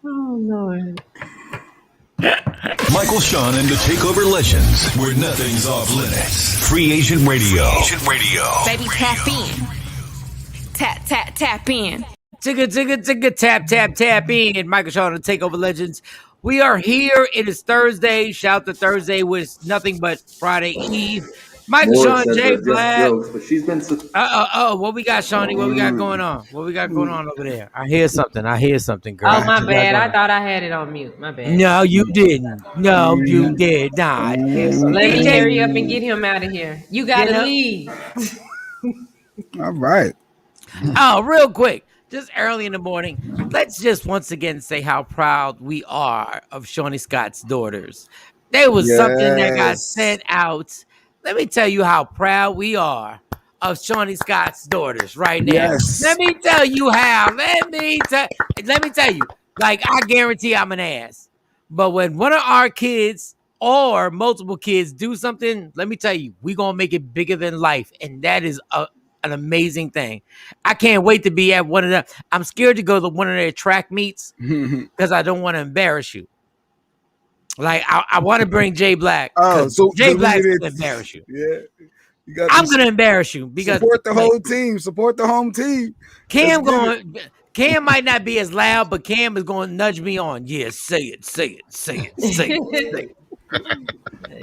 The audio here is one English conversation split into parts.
Oh Lord. Michael, Shawn, and the TakeOver Legends, where nothing's off limits. Free Agent Radio. Baby, tap in. Tap in. Tigga, tap in. Michael, Shawn, and the TakeOver Legends. We are here. It is Thursday. Shout to Thursday with nothing but Friday Eve. Michael, Shawn, Jay Black. Jokes, but she's been. What we got, Shawnee? What we got going on? What we got going on over there? I hear something, girl. Oh, my bad. I thought I had it on mute. My bad. No, you didn't. No, you did not. Let me hurry up and get him out of here. You gotta leave. All right. Oh, real quick. Just early in the morning, let's just once again say how proud we are of Shawnee Scott's daughters. There was something that got sent out. Let me tell you how proud we are of Shawnee Scott's daughters right now. Yes. Let me tell you how. Let me tell you. Like, I guarantee I'm an ass. But when one of our kids or multiple kids do something, let me tell you, we're going to make it bigger than life. And that is an amazing thing. I can't wait to be at one of them. I'm scared to go to one of their track meets because I don't want to embarrass you. Like, I want to bring Jay Black. Jay Black is going to embarrass you. Yeah. I'm going to embarrass you because support the whole team. Support the home team. Cam might not be as loud, but Cam is going to nudge me on. Yeah, say it.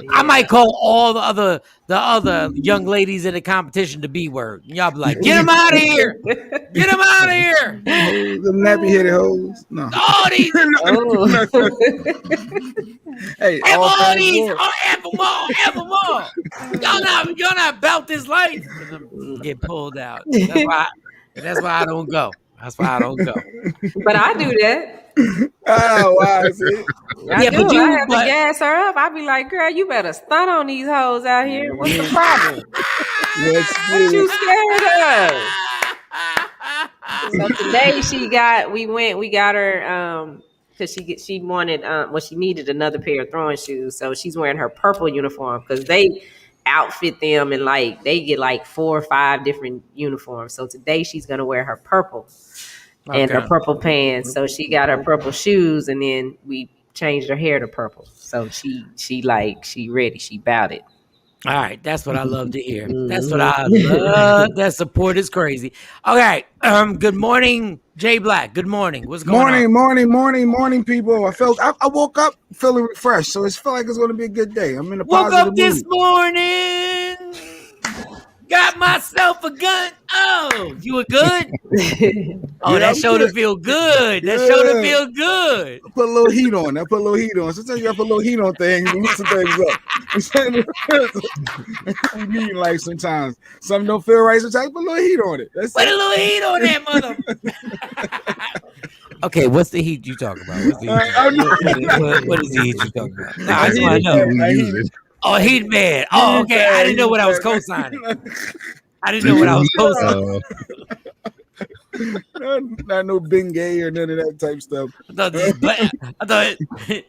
I might call all the other young ladies in the competition the B word. Y'all be like, get him out of here. Get him out of here. The nappy-headed hoes. No. All these. Hey, all these. F them all. Y'all not about this life. Get pulled out. That's why I don't go. But I do that. Oh, wow. See? I have to gas her up. I be like, girl, you better stunt on these hoes out here. What's the problem? What you scared of? So today we got her because she wanted she needed another pair of throwing shoes. So she's wearing her purple uniform because they outfit them and like they get like 4 or 5 different uniforms. So today she's gonna wear her purple. Okay. And her purple pants. So she got her purple shoes, and then we changed her hair to purple. So she ready. She bout it. All right, that's what I love to hear. That's what I love. That support is crazy. Okay, good morning, Jay Black. Good morning. What's going on? Morning, people. I woke up feeling refreshed, so it felt like it's going to be a good day. I'm in a woke positive up this morning. Got myself a gun. Oh, you were good? Oh, that shoulder feel good. That shoulder feel good. I put a little heat on. Sometimes you have to put a little heat on things and loosen things up. We need life sometimes. Something don't feel right sometimes. Put a little heat on it. Put a little heat on that, mother. Okay, what's the heat you talking about? What is the heat you talking about? No, I just want to know. Oh, heat man. Oh, okay. I didn't know what I was co-signing. Not no Bengay or none of that type stuff. I thought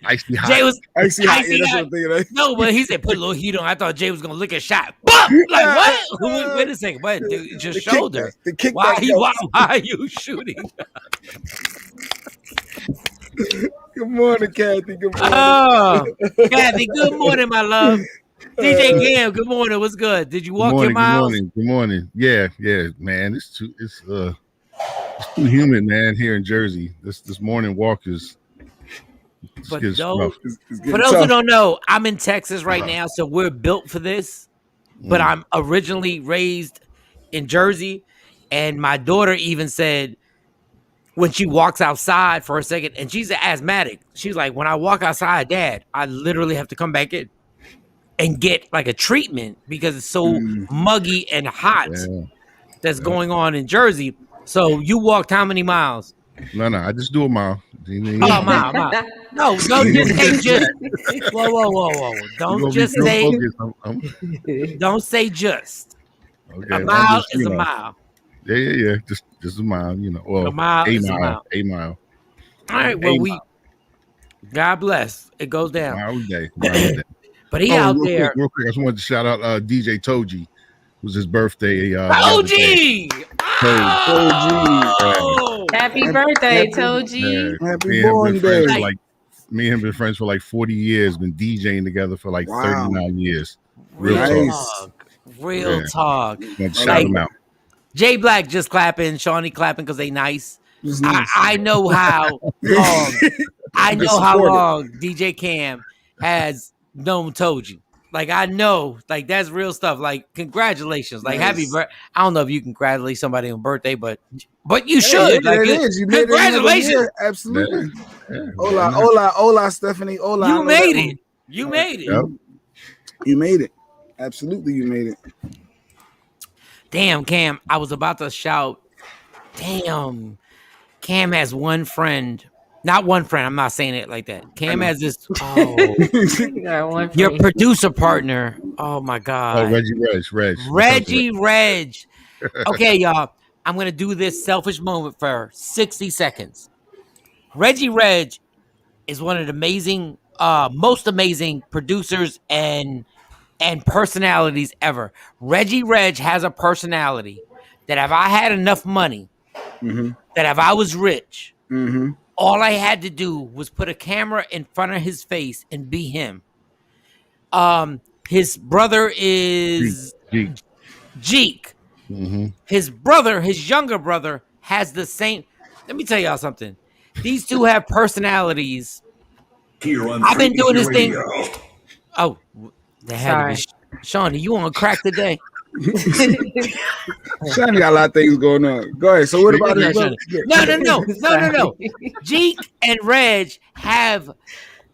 icy hot. Jay was icy hot. No, but he said put a little heat on. I thought Jay was gonna lick a shot. Like what? Wait a second. What? It's your shoulder. Why are you shooting? Good morning, Kathy. Good morning. Oh, Kathy. Good morning, my love. DJ Cam. Good morning. What's good? Did you walk your miles? Good morning. Yeah, man. It's too humid, man. Here in Jersey, this morning walk is. For those who don't know, I'm in Texas right now, so we're built for this. But I'm originally raised in Jersey, and my daughter even said, when she walks outside for a second, and she's an asthmatic, she's like, when I walk outside, Dad, I literally have to come back in and get like a treatment because it's so muggy and hot that's going on in Jersey. So you walked how many miles? No, I just do a mile. Mile. No, don't just say just. Whoa. Don't say just. Okay, a mile is a mile. Yeah. Just a mile, Well, a mile is a mile. A mile. All right. Well, God bless. It goes down. Mile day. But he out there. Real quick, I just wanted to shout out DJ Toji. It was his birthday. Toji! Happy birthday, Toji. Happy born day. Me and him been friends for like 40 years, been DJing together for like 39 years. Real talk. Shout him out. Jay Black just clapping, Shawnee clapping because they nice. I know how long. I know how long DJ Cam has known Toji. Like I know, like that's real stuff. Like congratulations, like happy birthday. I don't know if you congratulate somebody on birthday, but you should. Like you congratulations, absolutely. Hola, Stephanie. Hola. You made it. You made it. Yep. You made it. Absolutely, you made it. Damn, Cam. I was about to shout. Damn, Cam has one friend. Not one friend. I'm not saying it like that. Cam has this. Oh, your producer partner. Oh my God. Oh, Reggie Reg. Okay, y'all. I'm gonna do this selfish moment for 60 seconds. Reggie Reg is one of the most amazing producers and personalities ever. Reggie Reg has a personality that if I had enough money, that if I was rich. All I had to do was put a camera in front of his face and be him. His brother is Jeek. His younger brother has the same. Let me tell y'all something. These two have personalities. I've been doing this thing. Oh, they had to be. Shawnee, you on crack today? Shawnee got a lot of things going on. Go ahead. So what about it? No. Jeek and Reg have.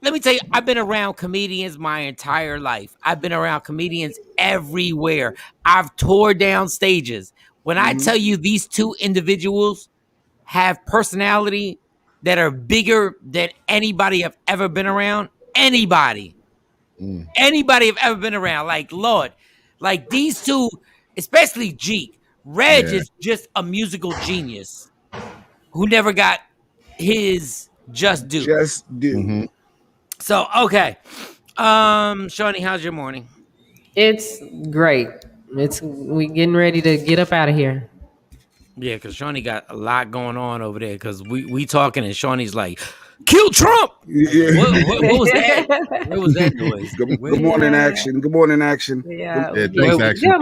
Let me tell you, I've been around comedians my entire life. I've been around comedians everywhere. I've tore down stages. When I tell you these two individuals have personality that are bigger than anybody I've ever been around, anybody I've ever been around, like Lord, like these two, especially Jeek. Reg is just a musical genius who never got his just due. So okay, Shawnee, how's your morning? It's great. We getting ready to get up out of here. Yeah, because Shawnee got a lot going on over there. Because we talking and Shawnee's like, kill Trump. Yeah. What was that? What was that noise? Good morning, action. Good morning, action. Yeah. Good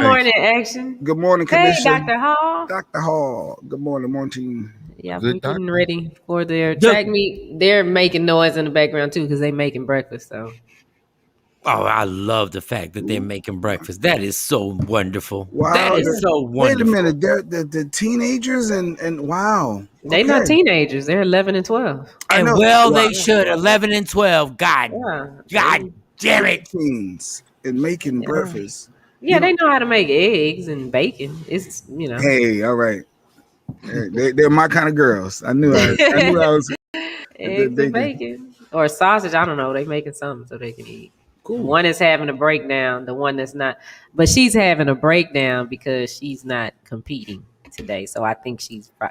morning, action. Good morning, Commission. Hey, Dr. Hall. Dr. Hall. Good morning. Yeah, we're getting ready for their track meet. They're making noise in the background too because they making breakfast. So. Oh, I love the fact that they're making breakfast. That is so wonderful. Wow, that is so wonderful. Wait a minute, they're the teenagers and wow, they're not teenagers. They're 11 and 12. And they should 11 and 12. God damn it, teens and making breakfast. Yeah, they know how to make eggs and bacon. It's Hey, all right, they're my kind of girls. I knew I was eggs and bacon or sausage. I don't know. They making something so they can eat. Cool. One is having a breakdown. The one that's not, but she's having a breakdown because she's not competing today. So I think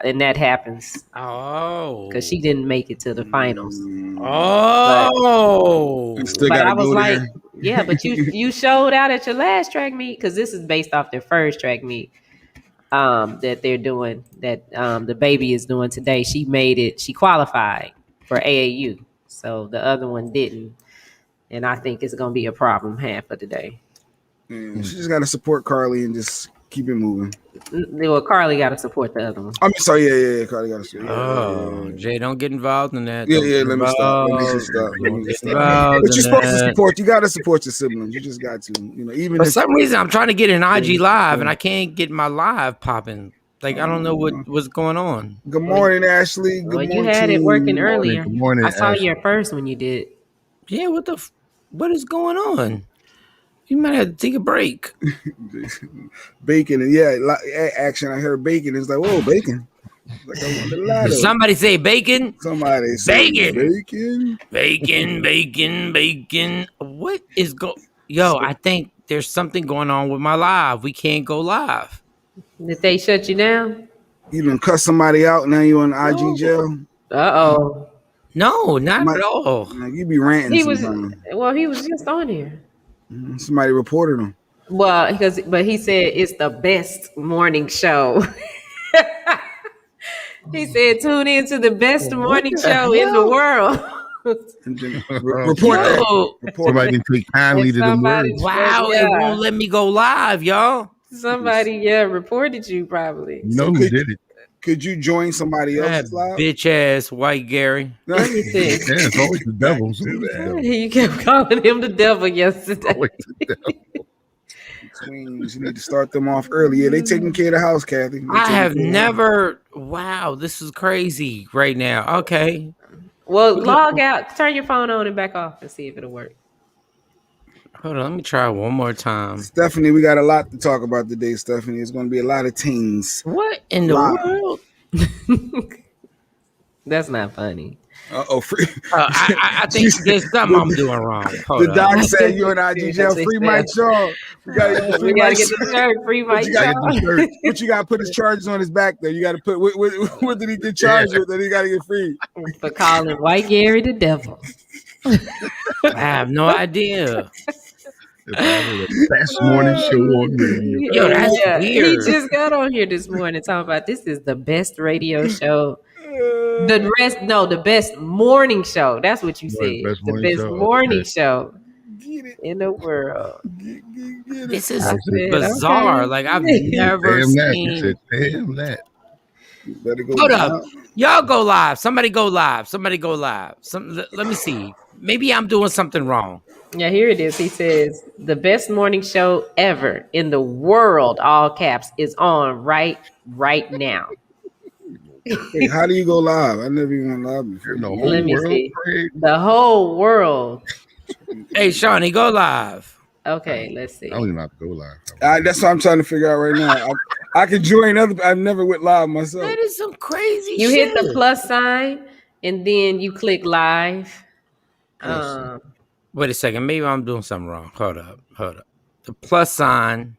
and that happens. Oh, because she didn't make it to the finals. Oh, but I was like, yeah, but you showed out at your last track meet because this is based off their first track meet that they're doing. That the baby is doing today. She made it. She qualified for AAU, so the other one didn't. And I think it's going to be a problem half of the day. She just got to support Carly and just keep it moving. Well, Carly got to support the other one. I mean, sorry, yeah. Carly got to support. Jay, don't get involved in that. Yeah, let me stop. Let me stop. But you're supposed to support. You got to support your siblings. You just got to. Even for some reason, I'm trying to get an IG live, and I can't get my live popping. Like, I don't know what's going on. Good morning, Ashley. Good morning. You had it working earlier. Good morning, I saw your first when you did. Yeah, what is going on? You might have to take a break. Bacon, action. I heard bacon. It's like, whoa, bacon. Like Did somebody say bacon? Somebody say bacon. What is Yo, I think there's something going on with my live. We can't go live. Did they shut you down? You done cuss somebody out. Now you in IG jail. Uh-oh. No, not at all. You be ranting. He was just on here. Somebody reported him. Well, but he said it's the best morning show. He said, "Tune in to the best morning show in the world." Report that. Somebody didn't take kindly to them words. Wow, it won't let me go live, y'all. Somebody, reported you probably. You know who did it? Could you join somebody else's live? Bitch ass white Gary. Let me see. Yeah, it's always the devil. You kept calling him the devil yesterday. Queens, you need to start them off early. Yeah, they taking care of the house, Kathy. I have never. Wow, this is crazy right now. Okay. Well, log out, turn your phone on and back off and see if it'll work. Hold on, let me try one more time. Stephanie, we got a lot to talk about today, Stephanie. It's going to be a lot of teens. What in the world? That's not funny. Free. I think there's something I'm doing wrong. The doc said you and I, DJ, free Mike Shawn. We got to get the shirt, free Mike Shawn. But you got to put his charges on his back, though. You got to put, what did he get charged with that he got to get free? For calling White Gary the devil. I have no idea. The best morning show on radio. Yo, that's weird. He just got on here this morning talking about this is the best radio show. The best morning show. That's what you said. The best morning show in the world. This is bizarre. Okay. Like I've never seen. Damn that. Hold up. Y'all go live. Somebody go live. Let me see. Maybe I'm doing something wrong. Yeah, here it is. He says the best morning show ever in the world, all caps, is on right now. Hey, how do you go live? I never even went live before. Let me see. The whole world. Hey, Shawnee, go live. Okay, let's see. I don't even have to go live. That's what I'm trying to figure out right now. I can join other. I've never went live myself. That is some crazy shit. You hit the plus sign and then you click live. Wait a second. Maybe I'm doing something wrong. Hold up. The plus sign.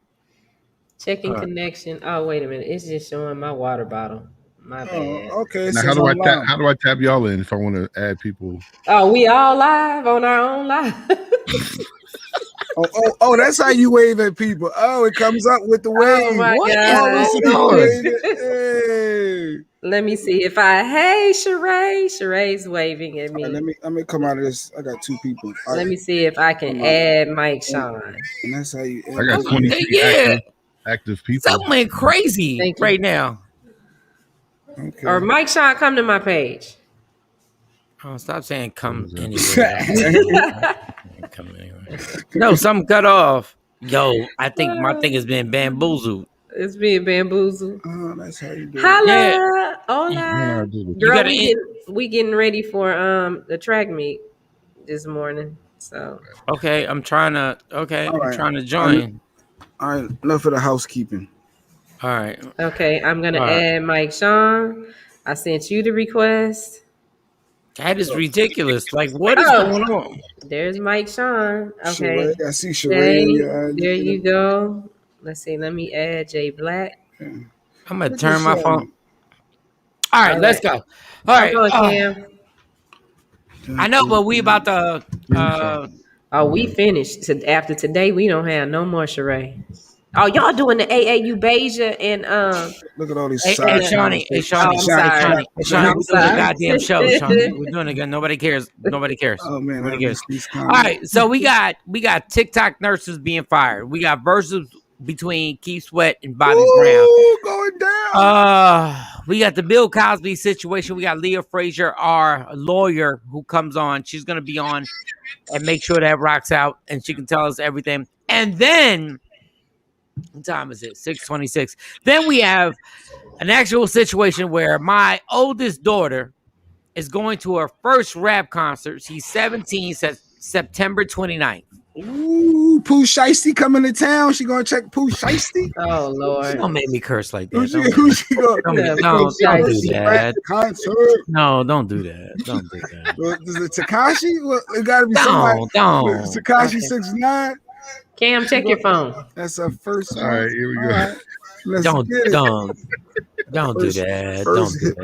Checking connection. Oh, wait a minute. It's just showing my water bottle. My bad. Okay. Now, how do I tap y'all in if I want to add people? Oh, we all live on our own live. Oh, that's how you wave at people. Oh, it comes up with the wave. Oh my God. Hey. Let me see if hey, Sheree. Sheree's waving at me. Let me come out of this. I got two people. Let me see if I can add Mike Shawn. And that's how you I got 23 active people. Something went crazy right now. Okay. Or Mike Shawn, come to my page. Oh, stop saying come anywhere. Come anywhere. No, something cut off. Yo, I think my thing has been bamboozled. It's being bamboozled. Oh, that's how you do it. Holla. Hola. Girl, we getting ready for the track meet this morning. So okay, I'm trying to join. All right, enough of the housekeeping. All right. Okay, I'm gonna add Mike Shawn. I sent you the request. That is ridiculous. Like, what is going on? There's Mike Shawn. Okay. Sheree, I see Sheree. There you go. Let's see. Let me add Jay Black. I'm gonna turn my phone. All right, let's go. All right. Cam. I know, but we about to. We finished. After today, we don't have no more Sheree. Oh, y'all doing the AAU Beja and look at all these. Hey, Shawnee. Shawnee, we're doing a goddamn show. Shawnee. We're doing it again. Nobody cares. Oh man, nobody cares. All right, so we got TikTok nurses being fired. We got versus between Keith Sweat and Bobby Brown. Going down. We got the Bill Cosby situation. We got Leah Frazier, our lawyer, who comes on. She's gonna be on and make sure that rocks out, and she can tell us everything. And then. What time is it? 6:26. Then we have an actual situation where my oldest daughter is going to her first rap concert. She's 17, says September 29th. Ooh, Pooh Shiesty coming to town. She gonna check Pooh Shiesty. Oh Lord! Don't make me curse like that. Don't do that. Concert. No, don't do that. Don't do that. Is it Tekashi? Well, it gotta be somebody. Don't. Tekashi 6ix9ine. Cam, check your phone. That's our first. All right, here we go. Right. Don't do that. Don't do that.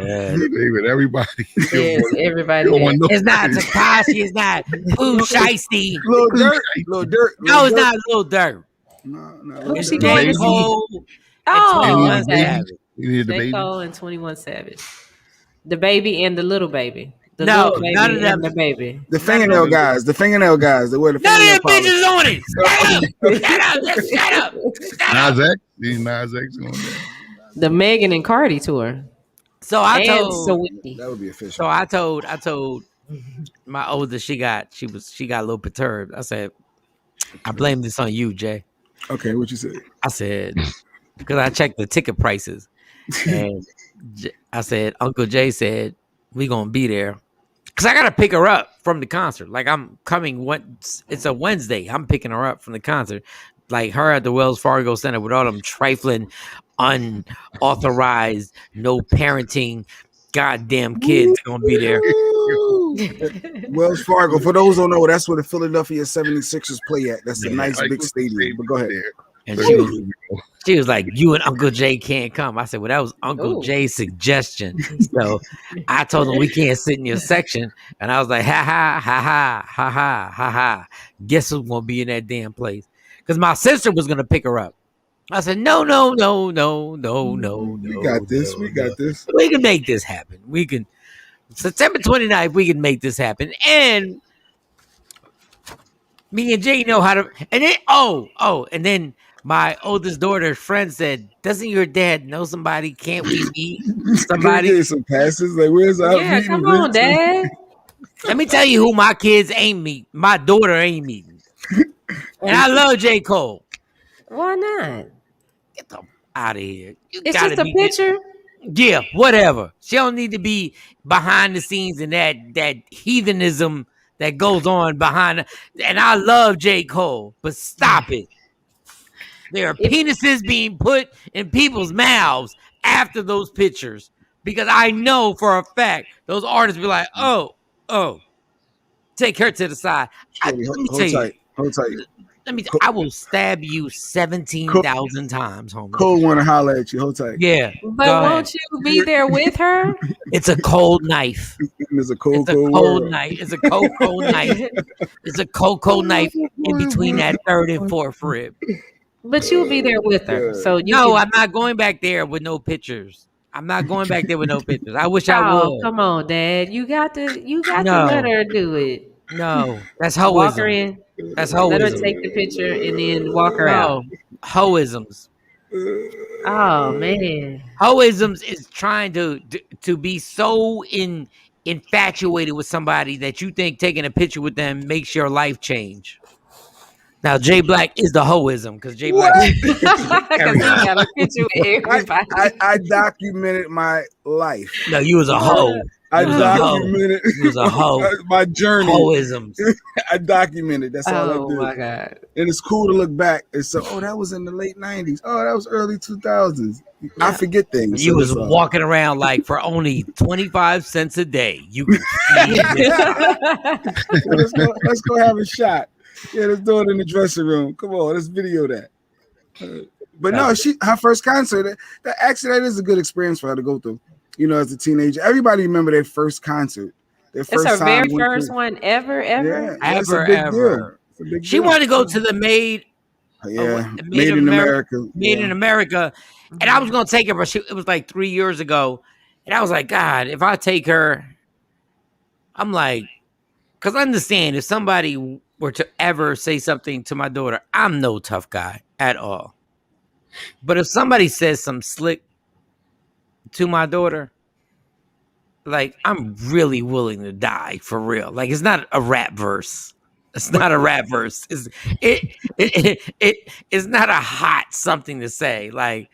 David, everybody. Yes, everybody. It's not Tekashi. It's not Pooh Shiesty. Lil Durk. No, it's not Lil Durk. No. Who's she going to see? Oh, J. Cole and 21 Savage. The baby and the little baby. The No, little baby none of them. and the baby. The fingernail guys. The fingernail guys. They wear the None fingernail of them bitches on it. Shut up. Just shut up. Shut up. Nas X. These Nas X on there. The Megan and Cardi tour. So I And told. Saweetie. That would be official. So I told my oldest. She got a little perturbed. I said, I blame this on you, Jay. Okay, what you say? I said, because I checked the ticket prices, and I said, Uncle Jay said we gonna be there, because I gotta pick her up from the concert. Like, I'm coming it's a Wednesday. I'm picking her up from the concert. Like, her at the Wells Fargo Center with all them trifling, unauthorized, no parenting, goddamn kids gonna be there. Wells Fargo. For those who don't know, that's where the Philadelphia 76ers play at. That's a nice big stadium. But go ahead. And she was like, you and Uncle Jay can't come. I said, well, that was Uncle Jay's suggestion. So I told him we can't sit in your section. And I was like, ha ha, ha ha, ha ha, ha ha. Guess who's going to be in that damn place? Because my sister was going to pick her up. I said, no. We got this. We got this. We can make this happen. We can. September 29th, we can make this happen. And me and Jay know how to. And then, and then my oldest daughter's friend said, doesn't your dad know somebody? Can't we meet somebody? Can we get some passes? Like, where's our Yeah, come on, Dad. Let me tell you who my kids ain't meeting. My daughter ain't meeting. And I love J. Cole. Why not? Get them out of here. It's just a picture. Yeah, whatever. She don't need to be behind the scenes and that heathenism that goes on behind. And I love J. Cole, but stop it. There are penises being put in people's mouths after those pictures, because I know for a fact those artists be like, oh, take her to the side. Hold tight. I will stab you 17,000 times, homie. Cole want to holler at you. Hold tight. Yeah. But won't you be there with her? It's a cold knife. It's a cold knife. It's a cold knife. It's a cold knife in between that third and fourth rib. But you'll be there with her. So I'm not going back there with no pictures. I wish I would. Come on, Dad. You got to let her do it. No, that's hoism. Walk her in. That's hoism. Let her take the picture and then walk her out. Hoisms. Oh man. Hoisms is trying to be so infatuated with somebody that you think taking a picture with them makes your life change. Now, Jay Black is the hoism, because Jay Black got a picture with everybody. I documented my life. No, you was a hoe. I documented my journey. Hoisms. I documented. That's all I did. Oh my God. And it's cool to look back and say, that was in the late 90s. Oh, that was early 2000s. I forget things. You was walking around like for only 25 cents a day. You can let's go have a shot. Yeah, let's do it in the dressing room. Come on, let's video that. But no, her first concert, that is a good experience for her to go through. You know, as a teenager, everybody remember their first concert. It's her very first one ever. Yeah, ever. She wanted to go to the Made in America. Made in America. And I was going to take her, but it was like 3 years ago. And I was like, God, if I take her, I'm like, because understand, if somebody were to ever say something to my daughter, I'm no tough guy at all. But if somebody says some slick to my daughter, like, I'm really willing to die for real. Like, it's not a rap verse. It's not a rap verse. It's not a hot something to say. Like,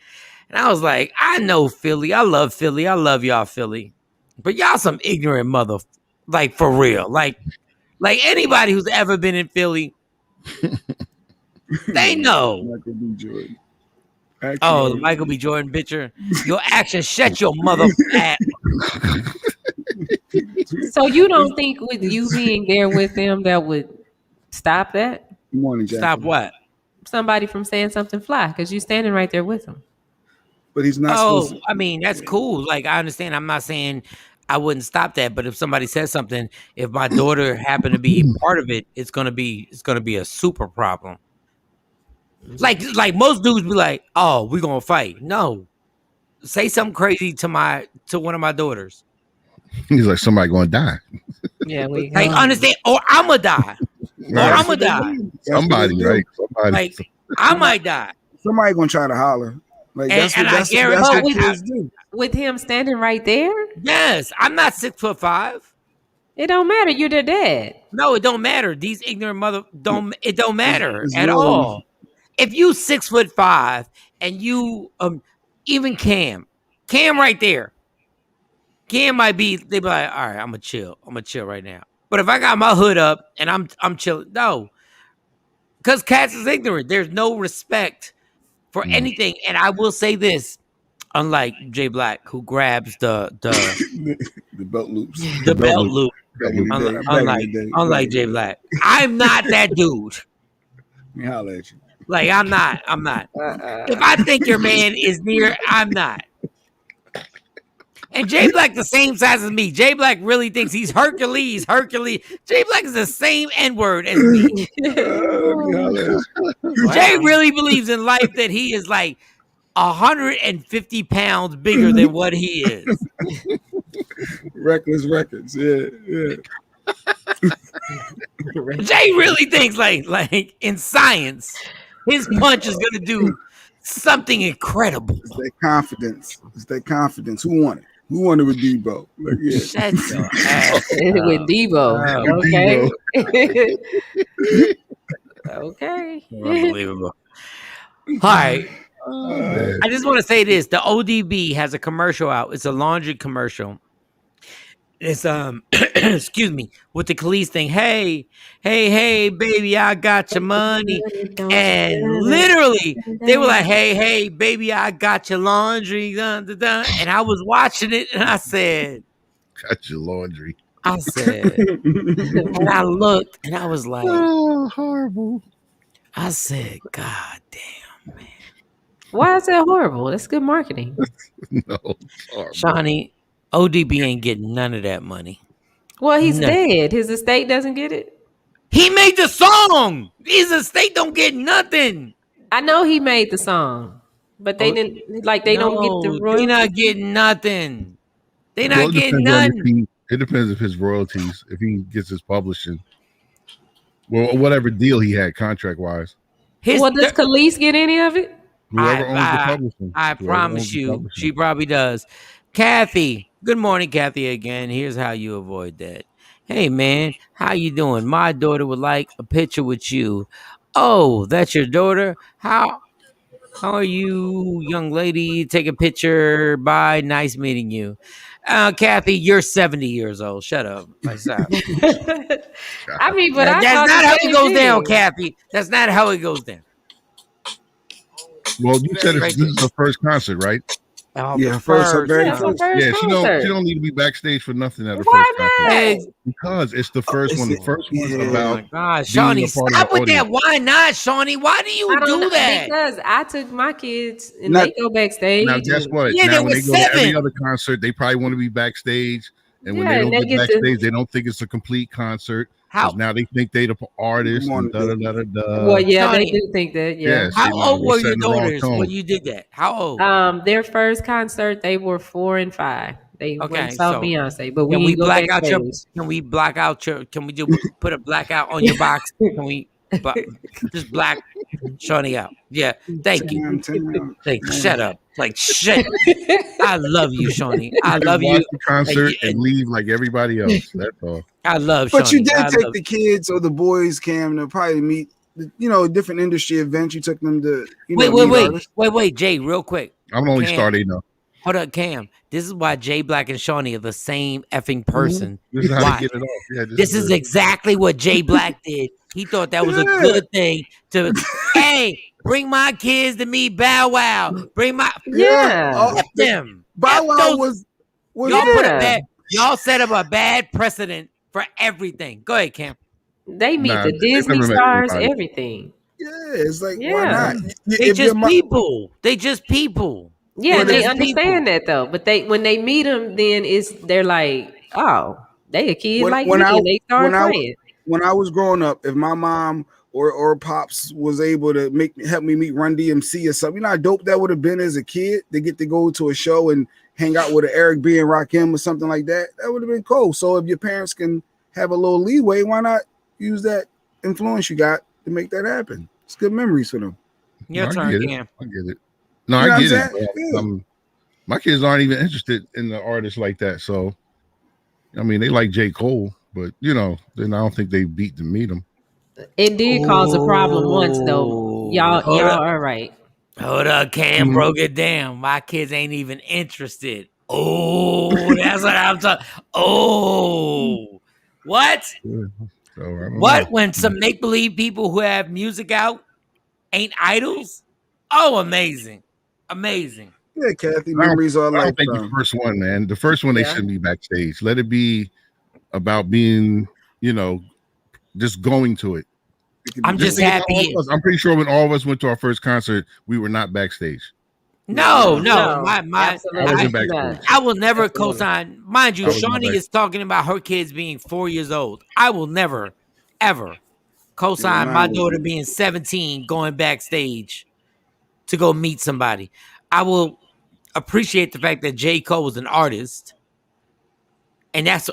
and I was like, I know Philly. I love Philly. I love y'all, Philly. But y'all some ignorant mother, like, for real. Like anybody who's ever been in Philly, they know. Michael B. Jordan. The Michael B. Jordan picture. Your action, shut your mother fat. So you don't think with you being there with them that would stop that? Good morning, Jackie. Stop what? Somebody from saying something fly, because you're standing right there with them. But he's not supposed to. I mean, that's cool. Like, I understand. I'm not saying I wouldn't stop that, but if somebody says something, if my daughter happened to be part of it, it's gonna be a super problem. Like most dudes be like, oh, we're gonna fight. No. Say something crazy to one of my daughters. He's like, somebody gonna die. Yeah, we like understand, or I'ma die, or I'ma die. Somebody, right? Somebody. Like I might die. Somebody gonna try to holler. Like And that's what kids do. With him standing right there, yes, I'm not 6'5". it don't matter. You're their dad. No, it don't matter. These ignorant mother don't. It don't matter It's at real. all. If you 6'5" and you even Cam right there, Cam might be. They be like, all right, I'm gonna chill right now. But if I got my hood up and I'm chilling, no, because cats is ignorant. There's no respect for anything. And I will say this. Unlike Jay Black, who grabs the belt loops, the belt loop. Unlike Jay Black, I'm not that dude. Me holler at you. Like I'm not. If I think your man is near, I'm not. And Jay Black the same size as me. Jay Black really thinks he's Hercules. Jay Black is the same N-word as me. Jay really believes in life that he is like 150 pounds bigger than what he is. Reckless records, yeah. Jay really thinks like in science, his punch is gonna do something incredible. It's their confidence. Who won it? Who won it with Debo? Like, yeah. Shut your ass with Debo. Okay. Okay. Unbelievable. All right. I just want to say this. The ODB has a commercial out. It's a laundry commercial. It's excuse me, with the Khalees thing. Hey, baby, I got your money. And literally, they were like, hey, baby, I got your laundry. Dun, dun, dun. And I was watching it, and I said, got your laundry. I said, and I looked, and I was like, oh, horrible. I said, God damn, man. Why is that horrible? That's good marketing. No, Shawnee, ODB ain't getting none of that money. Well, he's dead. His estate doesn't get it. He made the song. His estate don't get nothing. I know he made the song, but they didn't. Like they don't get the royalties. They're not getting nothing. They're not getting nothing. It depends if his royalties, if he gets his publishing, well, whatever deal he had contract wise. Does Khalees get any of it? Whoever owns the publishing. I promise you, she probably does. Kathy, good morning, Kathy. Again, here's how you avoid that. Hey, man, how you doing? My daughter would like a picture with you. Oh, that's your daughter? How are you, young lady? Take a picture. Bye. Nice meeting you. Kathy, you're 70 years old. Shut up. I mean, but that's not how it goes down, Kathy. That's not how it goes down. Well, you said this is the first concert, right? Yeah, first. Yeah, she don't need to be backstage for nothing at her first concert. Because it's the first one. The first one's about. Oh my God, Shawnee, stop with that. Why not, Shawnee? Why do you do that? Because I took my kids and they go backstage. Now, guess what? Yeah, now, when they go to every other concert, they probably want to be backstage. And when they don't get backstage, they don't think it's a complete concert. How now they think they the artist and Well, yeah, Shawnee, they do think that. Yeah. Yes, how old were your daughters when you did that? How old? Their first concert, they were 4 and 5. They went saw Beyonce, but can we black out your? Can we black out your? Can we do put a blackout on your box? Can we just black Shawnee out? Yeah, thank you. Like, shut up. Like shit. I love you, Shawnee. I love you. The concert and leave like everybody else. That's all. I love. But Shawnee. you did take the kids or the boys, Cam, to probably meet, different industry events. You took them to. Wait, Jay, real quick. I'm only starting though. Hold up, Cam. This is why Jay Black and Shawnee are the same effing person. This is how to get it off. Yeah, this is exactly what Jay Black did. He thought that was a good thing to, hey, bring my kids to meet Bow Wow. Bring my them. Bow Wow was y'all set up a bad precedent for everything. Go ahead, Cam. They meet the Disney stars, everything. Yeah, it's like why not? They just people. Yeah, they understand that though. But when they meet them, then they're like, oh, they a kid like me, and they start playing. When I was growing up, if my mom or pops was able to help me meet Run DMC or something, you know how dope that would have been as a kid to get to go to a show and hang out with an Eric B and Rakim or something like that, that would have been cool. So if your parents can have a little leeway, why not use that influence you got to make that happen? It's good memories for them. Your turn, Cam. I get it. No, I get it. My kids aren't even interested in the artists like that. So, I mean, they like J. Cole, but then I don't think they beat to meet him. It did cause a problem once, though. Y'all are right. Hold up, Cam broke it down. My kids ain't even interested. Oh, that's what I'm talking. Oh, what? What? When some make-believe people who have music out ain't idols? Oh, amazing. Yeah, Kathy, memories are like. I don't think the first one, man. The first one, they shouldn't be backstage. Let it be about being, just going to it. I'm just happy. I'm pretty sure when all of us went to our first concert, we were not backstage. No. I wasn't backstage. I will never co-sign. Mind you, Shawnee is talking about her kids being 4 years old. I will never, ever co-sign my daughter being 17 going backstage to go meet somebody. I will appreciate the fact that J. Cole was an artist. And that's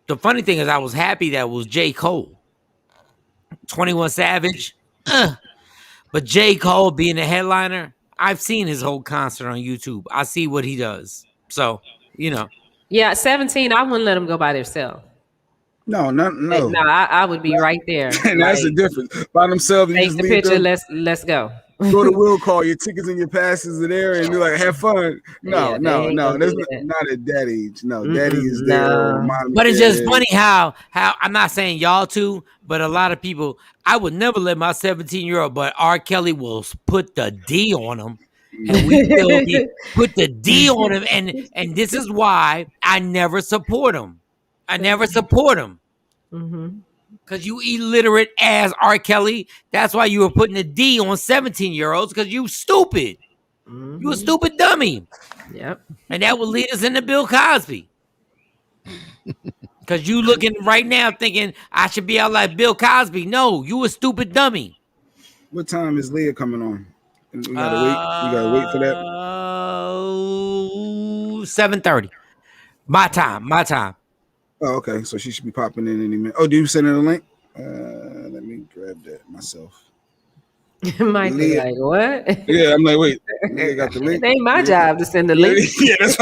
the funny thing is I was happy that it was J. Cole. 21 Savage. But J. Cole being a headliner, I've seen his whole concert on YouTube. I see what he does. So, Yeah, 17, I wouldn't let them go by themselves. No. I would be right there. And that's the difference. By themselves, take the picture. Let's go. Go to will call. Your tickets and your passes are there, and you're like, have fun. No. That's not at that age. No, daddy is there. But it's just funny how I'm not saying y'all too, but a lot of people. I would never let my 17-year-old, but R. Kelly will put the D on him. And we still put the D on him, and this is why I never support him. Mm-hmm. Because you illiterate ass R. Kelly. That's why you were putting a D on 17-year-olds, because you stupid. Mm-hmm. You a stupid dummy. Yep. And that would lead us into Bill Cosby. Because you looking right now thinking I should be out like Bill Cosby. No, you a stupid dummy. What time is Leah coming on? We gotta wait for that. 7:30. My time. Oh, okay. So she should be popping in any minute. Oh, do you send her the link? Let me grab that myself. Might be like, what? Yeah, I'm like, wait. They got the link. It ain't my job to send the link. Yeah, that's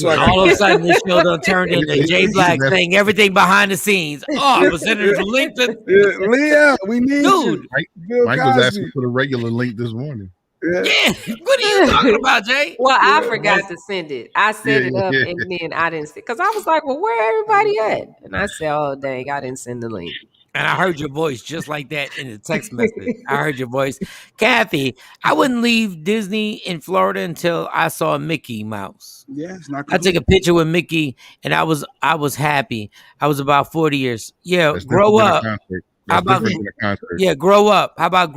why. All of a sudden, this show done turned into Jay Black saying everything behind the scenes. Oh, I was sending the link to Leah. We need dude. Mike was asking for the regular link this morning. Yeah. What are you talking about, Jay? Well, I forgot to send it. I set it up and then I didn't see, because I was like, well, where everybody at? And I said, oh, dang, I didn't send the link. And I heard your voice just like that in the text message. I heard your voice. Kathy, I wouldn't leave Disney in Florida until I saw Mickey Mouse. Yeah, it's not I took a picture with Mickey and I was happy. I was about 40 years. Yeah, grow up. How about grow up? How about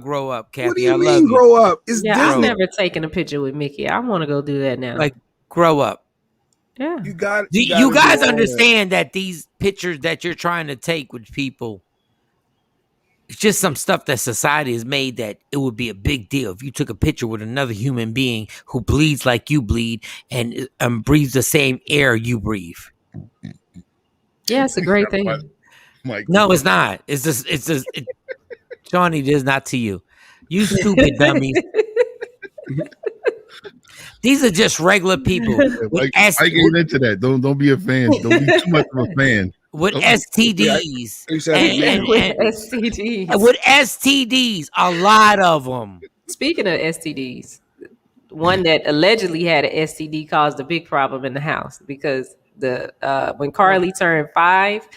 grow up? Kathy? What do you mean grow up? I've never taken a picture with Mickey. I want to go do that now. Like grow up. Yeah. You guys understand that these pictures that you're trying to take with people, it's just some stuff that society has made that it would be a big deal if you took a picture with another human being who bleeds like you bleed and breathes the same air you breathe. Yeah, it's a great thing. No, it's not. It's just Shawnee, it is not to you. You stupid dummy. These are just regular people. I get into that. Don't be a fan. Don't be too much of a fan. With STDs. STDs. With STDs, a lot of them. Speaking of STDs, one that allegedly had an STD caused a big problem in the house because when Carly turned 5,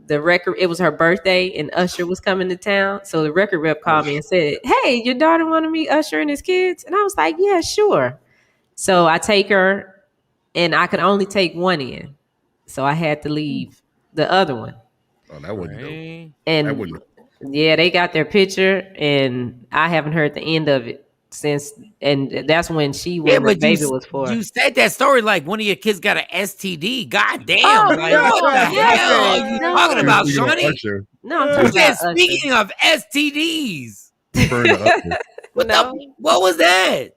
it was her birthday and Usher was coming to town. So the record rep called me and said, hey, your daughter want to meet Usher and his kids? And I was like, yeah, sure. So I take her and I could only take one in. So I had to leave the other one. Oh, that wouldn't go. And yeah, they got their picture and I haven't heard the end of it since. And that's when baby was 4. You said that story like one of your kids got an STD. God damn. Oh, what the hell are you talking about, Shawnee? No, I'm talking about speaking of STDs. What was that?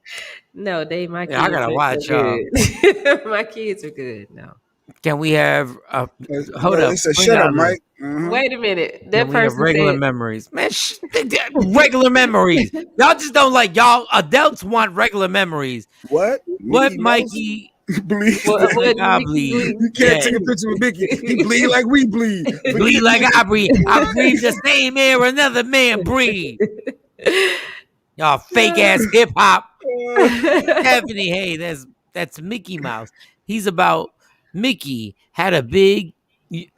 No, my kids I gotta watch. good. My kids are good. No. Can we have? Hold up. It says shut up, Mike. Wait a minute. That person regular memories, man. Regular memories. Y'all just don't like y'all adults want regular memories. What? Mikey? Bleed. I bleed. You can't take a picture with Mickey. He bleed like we bleed. Bleed like I breathe. I breathe the same air another man breathe. Y'all fake ass hip hop. Stephanie, hey, that's Mickey Mouse. He's about Mickey had a big D.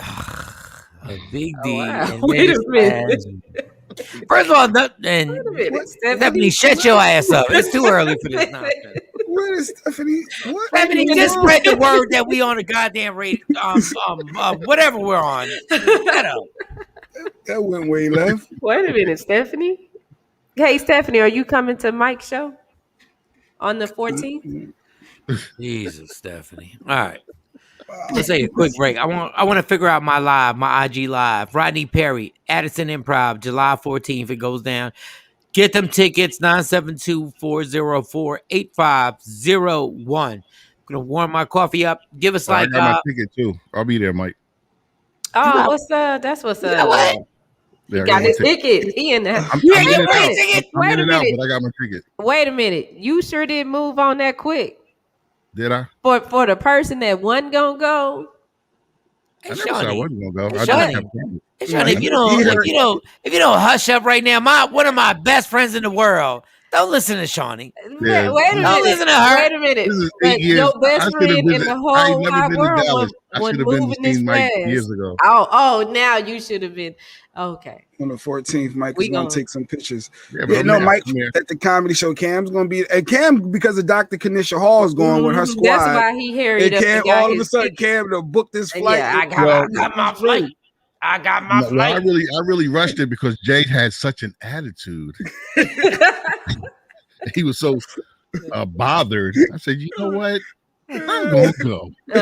Wow. Wait a minute. First of all, Stephanie, shut your ass up. It's too early for this nonsense. What is Stephanie? What? Stephanie, just spread the word that we on a goddamn radio, whatever we're on. Shut up. That went way left. Wait a minute, Stephanie. Hey, Stephanie, are you coming to Mike's show on the 14th? Jesus, Stephanie. All right. Let's take a quick break. I want to figure out my IG live. Rodney Perry, Addison Improv, July 14th. It goes down. Get them tickets, 972-404-8501. I'm gonna warm my coffee up. Give us I got my ticket too. I'll be there, Mike. Oh, what's up? That's what's up. You know what? He got his ticket. He in there. I'm Wait in a minute. But I got my ticket. Wait a minute. You sure did move on that quick. Did I? For the person that wasn't gonna go. I never said I wasn't gonna go. If you don't hush up right now, one of my best friends in the world. Don't listen to Shawnee. Yeah. Wait a minute. Don't listen to her. Wait a minute. This is 8 years. Your best friend in the whole wide world was moving this fast. Years ago. Oh, now you should have been. Okay. On the 14th, Mike is going to take some pictures. Yeah, Mike at the comedy show. Cam's going to be, and Cam, because of Dr. Kanisha Hall is going with her squad. That's why he hurried up. Cam, all of a sudden, Cam to book this flight. Yeah, I got my flight. I got my flight. I really rushed it because Jade had such an attitude. He was so bothered. I said, you know what? I'm going to go. Wait.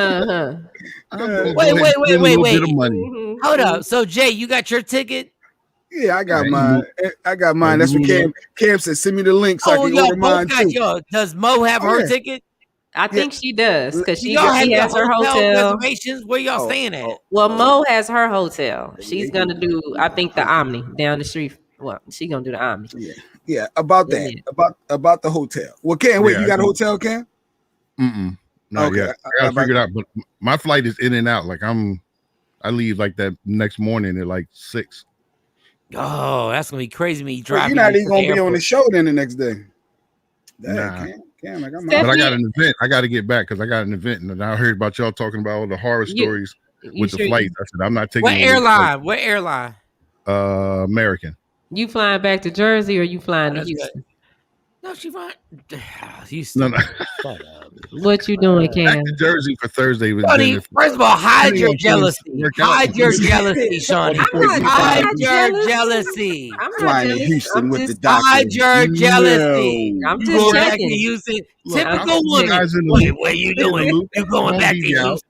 Mm-hmm. Hold up. So, Jay, you got your ticket? Yeah, I got mine. That's what Cam said. Send me the link so I can order mine too. Does Mo have her ticket? I think she does because she has her hotel reservations. Where y'all staying at? Well, Mo has her hotel. She's gonna do, I think, the Omni down the street. Well, she's gonna do the Omni. Yeah. About that. About the hotel. Well, Cam, wait, you got a hotel, Cam? Not yet. I gotta figure it out. But my flight is in and out. Like I leave like that next morning at like 6. Oh, that's gonna be crazy. Me driving. You're not even gonna be on the show then the next day. Nah. Cam, I got but I got an event. I got to get back because I got an event, and I heard about y'all talking about all the horror stories with the flights. I said I'm not taking. What airline? What airline? American. You flying back to Jersey or you flying to Houston? No, she flying. Houston. No. What you doing, Cam? Back to Jersey for Thursday. First of all, hide your jealousy. Hide your jealousy, Shawnee. Hide your jealousy. I'm flying to Houston with the doctor. Hide your jealousy. I'm just checking. Houston. Typical woman. What are you doing? You going back to Houston?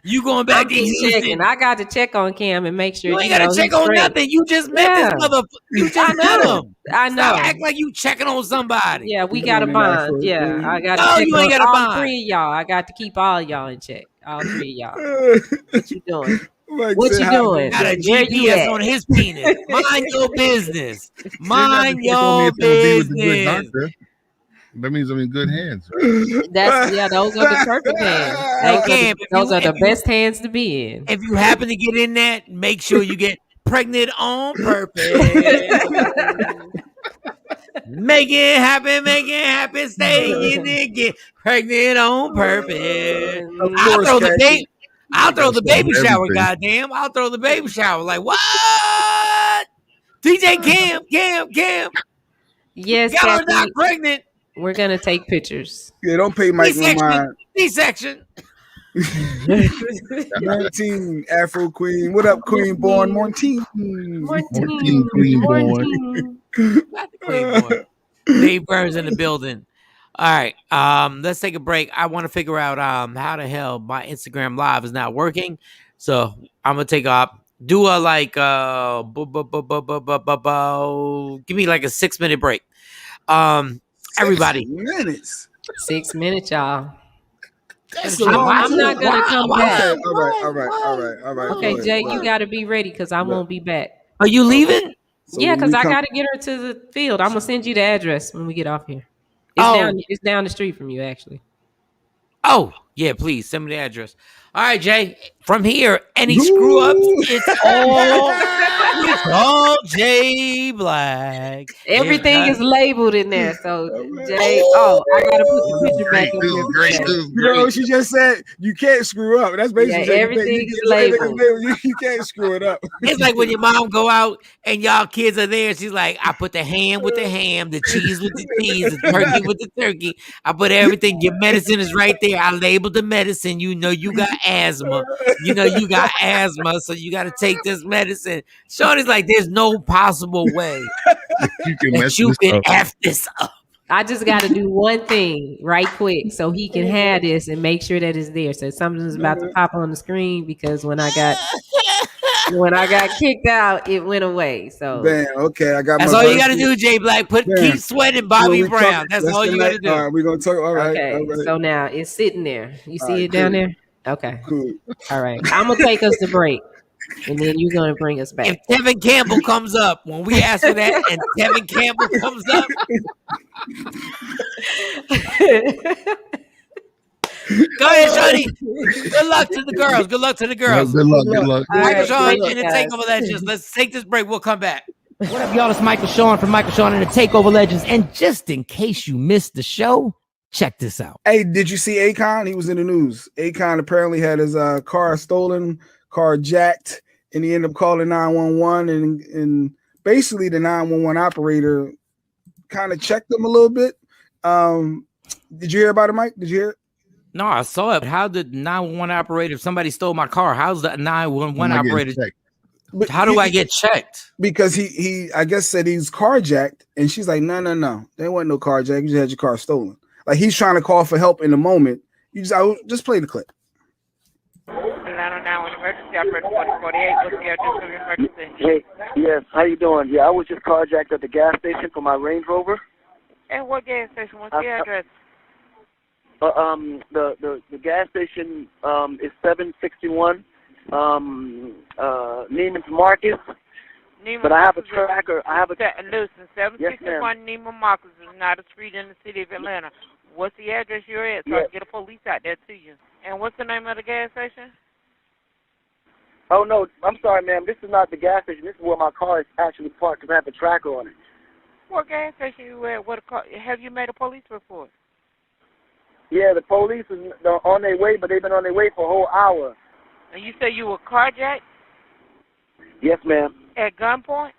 You going back to Houston? I got to check on Cam and make sure. You ain't got to check on nothing. You just met this motherfucker. You just met him. I know. Stop act like you checking on somebody. Yeah, we got a bond. Yeah, I got to check you ain't on got a all bond. 3 of y'all. I got to keep all y'all in check. All 3 of y'all. What you doing? What you doing? Got a GPS on his penis. Mind your business. Mind your business. That means I'm in good hands. Right? Those are the perfect hands. Those are the best hands to be in. If you happen to get in that, make sure you get pregnant on purpose. Make it happen, stay in there, get pregnant on purpose. I'll throw the baby shower, goddamn. I'll throw the baby shower. Like, what? DJ Cam. Yes, y'all are not pregnant. We're gonna take pictures. Yeah, don't pay Mike no mind. C-section. 19 Afro Queen. What up, Queen Born? Mortine Queen Born. Dave Burns in the building. All right. Let's take a break. I want to figure out how the hell my Instagram live is not working. So I'm gonna take off. Do a give me like a 6-minute break. Everybody. 6 minutes. 6 minutes, y'all. That's a long I'm not gonna come back. Okay, all right. Okay, Jay, you got to be ready because I won't be back. Are you leaving? So yeah, when because we I come- got to get her to the field. I'm gonna send you the address when we get off here. It's down the street from you, actually. Oh, yeah, please send me the address. All right, Jay. From here, any screw ups, it's all Jay Black. Everything is labeled in there. So, Jay, I got to put the picture back in here. You know what she just said? You can't screw up. That's basically everything is labeled. You can't screw it up. It's like when your mom go out and y'all kids are there. She's like, I put the ham with the ham, the cheese with the cheese, the turkey with the turkey. I put everything. Your medicine is right there. I labeled the medicine. You know you got asthma. You know you got asthma, so you got to take this medicine. Shorty's like, there's no possible way you can F this up. I just got to do one thing right quick so he can have this and make sure that it's there. So something's about to pop on the screen because when I got kicked out, it went away. So okay, I got. That's all you got to do, Jay Black. Keep sweating, Bobby Brown. That's all you got to do. All right, we're gonna talk. All right. Okay, so now it's sitting there. You see it down there? Okay. Cool. All right. I'm gonna take us to break. And then you're gonna bring us back. If Tevin Campbell comes up when we ask for that, and Tevin Campbell comes up, go ahead, Shorty. Good luck to the girls. Good luck to the girls. Good luck. Michael Shawn and the TakeOver Legends. Let's take this break. We'll come back. What up, y'all? It's Michael Shawn from Michael Shawn and the TakeOver Legends. And just in case you missed the show, check this out. Hey, did you see Akon? He was in the news. Akon apparently had his car stolen, car jacked, and he ended up calling 911. And basically the 911 operator kind of checked him a little bit. Did you hear about it, Mike? Did you hear it? No, I saw it. How did 911 operator, if somebody stole my car, how's the 911 operator? How do I get checked? Because he I guess said he's carjacked, and she's like, no. There wasn't no carjack. You just had your car stolen. Like he's trying to call for help in the moment. I just play the clip. Hey, yes, how you doing? Yeah, I was just carjacked at the gas station for my Range Rover. And what gas station? What's the address? The gas station is 761 Neiman's Marcus. But I have a tracker. Listen, 761 Neiman Marcus is not a street in the city of Atlanta. What's the address you're at so I can get a police out there to you? And what's the name of the gas station? Oh, no, I'm sorry, ma'am. This is not the gas station. This is where my car is actually parked because I have a tracker on it. What gas station you at? Have you made a police report? Yeah, the police is on their way, but they've been on their way for a whole hour. And you say you were carjacked? Yes, ma'am. At gunpoint?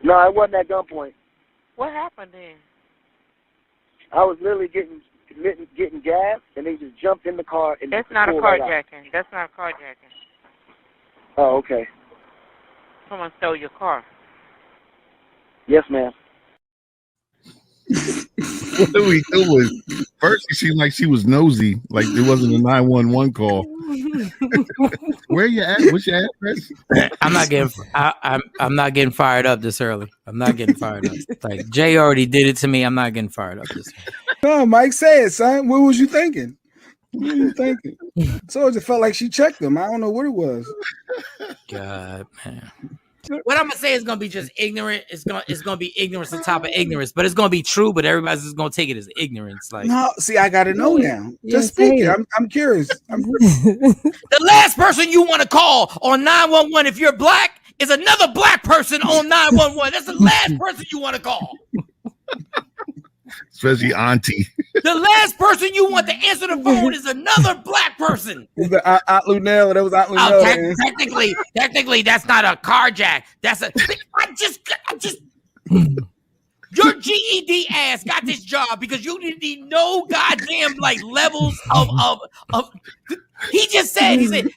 No, I wasn't at gunpoint. What happened then? I was literally getting gas, and they just jumped in the car. And That's not a carjacking. That's not a carjacking. Oh, okay. Someone stole your car. Yes, ma'am. What are we doing? First, it seemed like she was nosy, like it wasn't a 911 call. Where you at? What's your address? I'm not getting fired up this early. I'm not getting fired up. Like Jay already did it to me. I'm not getting fired up this early. No, Mike said, son. What was you thinking? What were you thinking? So it felt like she checked him. I don't know what it was. God, man. What I'm gonna say is gonna be just ignorant. It's gonna be ignorance on top of ignorance, but it's gonna be true. But everybody's just gonna take it as ignorance. Like, no, see, I gotta know now. Just speak it. I'm curious. The last person you want to call on 911 if you're black is another black person on 911. That's the last person you want to call. Especially Auntie. The last person you want to answer the phone is another black person. Aunt Lunell. That was Aunt Lunell. Technically, that's not a carjack. That's a. I just. Your GED ass got this job because you didn't need no goddamn like levels of. He just said. He said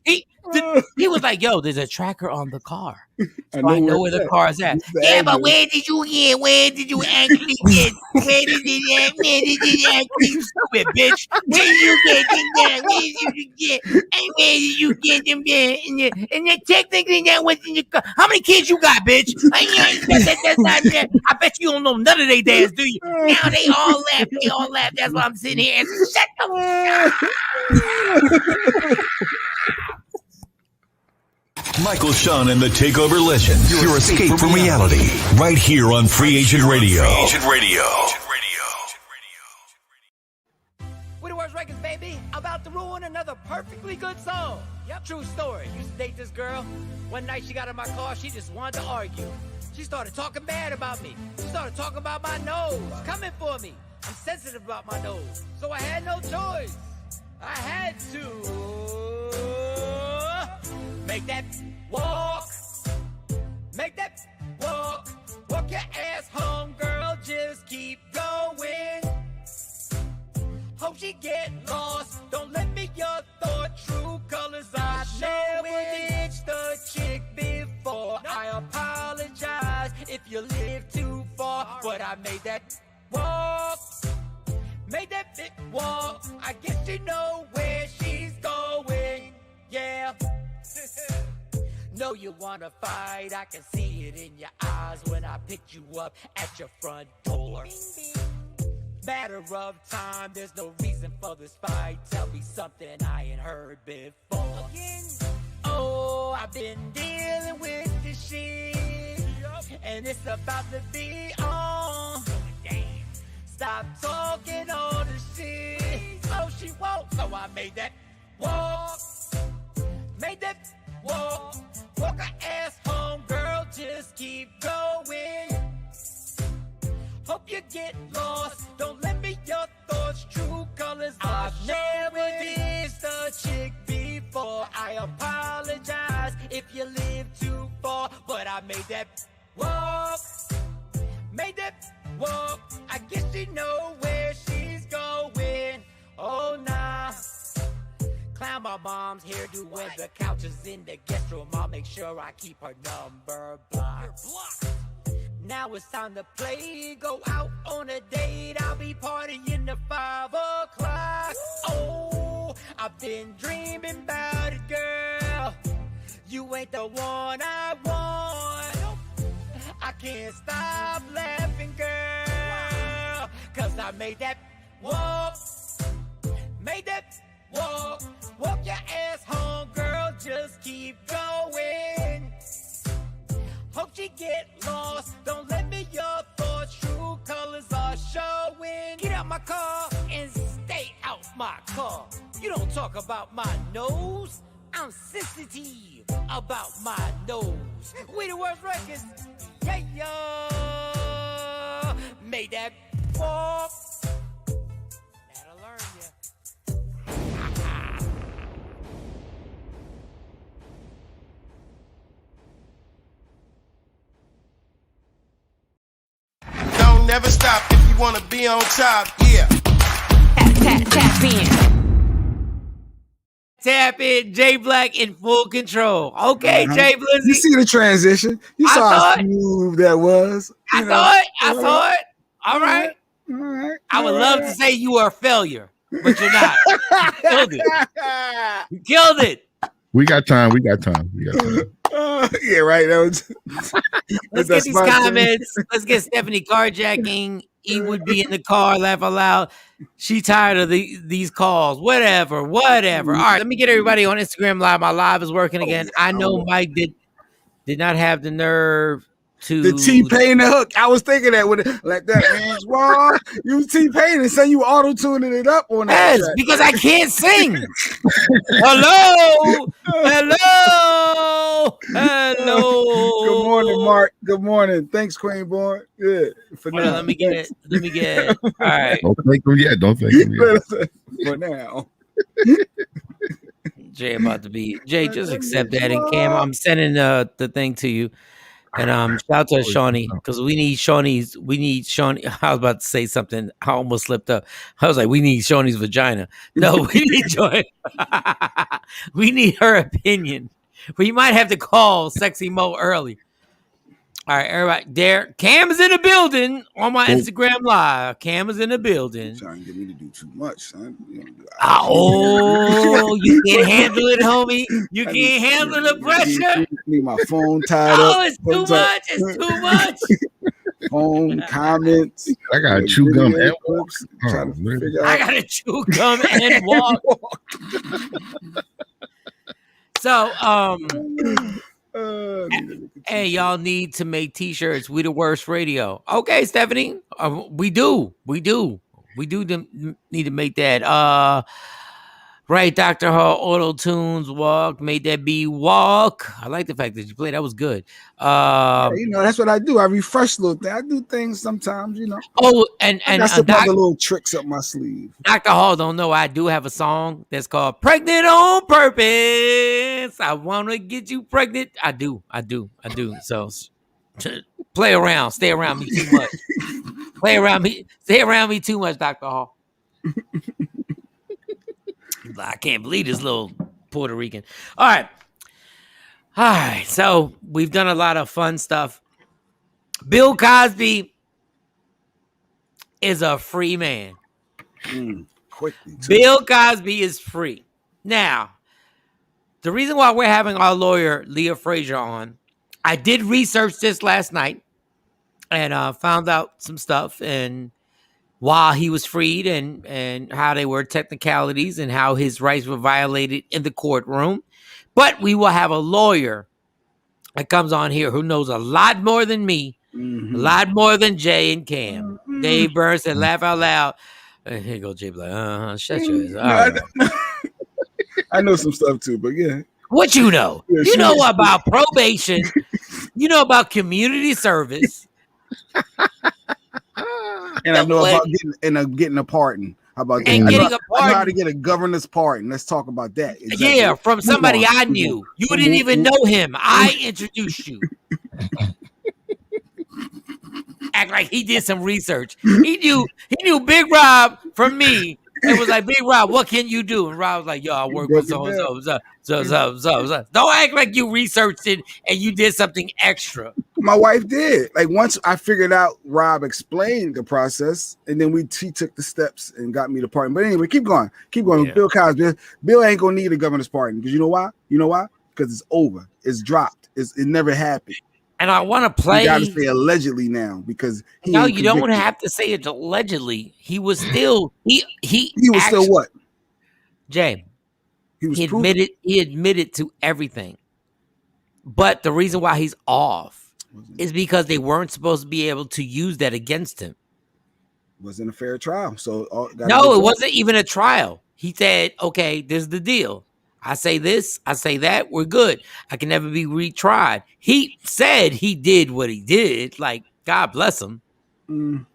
He was like, yo, there's a tracker on the car. So I know where the car is at. Yeah, but where did you get? Where did you actually get? Where did you actually, you stupid bitch? Where did you get them there? Where did you get? And where did you get them there? And technically that was in your car. How many kids you got, bitch? I bet you don't know none of their dads, do you? Now they all laugh. They all laugh. That's why I'm sitting here and shut the Michael, Shawn, and the TakeOver Legends. Your escape from reality. Right here on Free Agent Radio. With the worst records, baby. About to ruin another perfectly good song. Yep, true story. Used to date this girl. One night she got in my car. She just wanted to argue. She started talking bad about me. She started talking about my nose. Coming for me. I'm sensitive about my nose. So I had no choice. I had to make that walk. Make that walk. Walk your ass home, girl. Just keep going. Hope she get lost. Don't let me your thought. True colors I never ditched the chick before. I apologize if you live too far, but I made that walk. Made that big walk. I guess you know where she's going. Yeah. Know you wanna fight. I can see it in your eyes when I picked you up at your front door. Matter of time, there's no reason for this fight. Tell me something I ain't heard before. Oh, I've been dealing with this shit, and it's about to be on. Stop talking all this shit. Oh, she won't. So I made that walk. Made that walk. Walk her ass home, girl. Just keep going. Hope you get lost. Don't let me your thoughts. True colors. I've never dissed a chick before. I apologize if you live too far, but I made that walk. Made that walk. I guess you know where she's going. Oh, nah. Clown my mom's hairdo when the couch is in the guest room. I'll make sure I keep her number blocked. Now it's time to play. Go out on a date. I'll be partying at 5 o'clock. Oh, I've been dreaming about it, girl. You ain't the one I want. I can't stop laughing, girl, 'cause I made that walk. Made that walk. Walk your ass home, girl. Just keep going. Hope she get lost. Don't let me your thoughts. True colors are showing. Get out my car and stay out my car. You don't talk about my nose. I'm sensitive about my nose. We the worst records. Yeah, yo. Made that walk. That'll learn ya. Don't never stop if you wanna be on top. Yeah. Tap in. Tap in, Jay Black in full control. Okay, Jay Blizzy. You see the transition. You saw how smooth that was. I saw it. All right. I would love to say you were a failure, but you're not. You killed it. We got time. Yeah, right. Let's get these comments. Let's get Stephanie carjacking. He would be in the car, laugh out loud. She tired of these calls. Whatever. All right, let me get everybody on Instagram Live. My live is working again. I know Mike did not have the nerve to the T-Pain the hook. I was thinking that with it like that, man. Wow, you T-Pain and say you auto-tuning it up on that. Yes, because I can't sing. Hello. Good morning, Mark. Good morning. Thanks, Queen Born. Yeah. For now. Let me get it. All right. Don't thank him yet. For now. Jay about to be. Jay, just accept that. And Cam, I'm sending the thing to you. And shout out to Shawnee, because we need Shawnee. I was about to say something. I almost slipped up. I was like, we need Shawnee's vagina. No, we need Joy. We need her opinion. We might have to call Sexy Mo early. All right, everybody. There, Cam is in the building on my Instagram Live. Cam is in the building. Trying to get me to do too much, son. You can't handle it, homie. You can't handle the pressure. Need my phone tied up. Oh, it's too much. It's too much. Phone comments. I gotta chew gum and walk. I gotta chew gum and walk. So, hey, y'all need to make t-shirts. We the worst radio. Okay, Stephanie. We do need to make that. Right, Dr. Hall, Auto Tunes walk, made that be walk. I like the fact that you played. That was good. That's what I do. I refresh little things. I do things sometimes, Oh, and I got some other little tricks up my sleeve. Dr. Hall don't know I do have a song that's called "Pregnant on Purpose." I want to get you pregnant. I do. So play around, stay around me too much. Stay around me too much, Dr. Hall. I can't believe this little Puerto Rican. All right. So we've done a lot of fun stuff. Bill Cosby is a free man. Quickly. Bill Cosby is free. Now, the reason why we're having our lawyer, Leah Frazier, on, I did research this last night and found out some stuff and while he was freed and how they were technicalities and how his rights were violated in the courtroom. But we will have a lawyer that comes on here who knows a lot more than me, a lot more than Jay and Cam. Dave Burns said, laugh out loud. Here you go, Jay. Like, shut your ass. I know some stuff too, but yeah. What you know? Yeah, you know about probation. You know about community service. And I know about getting a pardon. How about that? I know how to get a governor's pardon. Let's talk about that. Exactly. Yeah, from somebody I knew. You didn't even know him. I introduced you. Act like he did some research. He knew Big Rob from me. It was like, Big Rob, what can you do? And Rob was like, yo, I work with so. Don't act like you researched it and you did something extra. My wife did. Like once I figured out, Rob explained the process, and then she took the steps and got me the pardon. But anyway, keep going. Yeah. Bill Cosby. Bill ain't gonna need a governor's pardon because you know why? Because it's over. It's dropped. It never happened. And I want to play. You gotta say allegedly now because no, you don't have to say it allegedly. He was still he was still what? Jay. He admitted to everything. But the reason why he's off is because they weren't supposed to be able to use that against him. Wasn't a fair trial. So no, it wasn't even a trial. He said, "Okay, this is the deal. I say this, I say that, we're good. I can never be retried." He said he did what he did. Like, God bless him. I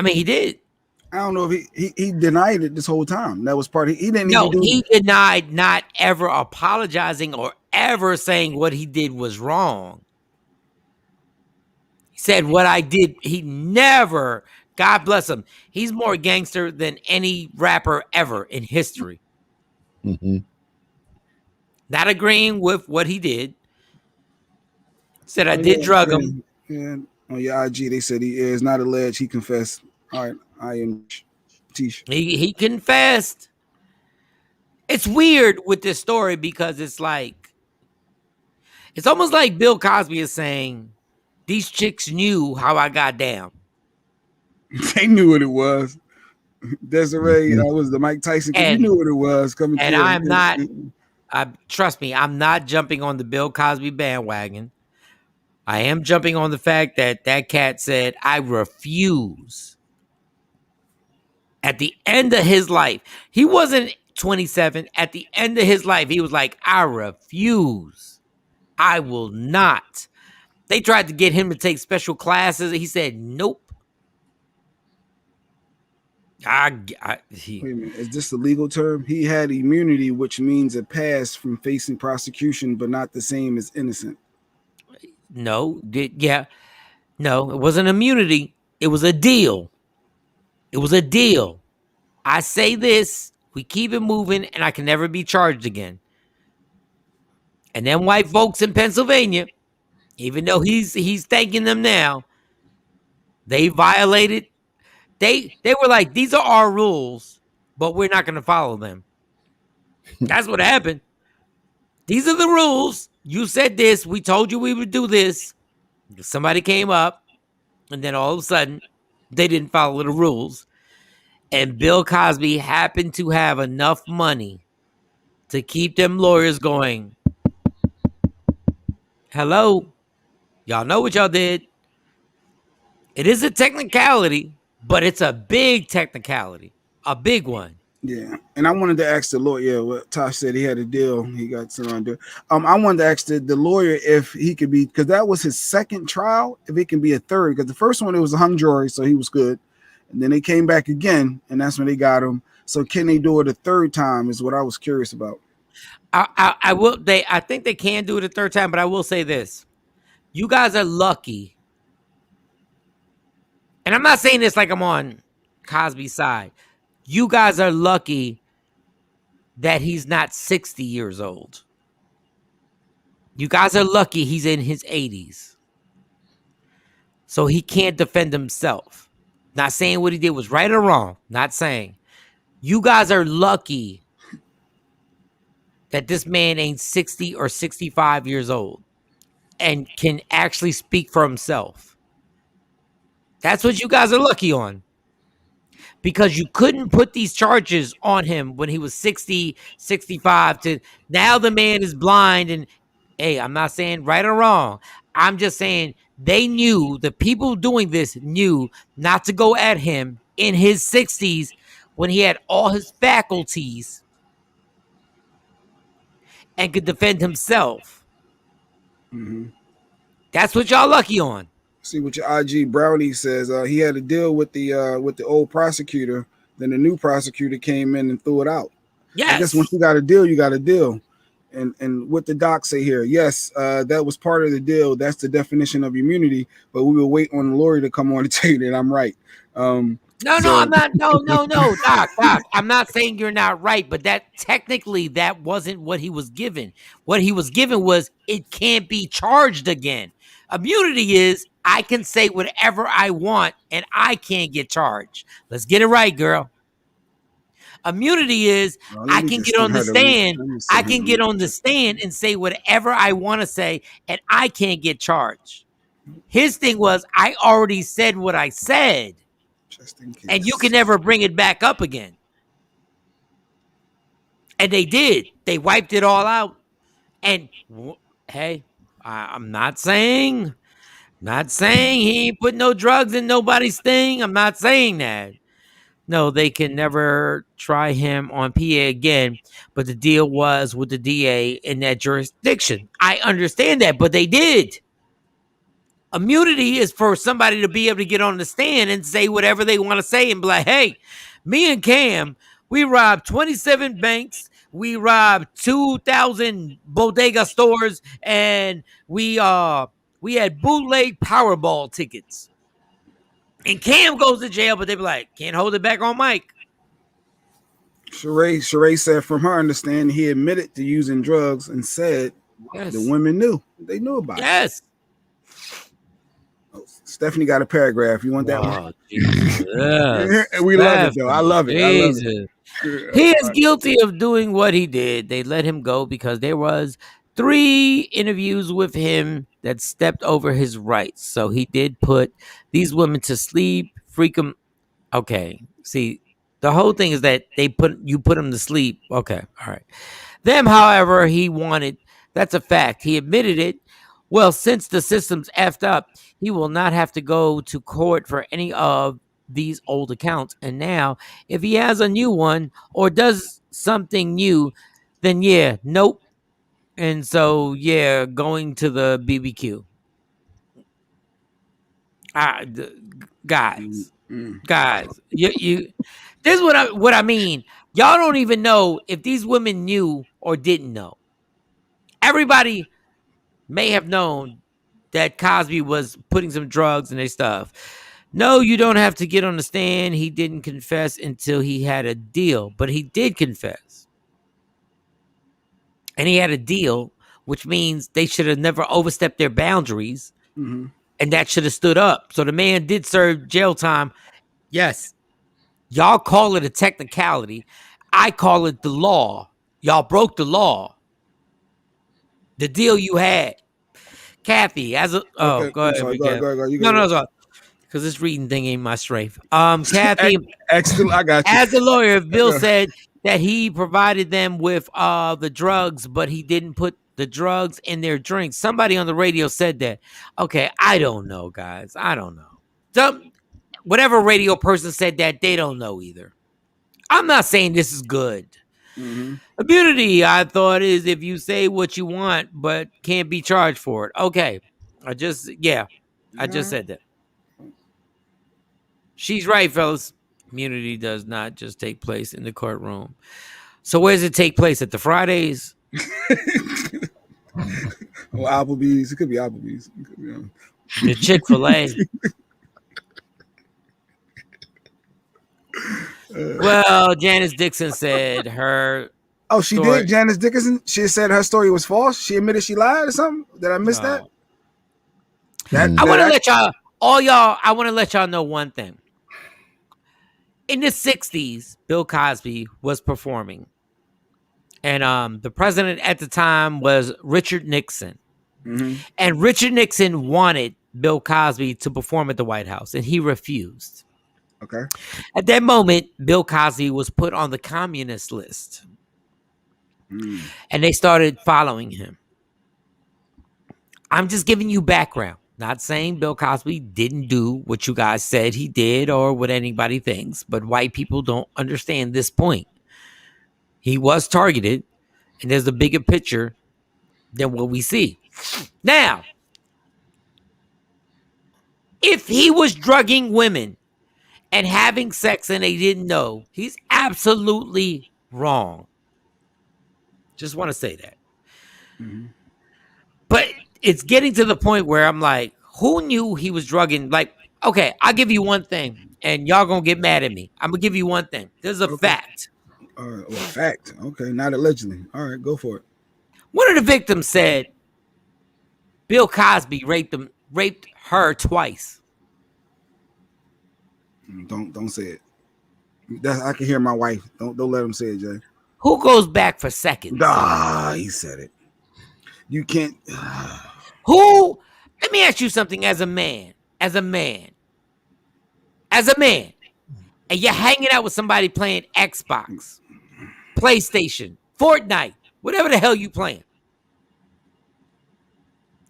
mean, he did. I don't know if he denied it this whole time. That was part of he didn't even do he denied not ever apologizing or ever saying what he did was wrong. He said what I did, he never, God bless him. He's more gangster than any rapper ever in history. Not agreeing with what he did. Said I did drug him. Yeah. On your IG, they said he is not alleged. He confessed. All right, I am Tish. He confessed. It's weird with this story because it's almost like Bill Cosby is saying these chicks knew how I got down. They knew what it was. Desiree, was the Mike Tyson. You knew what it was coming. And I'm not. Trust me, I'm not jumping on the Bill Cosby bandwagon. I am jumping on the fact that cat said, "I refuse." At the end of his life, he wasn't 27. At the end of his life, he was like, "I refuse. I will not." They tried to get him to take special classes. He said, "Nope." Wait a minute. Is this the legal term? He had immunity, which means a pass from facing prosecution, but not the same as innocent. No, no, it wasn't immunity. It was a deal. It was a deal. I say this, we keep it moving, and I can never be charged again. And then white folks in Pennsylvania, even though he's thanking them now, they violated. They were like, these are our rules, but we're not going to follow them. That's what happened. These are the rules. You said this. We told you we would do this. Somebody came up, and then all of a sudden, they didn't follow the rules. And Bill Cosby happened to have enough money to keep them lawyers going. Hello? Y'all know what y'all did. It is a technicality, but it's a big technicality. A big one. Yeah, and I wanted to ask the lawyer. What Tosh said, he had a deal. He got something to do. I wanted to ask the lawyer if he could be, because that was his second trial. If it can be a third, because the first one it was a hung jury, so he was good, and then they came back again, and that's when they got him. So can they do it a third time? Is what I was curious about. I will. I think they can do it a third time, but I will say this: you guys are lucky, and I'm not saying this like I'm on Cosby's side. You guys are lucky that he's not 60 years old. You guys are lucky he's in his 80s. So he can't defend himself. Not saying what he did was right or wrong. Not saying. You guys are lucky that this man ain't 60 or 65 years old and can actually speak for himself. That's what you guys are lucky on. Because you couldn't put these charges on him when he was 60, 65. Now the man is blind. And hey, I'm not saying right or wrong. I'm just saying they knew, the people doing this knew not to go at him in his 60s when he had all his faculties and could defend himself. Mm-hmm. That's what y'all lucky on. See what your IG Brownie says. He had a deal with the old prosecutor. Then the new prosecutor came in and threw it out. Yes. I guess once you got a deal, you got a deal. And what the doc say here? Yes, that was part of the deal. That's the definition of immunity. But we will wait on the lawyer to come on to tell you that I'm right. No, I'm not. No, Doc. I'm not saying you're not right, but that technically that wasn't what he was given. What he was given was it can't be charged again. Immunity is I can say whatever I want and I can't get charged. Let's get it right, girl. Immunity is I can get on the stand. I can get on the stand and say whatever I want to say and I can't get charged. His thing was I already said what I said. And you can never bring it back up again. And they did. They wiped it all out. And hey, I'm not saying he ain't put no drugs in nobody's thing. I'm not saying that. No, they can never try him on PA again. But the deal was with the DA in that jurisdiction. I understand that, but they did. Immunity is for somebody to be able to get on the stand and say whatever they want to say and be like, hey, me and Cam, we robbed 27 banks. We robbed 2,000 bodega stores and we had bootleg Powerball tickets. And Cam goes to jail, but they be like, can't hold it back on Mike. Sheree said from her understanding, he admitted to using drugs and said the women knew. They knew about it. Yes. Stephanie got a paragraph. You want that one? We love it, though. I love it. He is guilty of doing what he did. They let him go because there was 3 interviews with him that stepped over his rights. So he did put these women to sleep, freak them. Okay. See, the whole thing is that you put them to sleep. Okay. All right. Them, however, he wanted. That's a fact. He admitted it. Well, since the system's effed up, he will not have to go to court for any of these old accounts. And now, if he has a new one or does something new, then yeah, nope. And so, yeah, going to the BBQ. Guys, you. This is what I mean. Y'all don't even know if these women knew or didn't know. Everybody may have known that Cosby was putting some drugs in their stuff. No, you don't have to get on the stand. He didn't confess until he had a deal, but he did confess. And he had a deal, which means they should have never overstepped their boundaries, and that should have stood up. So the man did serve jail time. Yes. Y'all call it a technicality. I call it the law. Y'all broke the law. The deal you had. Kathy, as a go ahead. No, because this reading thing ain't my strength. Kathy, I got you. As a lawyer, Bill said that he provided them with the drugs, but he didn't put the drugs in their drinks. Somebody on the radio said that. Okay, I don't know, guys. I don't know. Whatever radio person said that, they don't know either. I'm not saying this is good. Immunity, I thought, is if you say what you want, but can't be charged for it. Okay. I just said that. She's right, fellas. Immunity does not just take place in the courtroom. So where does it take place? At the Fridays? Or Applebee's. It could be Applebee's. It could be, The Chick-fil-A. Well, Janice Dixon said her. Oh, she did. Janice Dickinson. She said her story was false. She admitted she lied or something. Did I miss that? I want to let y'all. I want to let y'all know one thing. In the 60s, Bill Cosby was performing, and the president at the time was Richard Nixon, and Richard Nixon wanted Bill Cosby to perform at the White House, and he refused. Okay. At that moment, Bill Cosby was put on the communist list. And they started following him. I'm just giving you background. Not saying Bill Cosby didn't do what you guys said he did or what anybody thinks, but white people don't understand this point. He was targeted, and there's a bigger picture than what we see. Now, if he was drugging women and having sex and they didn't know, he's absolutely wrong. Just want to say that. But it's getting to the point where I'm like, who knew he was drugging? Like, okay, I'll give you one thing, and y'all gonna get mad at me. I'm gonna give you one thing. There's a fact. Fact. Okay, not allegedly. All right, go for it. One of the victims said Bill Cosby raped her twice. Don't say it. I can hear my wife. Don't let him say it, Jay. Who goes back for seconds? He said it. You can't. Who? Let me ask you something. As a man, and you're hanging out with somebody playing Xbox, PlayStation, Fortnite, whatever the hell you playing.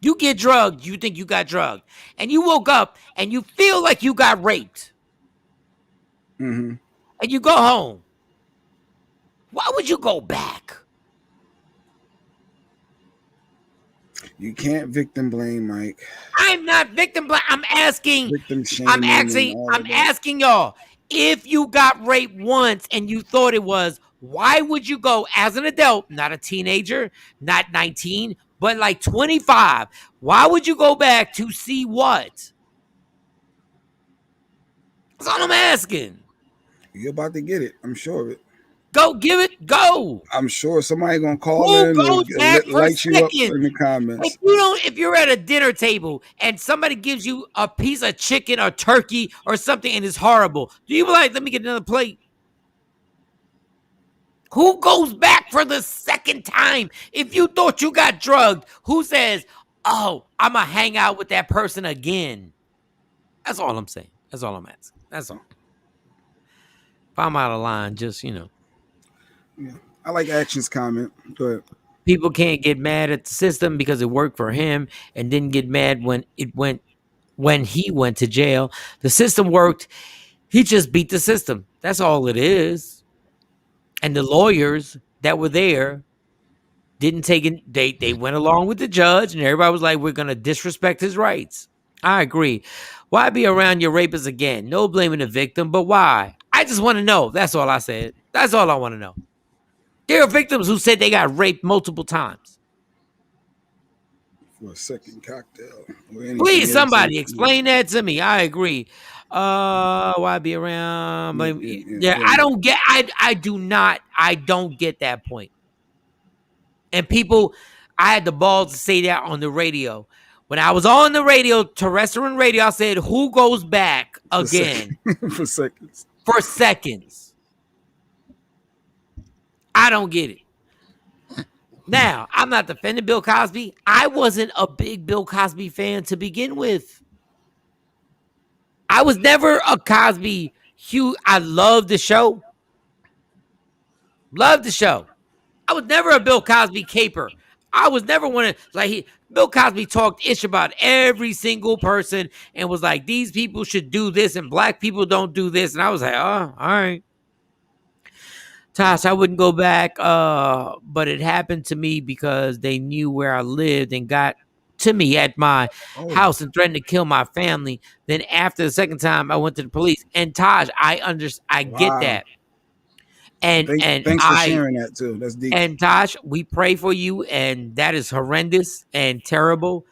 You get drugged. You think you got drugged, and you woke up and you feel like you got raped, and you go home. Why would you go back? You can't victim blame, Mike. I'm not victim blame. I'm asking. Victim shaming. I'm asking y'all. If you got raped once and you thought it was, why would you go as an adult, not a teenager, not 19, but like 25? Why would you go back to see what? That's all I'm asking. You're about to get it. I'm sure of it. Go give it. Go. I'm sure somebody gonna call in and light you up in the comments. If you're at a dinner table and somebody gives you a piece of chicken or turkey or something and it's horrible, do you be like, let me get another plate? Who goes back for the second time? If you thought you got drugged, who says, oh, I'm gonna hang out with that person again? That's all I'm saying. That's all I'm asking. That's all. If I'm out of line, just, Yeah. I like Action's comment. Go ahead. People can't get mad at the system because it worked for him and didn't get mad when he went to jail. The system worked. He just beat the system. That's all it is. And the lawyers that were there didn't take it. They went along with the judge and everybody was like, we're going to disrespect his rights. I agree. Why be around your rapist again? No blaming the victim, but why? I just want to know. That's all I said. That's all I want to know. There are victims who said they got raped multiple times. For a second cocktail. Please, somebody explain that to me. I agree. Why be around? Yeah, I don't get. I don't get that point. And people, I had the balls to say that on the radio. When I was on the radio, terrestrial radio, I said, "Who goes back again for seconds?" For seconds. I don't get it. Now, I'm not defending Bill Cosby. I wasn't a big Bill Cosby fan to begin with. I was never a Cosby huge. I love the show. Love the show. I was never a Bill Cosby caper. I was never one of Bill Cosby talked ish about every single person and was like, these people should do this and black people don't do this. And I was like, oh, all right. Tosh, I wouldn't go back, but it happened to me because they knew where I lived and got to me at my house and threatened to kill my family. Then after the second time, I went to the police. And Tosh, I get that. And thanks for sharing that too. That's deep. And Tosh, we pray for you, and that is horrendous and terrible.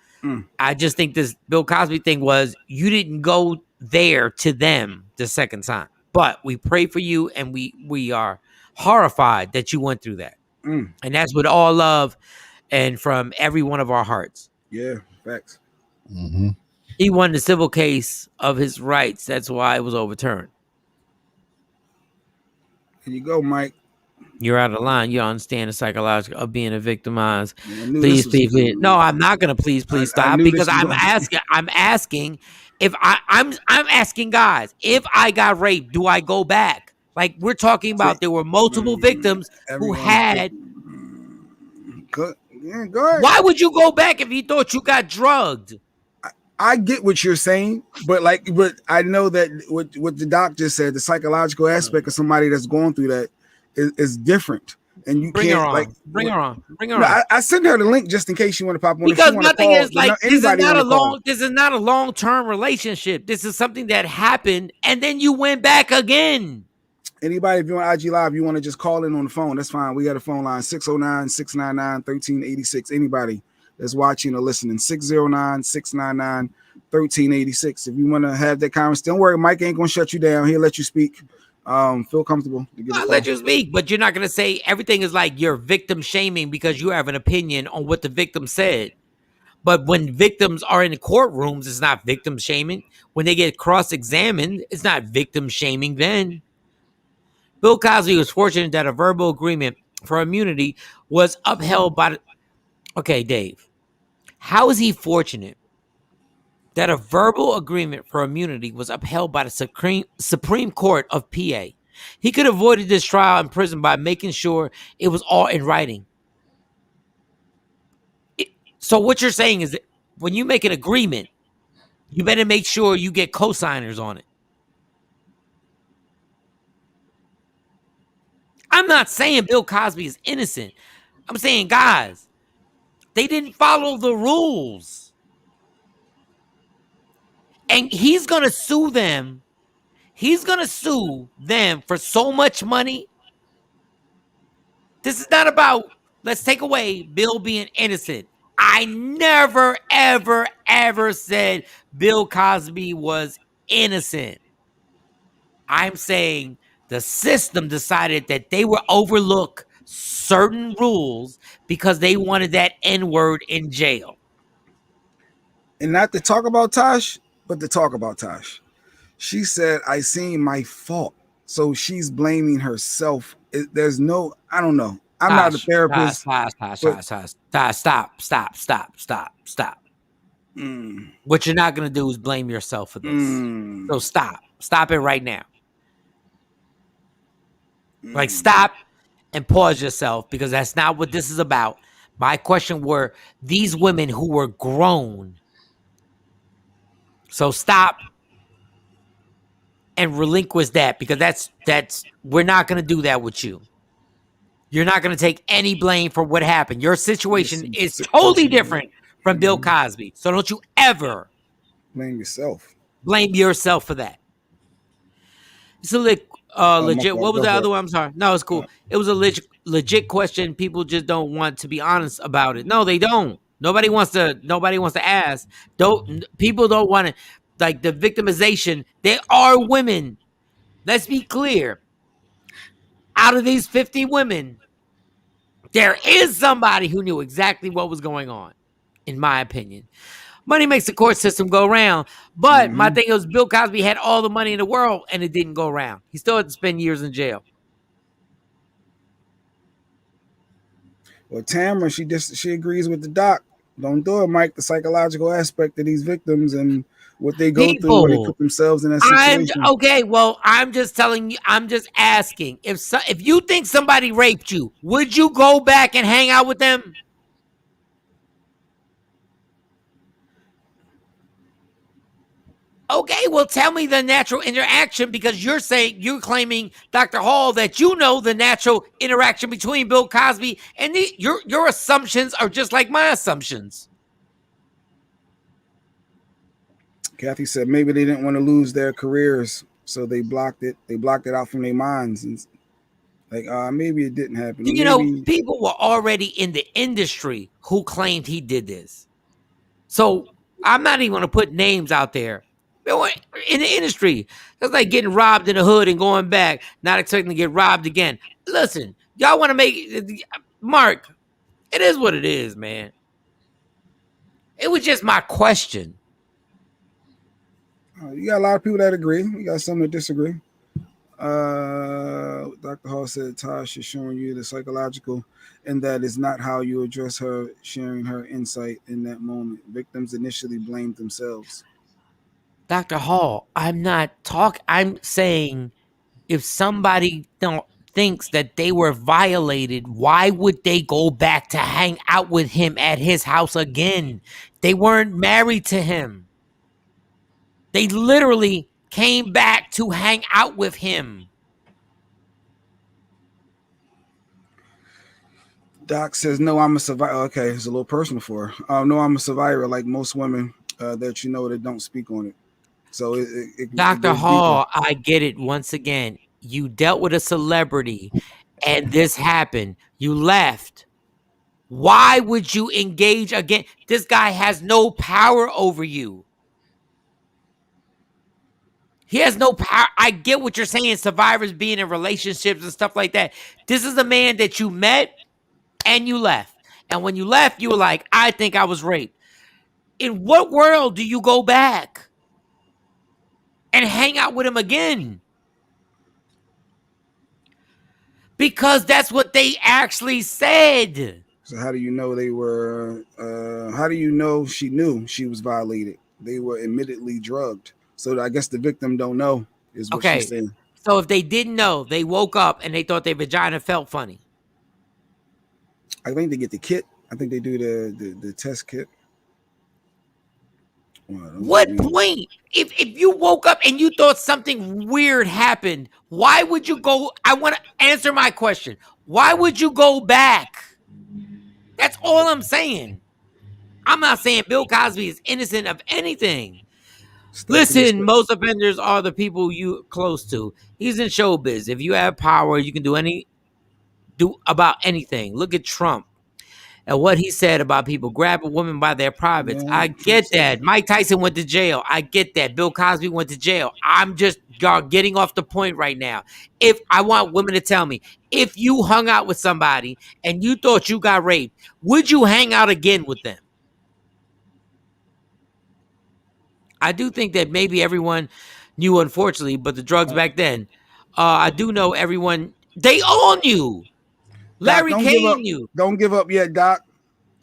I just think this Bill Cosby thing was you didn't go there to them the second time, but we pray for you, and we are horrified that you went through that. And that's with all love and from every one of our hearts. Yeah, facts. Mm-hmm. He won the civil case of his rights. That's why it was overturned. Here you go, Mike. You're out of line. You don't understand the psychological of being a victimized. Please. No, I'm not gonna please stop because I'm asking if I'm asking guys, if I got raped, do I go back? Like we're talking about there were multiple victims who had Go ahead. Why would you go back if you thought you got drugged? I get what you're saying, but I know that what the doctor said, the psychological aspect of somebody that's going through that is different. And you bring can't her on. Bring her on. I sent her the link just in case you want to pop on. Because my thing is this is not a long-term relationship. This is something that happened and then you went back again. Anybody, if you're on IG Live, you want to just call in on the phone, that's fine. We got a phone line 609-699-1386. Anybody that's watching or listening, 609-699-1386. If you want to have that conversation, don't worry, Mike ain't gonna shut you down. He'll let you speak. Feel comfortable to I'll let you speak, but you're not gonna say everything is like you're victim shaming because you have an opinion on what the victim said. But when victims are in the courtrooms, it's not victim shaming. When they get cross-examined, it's not victim shaming then. Bill Cosby was fortunate that a verbal agreement for immunity was upheld by Okay, Dave, how is he fortunate that a verbal agreement for immunity was upheld by the Supreme Court of PA? He could have avoided this trial in prison by making sure it was all in writing. So what you're saying is that when you make an agreement, you better make sure you get co-signers on it. I'm not saying Bill Cosby is innocent. I'm saying, guys, they didn't follow the rules. And he's going to sue them. He's going to sue them for so much money. This is not about, let's take away Bill being innocent. I never, ever, ever said Bill Cosby was innocent. I'm saying the system decided that they would overlook certain rules because they wanted that N-word in jail. And not to talk about Tosh, but to talk about Tosh. She said, I seen my fault. So she's blaming herself. There's no, I don't know. I'm not a therapist. Stop. What you're not going to do is blame yourself for this. So stop. Stop it right now. Like, stop and pause yourself because that's not what this is about. My question were these women who were grown. So stop and relinquish that because that's we're not going to do that with you. You're not going to take any blame for what happened. Your situation is totally different from Bill Cosby. So don't you ever blame yourself. Blame yourself for that. It's a legit. What was the other one? I'm sorry. No, it's cool. It was a legit question. People just don't want to be honest about it. No, they don't. Nobody wants to ask. People don't want to, like, the victimization. There are women. Let's be clear. Out of these 50 women, there is somebody who knew exactly what was going on, in my opinion. Money makes the court system go round. But my thing is, Bill Cosby had all the money in the world and it didn't go round. He still had to spend years in jail. Well, Tamara, she agrees with the doc. Don't do it, Mike. The psychological aspect of these victims and what they go through when they put themselves in that situation. Okay, well, I'm just telling you, I'm just asking. If you think somebody raped you, would you go back and hang out with them? Okay, well, tell me the natural interaction, because you're claiming, Dr. Hall, that you know the natural interaction between Bill Cosby, and your assumptions are just like my assumptions. Kathy said maybe they didn't want to lose their careers, so they blocked it. They blocked it out from their minds, and like maybe it didn't happen. You know, people were already in the industry who claimed he did this. So I'm not even going to put names out there. In the industry, that's like getting robbed in the hood and going back, not expecting to get robbed again. Listen, y'all want to make Mark, it is what it is, man. It was just my question. You got a lot of people that agree. You got some that disagree. Dr. Hall said Tosh is showing you the psychological, and that is not how you address her sharing her insight in that moment. Victims initially blamed themselves. Dr. Hall, I'm saying, if somebody thinks that they were violated, why would they go back to hang out with him at his house again? They weren't married to him. They literally came back to hang out with him. Doc says, no, I'm a survivor. Okay, it's a little personal for her. No, I'm a survivor, like most women that you know that don't speak on it. So Dr. Hall, I get it. Once again, you dealt with a celebrity and this happened. You left. Why would you engage again? This guy has no power over you. He has no power. I get what you're saying, survivors being in relationships and stuff like that. This is a man that you met and you left. And when you left, you were like, I think I was raped. In what world do you go back and hang out with him again? Because that's what they actually said. So how do you know they were, how do you know she knew she was violated? They were admittedly drugged. So I guess the victim don't know is what she's saying. So if they didn't know, they woke up and they thought their vagina felt funny. I think they get the kit. I think they do the test kit. What point? If you woke up and you thought something weird happened, why would you go? I want to answer my question. Why would you go back? That's all I'm saying. I'm not saying Bill Cosby is innocent of anything. Listen, most offenders are the people you close to. He's in showbiz. If you have power, you can do about anything. Look at Trump and what he said about people grab a woman by their privates. I get that. Mike Tyson went to jail. I get that. Bill Cosby went to jail. I'm just getting off the point right now. If I want women to tell me, if you hung out with somebody and you thought you got raped, would you hang out again with them? I do think that maybe everyone knew, unfortunately, but the drugs back then, I do know everyone, they all knew. Larry Kane knew. Don't give up yet, Doc.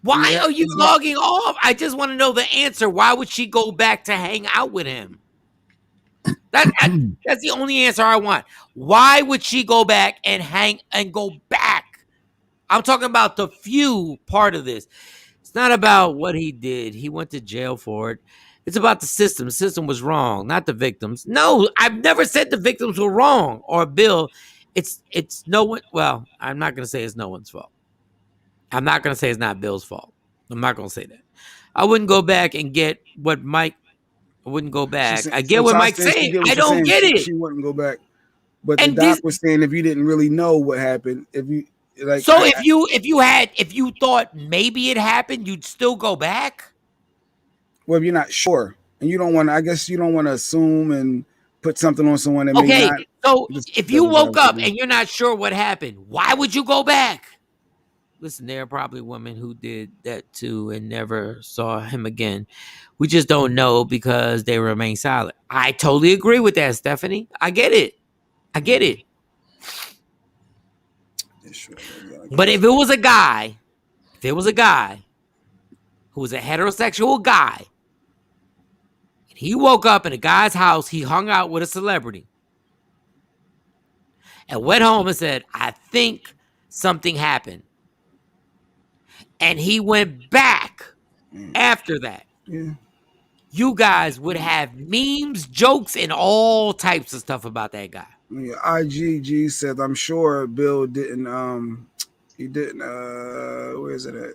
Why are you logging off? I just want to know the answer. Why would she go back to hang out with him? That's the only answer I want. Why would she go back and go back? I'm talking about the few part of this. It's not about what he did. He went to jail for it. It's about the system. The system was wrong, not the victims. No, I've never said the victims were wrong or Bill. It's no one. Well, I'm not going to say it's no one's fault. I'm not going to say it's not Bill's fault. I'm not going to say that. I wouldn't go back and get what Mike. I wouldn't go back. I get what Mike's saying. I don't get it. She wouldn't go back. But the doc was saying if you didn't really know what happened, if you Like, so if you thought maybe it happened, you'd still go back? Well, if you're not sure, and you don't want to, I guess you don't want to assume and put something on someone that may not. So if you woke up and you're not sure what happened, why would you go back? Listen, there are probably women who did that too and never saw him again. We just don't know because they remain silent. I totally agree with that, Stephanie. I get it. But if it was a guy who was a heterosexual guy, and he woke up in a guy's house, he hung out with a celebrity, and went home and said, I think something happened. And he went back after that. Yeah. You guys would have memes, jokes, and all types of stuff about that guy. Yeah, IGG said, I'm sure Bill didn't, where is it at?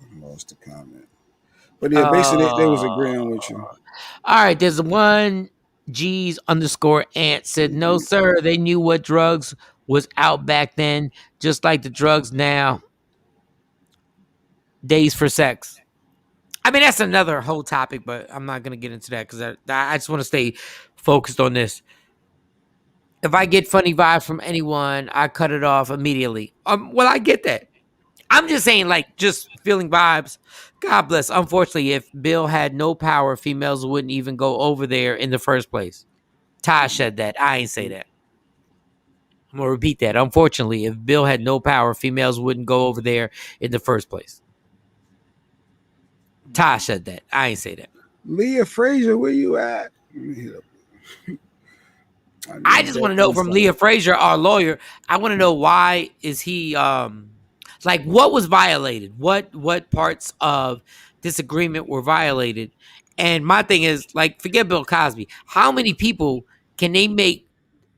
I lost the comment. But yeah, basically they was agreeing with you. All right, there's one G's_ant said, no, sir, they knew what drugs was out back then, just like the drugs now. Days for sex. I mean, that's another whole topic, but I'm not going to get into that because I just want to stay focused on this. If I get funny vibes from anyone, I cut it off immediately. Well, I get that. I'm just saying, like, just feeling vibes. God bless. Unfortunately, if Bill had no power, females wouldn't even go over there in the first place. Ty said that. I ain't say that. I'm going to repeat that. Unfortunately, if Bill had no power, females wouldn't go over there in the first place. Ty said that. I ain't say that. Leah Frazier, where you at? I just want to know from Leah Frazier, our lawyer, I want to know why is he like what was violated? What parts of this agreement were violated? And my thing is, like, forget Bill Cosby. How many people can they make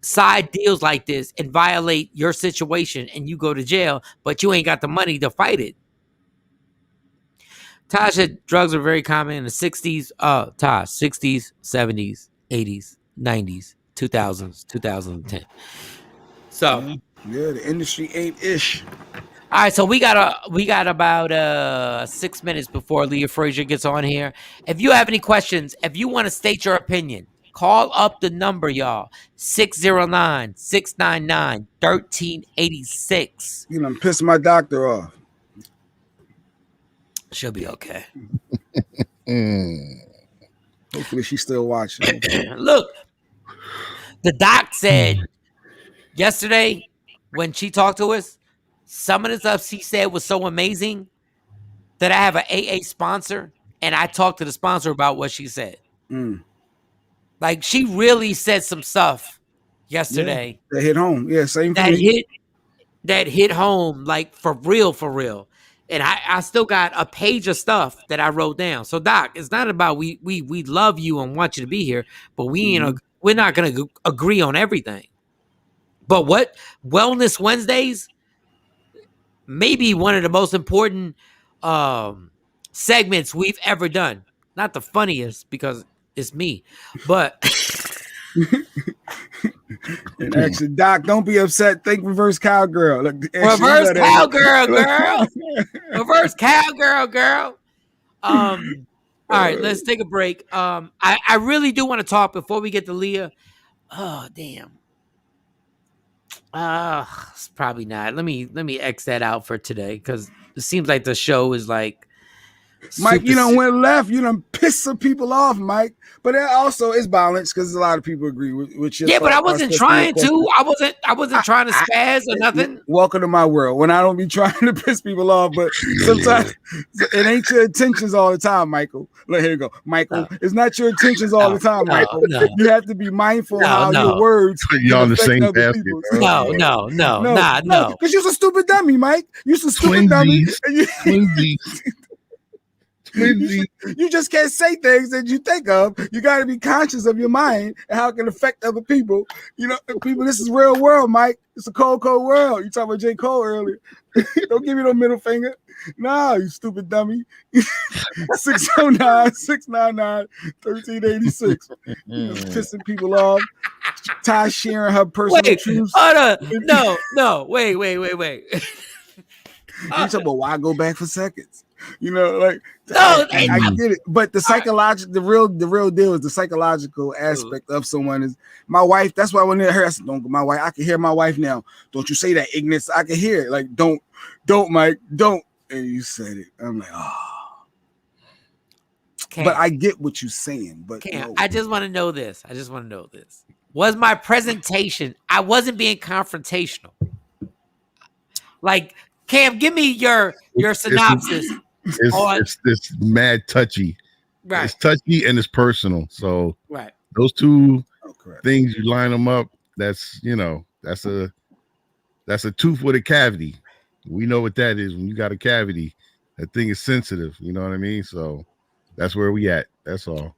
side deals like this and violate your situation and you go to jail, but you ain't got the money to fight it? Taj said drugs are very common in the 60s, 60s, 70s, 80s, 90s, 2000s, 2010. So yeah, the industry ain't ish. All right, so we got about 6 minutes before Leah Frazier gets on here. If you have any questions, if you want to state your opinion, call up the number, y'all. 609-699-1386. You done pissed my doctor off. She'll be okay. Hopefully she's still watching. Look, the doc said yesterday when she talked to us, some of the stuff she said was so amazing that I have an AA sponsor, and I talked to the sponsor about what she said. Like, she really said some stuff yesterday. Yeah, that hit home. Yeah, same thing. That hit home, like, for real. And I still got a page of stuff that I wrote down. So, Doc, it's not about we love you and want you to be here, but we're not going to agree on everything. But what Wellness Wednesdays, maybe one of the most important segments we've ever done. Not the funniest because it's me, but and actually, Doc, don't be upset. Think reverse cowgirl. Look, reverse cowgirl, girl. Reverse cowgirl, girl. All right, let's take a break. I really do want to talk before we get to Leah. Oh, damn. It's probably not. Let me X that out for today because it seems like the show is like Mike, you done went left. You done pissed some people off, Mike. But that also is balanced because a lot of people agree with your. Yeah, but I wasn't trying to. I wasn't trying to spaz or nothing. Welcome to my world. When I don't be trying to piss people off, but sometimes it ain't your intentions all the time, Michael. Look, here you go, Michael. It's not your intentions all the time, Michael. You have to be mindful of how your words. You're on the same basket. No. Because you're a stupid dummy, Mike. You're a stupid dummy. You just can't say things that you think of. You got to be conscious of your mind and how it can affect other people. You know, people, this is real world, Mike. It's a cold world. You talking about J. Cole earlier. Don't give me no middle finger. Nah, you stupid dummy. 609-699-1386. Pissing people off. Ty sharing her personal truths. Hold on. No. Wait. You talking about why go back for seconds? Like I get it, but the psychological, the real deal is the psychological aspect of someone. Is my wife. That's why when I heard, I said, "Don't my wife." I can hear my wife now. Don't you say that, ignorance? I can hear it. Like, don't, Mike, don't. And you said it. I'm like, oh. But I get what you're saying. But no. I just want to know this. Was my presentation? I wasn't being confrontational. Like, Cam, give me your synopsis. It's mad touchy. Right. It's touchy and it's personal. So right. Those two things, you line them up. That's that's a tooth with a cavity. We know what that is. When you got a cavity, that thing is sensitive. You know what I mean? So that's where we at. That's all.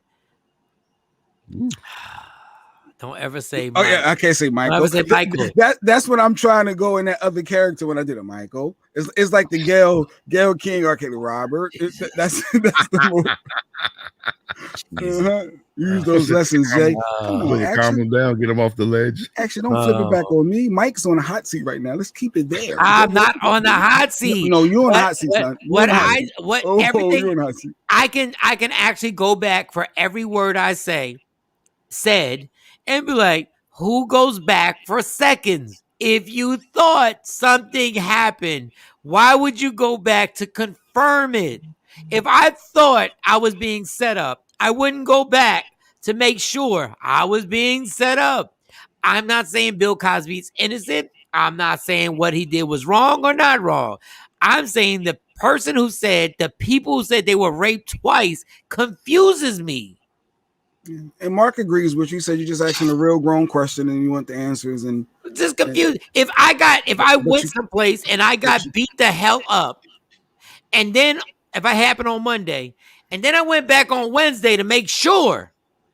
Ooh. Don't ever say Mike. Oh yeah, I can't say Michael. Don't ever say Michael. That's what I'm trying to go in that other character when I did a Michael. It's like the Gail King arcade Robert. That's the move. Use those lessons, Jay. Calm him down, get him off the ledge. Actually, don't flip it back on me. Mike's on the hot seat right now. Let's keep it there. I'm not on the hot seat. No, you're on the hot seat. Everything I can actually go back for every word I said and be like, who goes back for seconds? If you thought something happened, why would you go back to confirm it? If I thought I was being set up, I wouldn't go back to make sure I was being set up. I'm not saying Bill Cosby's innocent. I'm not saying what he did was wrong or not wrong. I'm saying the people who said they were raped twice confuses me. And Mark agrees with you. He said you're just asking a real grown question and you want the answers and just confused. If I went someplace and I got beat the hell up, and then if I happened on Monday, and then I went back on Wednesday to make sure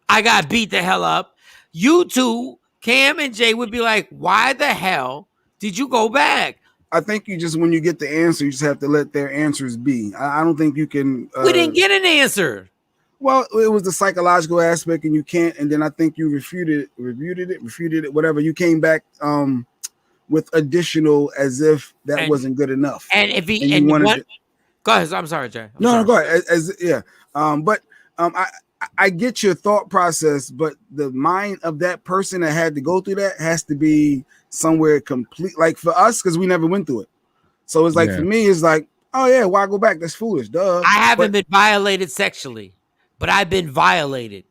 I got beat the hell up, you two, Cam and Jay, would be like, why the hell did you go back? I think you just, when you get the answer, you just have to let their answers be. I don't think you can. We didn't get an answer. Well, it was the psychological aspect, and you can't. And then I think you refuted it, whatever. You came back with additional, as if that wasn't good enough. And if he go ahead. I'm sorry, Jay. No, go ahead. I get your thought process, but the mind of that person that had to go through that has to be somewhere complete. Like for us, because we never went through it. So it's like for me, it's like, oh yeah, why go back? That's foolish, duh. I haven't been violated sexually. But I've been violated.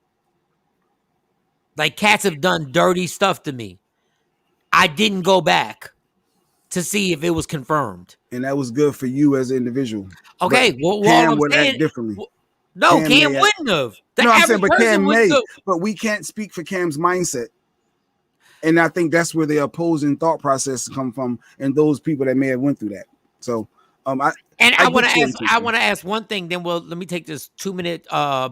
Like cats have done dirty stuff to me. I didn't go back to see if it was confirmed. And that was good for you as an individual. Okay, well, Cam would act differently. No, Cam wouldn't have. I'm saying, but Cam may. But we can't speak for Cam's mindset. And I think that's where the opposing thought process come from, and those people that may have went through that. So, I want to ask one thing. Then let me take this 2-minute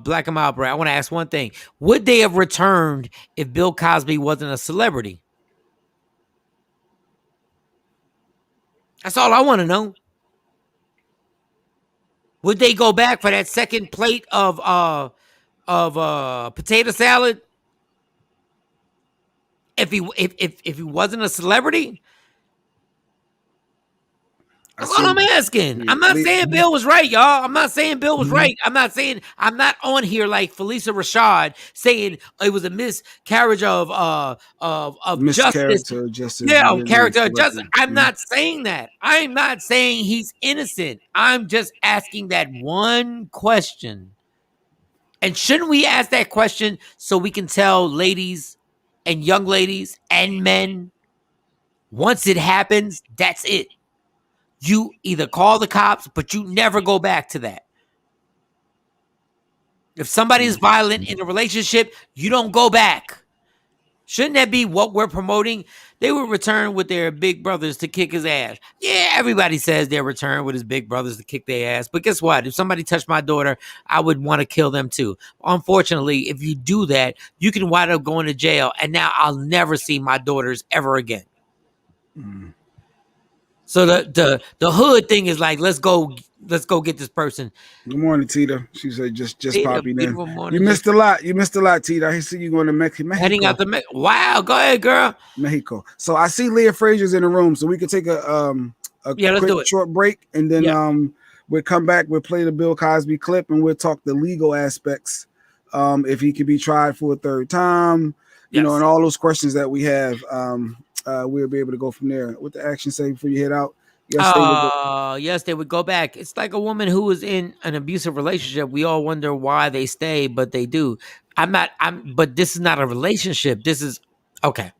black and mild break. I want to ask one thing. Would they have returned if Bill Cosby wasn't a celebrity? That's all I want to know. Would they go back for that second plate of potato salad if he wasn't a celebrity? That's all I'm asking. I'm not saying Bill was right, y'all. I'm not saying Bill was right. I'm not on here like Felicia Rashad saying it was a miscarriage of justice. Yeah, character of justice. I'm not saying that. I'm not saying he's innocent. I'm just asking that one question. And shouldn't we ask that question so we can tell ladies and young ladies and men, once it happens, that's it. You either call the cops, but you never go back to that. If somebody is violent in a relationship, you don't go back. Shouldn't that be what we're promoting? They will return with their big brothers to kick his ass. Yeah, everybody says they'll return with his big brothers to kick their ass. But guess what? If somebody touched my daughter, I would want to kill them too. Unfortunately, if you do that, you can wind up going to jail. And now I'll never see my daughters ever again. So the hood thing is like, let's go get this person. Good morning, Tita. She said just popping in. Morning, you missed a lot. You missed a lot, Tita. I see you going to Mexico. Heading out to Wow, go ahead, girl. Mexico. So I see Leah Frazier's in the room, so we can take a quick short break, and then we'll come back. We'll play the Bill Cosby clip, and we'll talk the legal aspects. If he could be tried for a third time, you know, and all those questions that we have. We'll be able to go from there. What the action say before you head out? Yes, they would go back. It's like a woman who is in an abusive relationship. We all wonder why they stay, but they do. But this is not a relationship. This is okay.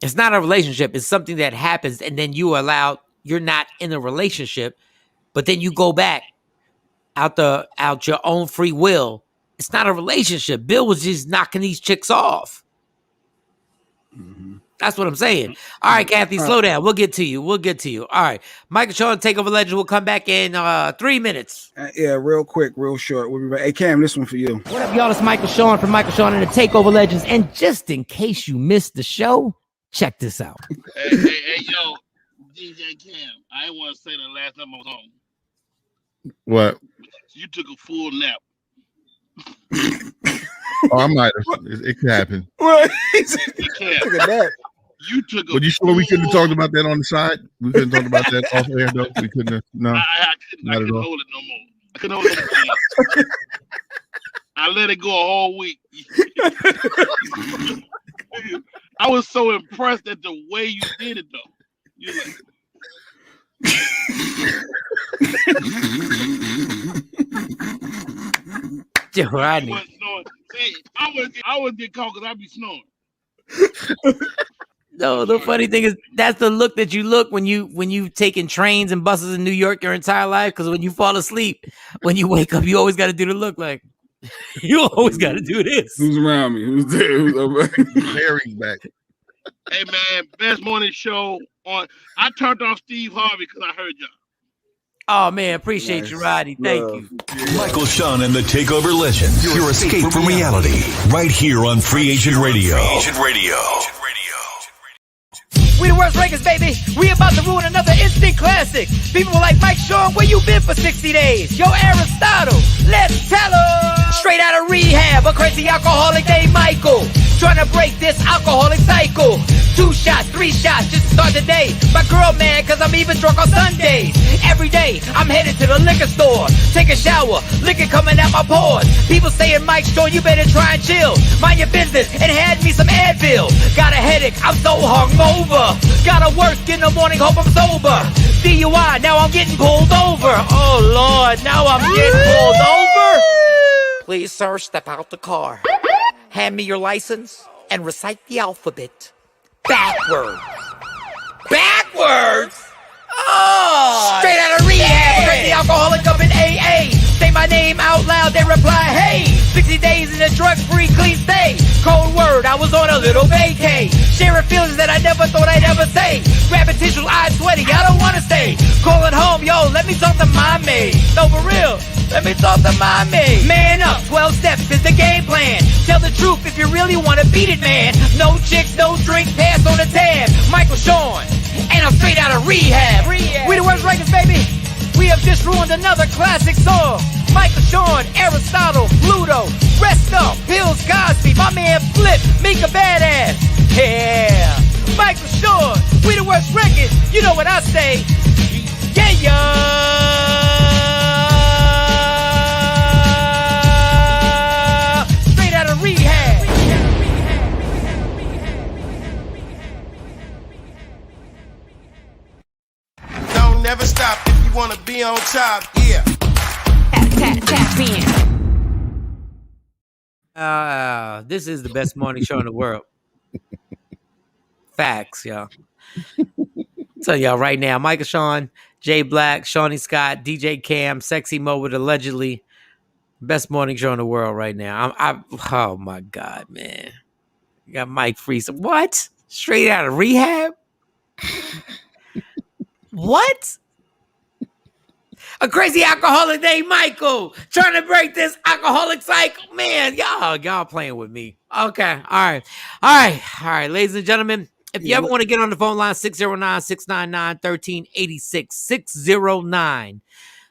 It's not a relationship. It's something that happens, and then you're not in a relationship, but then you go back out your own free will. It's not a relationship. Bill was just knocking these chicks off. Mm-hmm. That's what I'm saying. All right, Kathy, slow down. We'll get to you. All right. Michael Shawn, TakeOver Legends will come back in 3 minutes. Yeah, real quick, real short. We'll be right. Hey, Cam, this one for you. What up, y'all? It's Michael Shawn from Michael Shawn and the TakeOver Legends. And just in case you missed the show, check this out. Hey, yo, DJ Cam, I ain't want to say the last time I was on. What? You took a full nap. I might have. It could happen. What? Look at that. You took a. But you sure we couldn't have talked about that on the side? We couldn't talk about that off air though. We couldn't have. No, I couldn't hold it no more. I couldn't hold it. I let it go a whole week. I was so impressed at the way you did it though. You're like. Rodney. I was get caught because I be snoring. No, the funny thing is that's the look that you look when you taking trains and buses in New York your entire life. Because when you fall asleep, when you wake up, you always got to do the look like you always got to do this. Who's around me? Who's there? Who's over? Harry's back. Hey man, best morning show on. I turned off Steve Harvey because I heard y'all. Oh man, appreciate you, Roddy. Thank you. Michael Shawn and the TakeOver Legends. Your escape from reality. Right here on Free Agent Radio. We the worst rankers, baby. We about to ruin another instant classic. People were like, Mike Shawn, where you been for 60 days? Yo, Aristotle, let's tell her. Straight out of rehab, a crazy alcoholic named Michael. Trying to break this alcoholic cycle. 2 shots, 3 shots, just to start the day. My girl mad, cause I'm even drunk on Sundays. Every day, I'm headed to the liquor store. Take a shower, liquor coming out my pores. People saying, Mike Shawn, you better try and chill. Mind your business, and hand me some Advil. Got a headache, I'm so hungover. Gotta work in the morning, hope I'm sober. DUI, now I'm getting pulled over. Oh Lord, now I'm getting pulled over. Please, sir, step out the car. Hand me your license and recite the alphabet backwards. Backwards? Oh! Straight out of rehab, crazy alcoholic up in AA. Say my name out loud, they reply, hey. 60 days in a drug-free clean state. Cold word, I was on a little vacay. Sharing feelings that I never thought I'd ever say. Grabbing tissue, eyes sweaty, I don't wanna stay. Calling home, yo, let me talk to my maid. No, for real, let me talk to my maid. Man up, 12 steps is the game plan. Tell the truth if you really wanna beat it, man. No chicks, no drink, pass on the tab. Michael Shawn, and I'm straight out of rehab. We the worst rankers, baby. We have just ruined another classic song. Michael Shawn, Aristotle, Pluto, rest up, Bills Cosby, my man Flip, Mika Badass. Yeah, Michael Shawn, we the worst records. You know what I say? Yeah. Straight out of rehab. Don't never stop if you wanna be on top. Yeah. Tap in. This is the best morning show in the world. Facts, y'all. Tell y'all right now, Michael Shawn, Jay Black, Shawnee Scott, DJ Cam, Sexy Mo with allegedly best morning show in the world right now. Oh my God, man. You got Mike Freeze. What? Straight out of rehab? What? A crazy alcoholic named Michael trying to break this alcoholic cycle. Man, y'all playing with me. Okay. All right. Ladies and gentlemen, If you ever want to get on the phone line, 609-699-1386.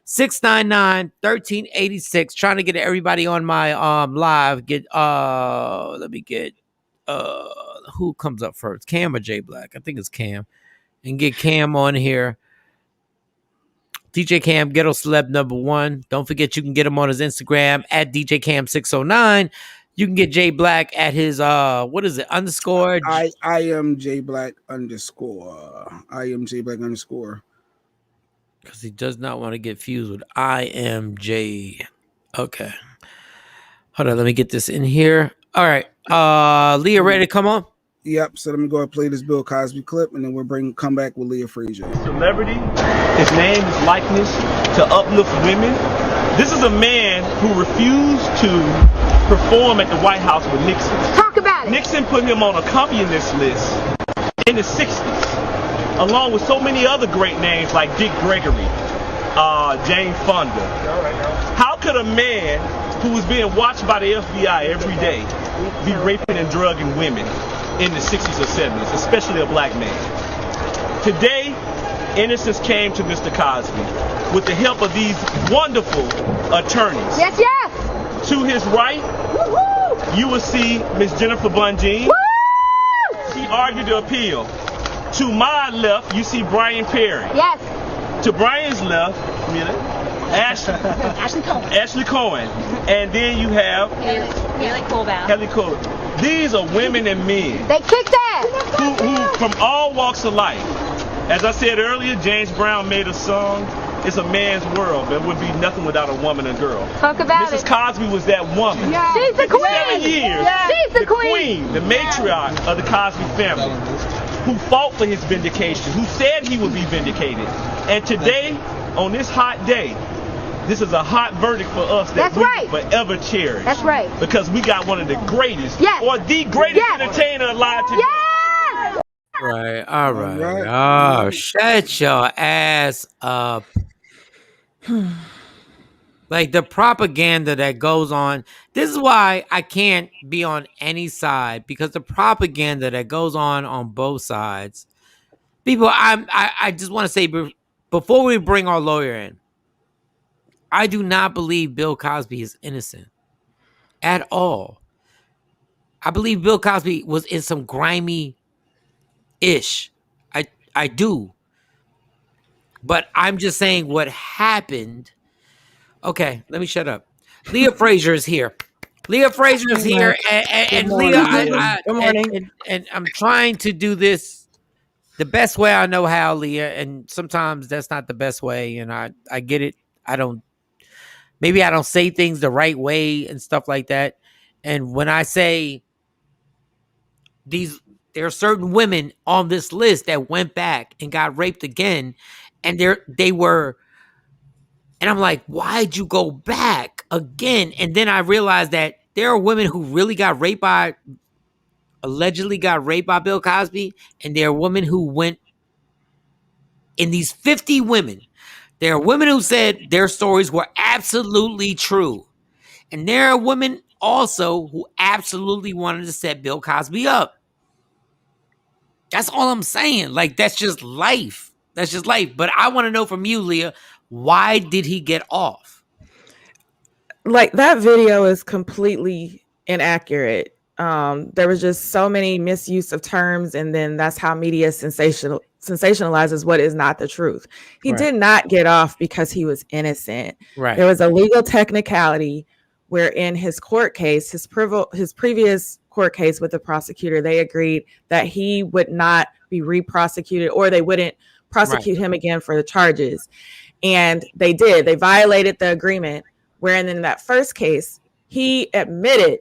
609-1386. Trying to get everybody on my live. Let me get who comes up first? Cam or J Black? I think it's Cam. And get Cam on here. DJ Cam, Ghetto Celeb #1. Don't forget you can get him on his Instagram at DJ Cam 609. You can get J Black at his what is it? Underscore. I am J Black underscore. I am J Black underscore. Because he does not want to get fused with I am J. Okay. Hold on, let me get this in here. All right. Leah, ready to come on? Yep. So let me go and play this Bill Cosby clip, and then we'll come back with Leah Frazier. Celebrity. His name, his likeness to uplift women. This is a man who refused to perform at the White House with Nixon. Talk about it. Nixon put him on a communist list in the 60s, along with so many other great names like Dick Gregory, Jane Fonda. How could a man who was being watched by the FBI every day be raping and drugging women in the 60s or 70s, especially a black man? Today, innocence came to Mr. Cosby with the help of these wonderful attorneys. Yes, yes. To his right, you will see Miss Jennifer Bunjean. She argued the appeal. To my left, you see Brian Perry. Yes. To Brian's left, Ashley Cohen. And then you have Haley Colbath. Haley Colbath. These are women and men. They kicked ass. Who from all walks of life. As I said earlier, James Brown made a song. It's a man's world. There would be nothing without a woman and girl. Talk about Mrs. Cosby was that woman. Yeah. She's the queen. 7 years. Yeah. She's the queen. The matriarch of the Cosby family, who fought for his vindication, who said he would be vindicated. And today, on this hot day, this is a hot verdict for us that we will forever cherish. That's right. Because we got one of the greatest, or the greatest entertainer alive today. Yes. Right, all right. Oh, shut your ass up. Like the propaganda that goes on. This is why I can't be on any side, because the propaganda that goes on both sides. People, I just want to say before we bring our lawyer in, I do not believe Bill Cosby is innocent at all. I believe Bill Cosby was in some grimy ish. I do. But I'm just saying what happened. Okay, let me shut up. Leah Frazier is here. Leah Frazier is here. And Leah, Good morning. And I'm trying to do this the best way I know how, Leah. And sometimes that's not the best way. And I get it. Maybe I don't say things the right way and stuff like that. And when I say there are certain women on this list that went back and got raped again, and they were, and I'm like, why'd you go back again? And then I realized that there are women who really allegedly got raped by Bill Cosby, and there are women who went, in these 50 women, there are women who said their stories were absolutely true. And there are women also who absolutely wanted to set Bill Cosby up. That's all I'm saying. Like, that's just life. That's just life. But I want to know from you, Leah, why did he get off? Like, that video is completely inaccurate. There was just so many misuse of terms, and then that's how media sensationalizes what is not the truth. He did not get off because he was innocent. Right. There was a legal technicality where in his court case, his previous court case with the prosecutor, they agreed that he would not be re-prosecuted, or they wouldn't prosecute him again for the charges. And they did. They violated the agreement, wherein in that first case, he admitted,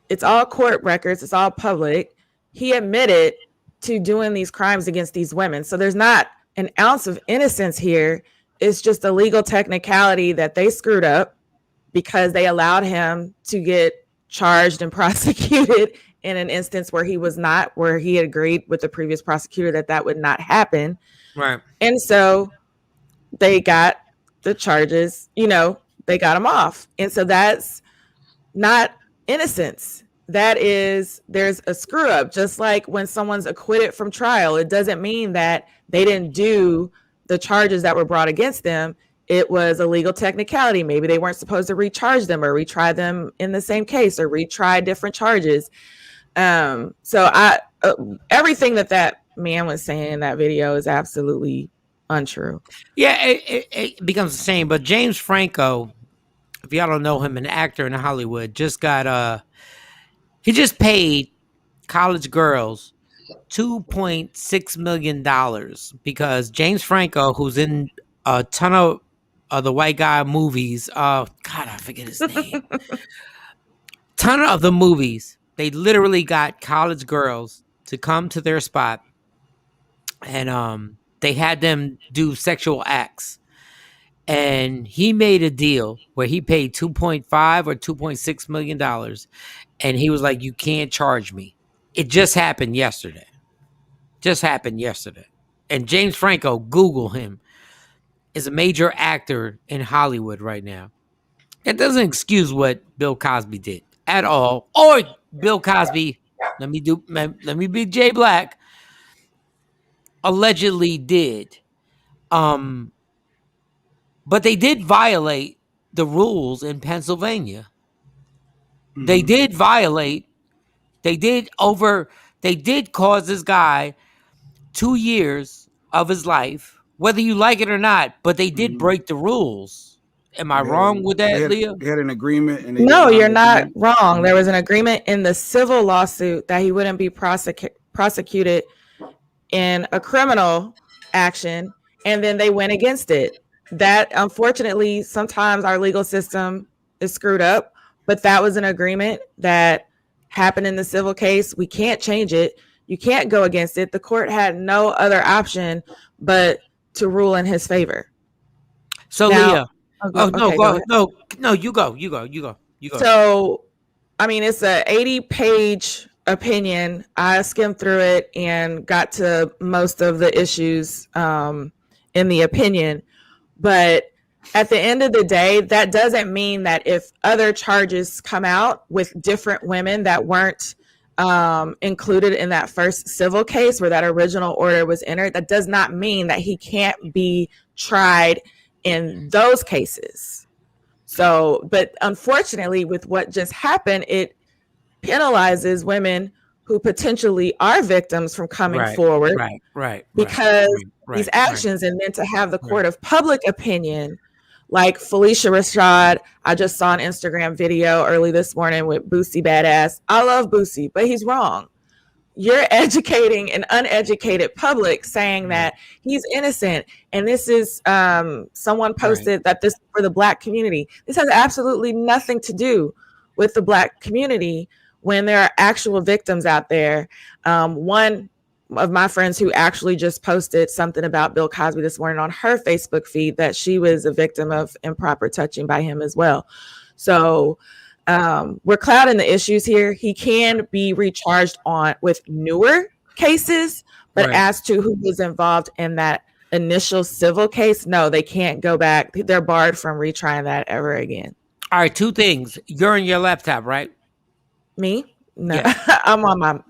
it's all court records, it's all public, he admitted to doing these crimes against these women. So there's not an ounce of innocence here. It's just a legal technicality that they screwed up because they allowed him to get charged and prosecuted in an instance where he was not, where he had agreed with the previous prosecutor that would not happen. Right. And so they got the charges, they got him off. And so that's not innocence. there's a screw up. Just like when someone's acquitted from trial, it doesn't mean that they didn't do the charges that were brought against them. It was a legal technicality. Maybe they weren't supposed to recharge them or retry them in the same case or retry different charges. Everything that man was saying in that video is absolutely untrue. Yeah, it becomes the same. But James Franco, if y'all don't know him, an actor in Hollywood, just got he just paid college girls $2.6 million because James Franco, who's in a ton of the white guy movies, God, I forget his name. Ton of the movies, they literally got college girls to come to their spot, and they had them do sexual acts. And he made a deal where he paid $2.5 or $2.6 million, and he was like, "You can't charge me." It just happened yesterday. And James Franco, Google him, is a major actor in Hollywood right now. That doesn't excuse what Bill Cosby did at all. Or Bill Cosby, let me be Jay Black, allegedly did. But they did violate the rules in Pennsylvania. Mm-hmm. They did violate. They did cause this guy 2 years of his life, whether you like it or not, but they did break the rules. Am I wrong with that, Leah? They had an agreement. And no, you're not wrong. There was an agreement in the civil lawsuit that he wouldn't be prosecuted in a criminal action, and then they went against it. That, unfortunately, sometimes our legal system is screwed up, but that was an agreement that happened in the civil case. We can't change it. You can't go against it. The court had no other option but to rule in his favor. So now, Leah, no, you go. So, I mean, it's a 80-page opinion. I skimmed through it and got to most of the issues in the opinion. But at the end of the day, that doesn't mean that if other charges come out with different women that weren't included in that first civil case where that original order was entered, that does not mean that he can't be tried in those cases. So, but unfortunately, with what just happened, it penalizes women who potentially are victims from coming forward. Because these actions, and then to have the court of public opinion, like Felicia Rashad, I just saw an Instagram video early this morning with Boosie Badass. I love Boosie, but he's wrong. You're educating an uneducated public saying that he's innocent. And this is someone posted that this is for the Black community. This has absolutely nothing to do with the Black community when there are actual victims out there. One of my friends who actually just posted something about Bill Cosby this morning on her Facebook feed that she was a victim of improper touching by him as well. So we're clouding the issues here. He can be recharged with newer cases, but as to who was involved in that initial civil case, no, they can't go back. They're barred from retrying that ever again. All right, two things. You're on your laptop, right? Me? No, yeah. I'm on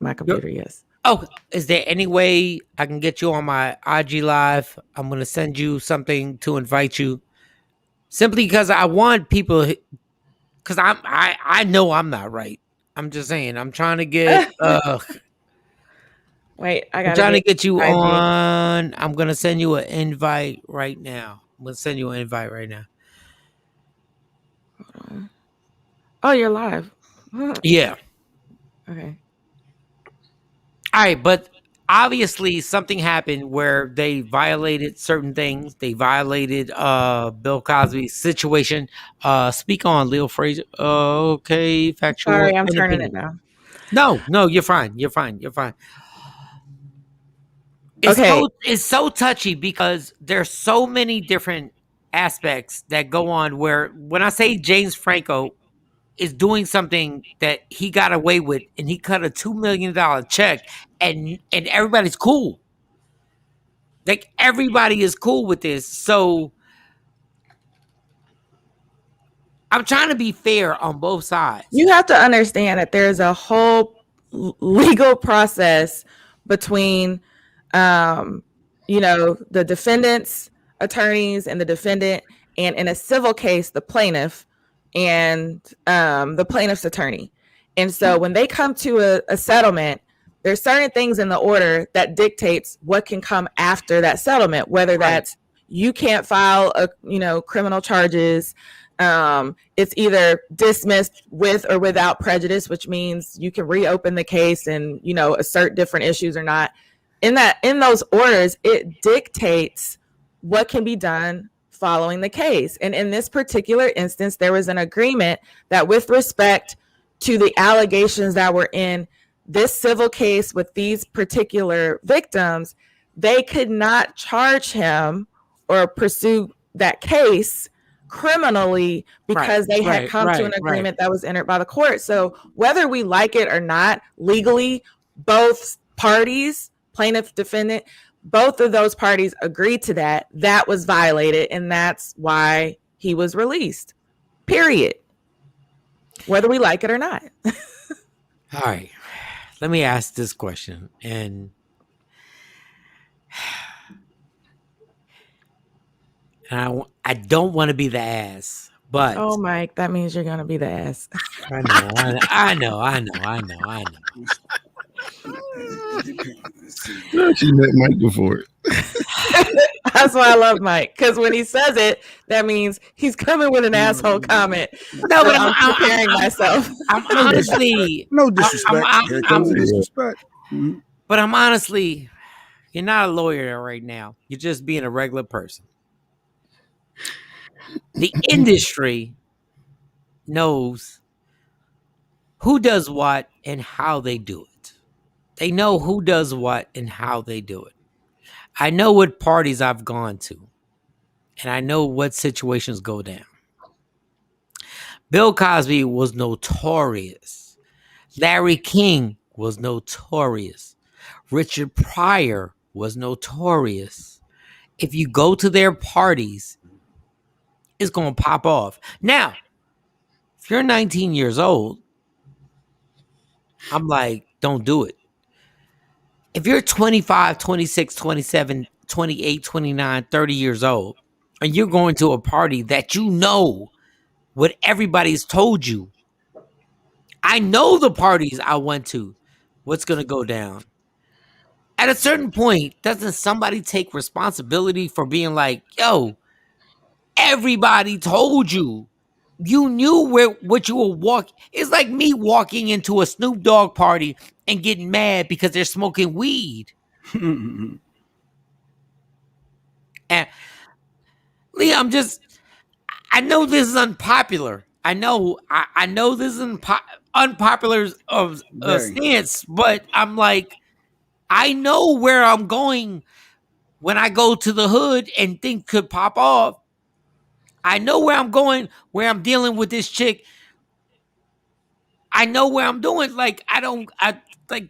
my computer. Yes. Oh, is there any way I can get you on my IG Live? I'm going to send you something to invite you, simply because I want people. Because I know I'm not right. I'm just saying. I'm trying to get. Wait, I'm trying to get you on. I'm going to send you an invite right now. Hold on. Oh, you're live. Yeah. Okay. All right, but obviously something happened where they violated certain things. They violated Bill Cosby's situation. Speak on, Leo Fraser. Okay, factual. Sorry, I'm turning it down. No, you're fine. It's so touchy because there's so many different aspects that go on where when I say James Franco is doing something that he got away with and he cut a $2 million check and everybody's cool. Like everybody is cool with this. So I'm trying to be fair on both sides. You have to understand that there's a whole legal process between, the defendant's attorneys and the defendant, and in a civil case, the plaintiff and the plaintiff's attorney. And so when they come to a settlement, there's certain things in the order that dictates what can come after that settlement, whether that's you can't file criminal charges. It's either dismissed with or without prejudice, which means you can reopen the case and, assert different issues or not. In those orders, it dictates what can be done following the case. And in this particular instance, there was an agreement that with respect to the allegations that were in this civil case with these particular victims, they could not charge him or pursue that case criminally because they had come to an agreement that was entered by the court. So whether we like it or not, legally, both parties, plaintiff, defendant, both of those parties agreed to that. That was violated, and that's why he was released. Period. Whether we like it or not. All right. Let me ask this question, and I don't want to be the ass, but oh, Mike, that means you're gonna be the ass. I know. She met Mike before. That's why I love Mike, because when he says it, that means he's coming with an asshole comment. No, but I'm preparing myself. I'm honestly no disrespect. Here comes the disrespect. But I'm honestly, you're not a lawyer right now. You're just being a regular person. The industry knows who does what and how they do it. They know who does what and how they do it. I know what parties I've gone to, and I know what situations go down. Bill Cosby was notorious. Larry King was notorious. Richard Pryor was notorious. If you go to their parties, it's going to pop off. Now, if you're 19 years old, I'm like, don't do it. If you're 25, 26, 27, 28, 29, 30 years old, and you're going to a party that you know what everybody's told you, I know the parties I went to, what's going to go down. At a certain point, doesn't somebody take responsibility for being like, yo, everybody told you. You knew what you were walking. It's like me walking into a Snoop Dogg party and getting mad because they're smoking weed. And Leah, I know this is unpopular. I know this is unpopular stance, but I'm like, I know where I'm going when I go to the hood and things could pop off. I know where I'm going, where I'm dealing with this chick. I know where I'm doing. Like,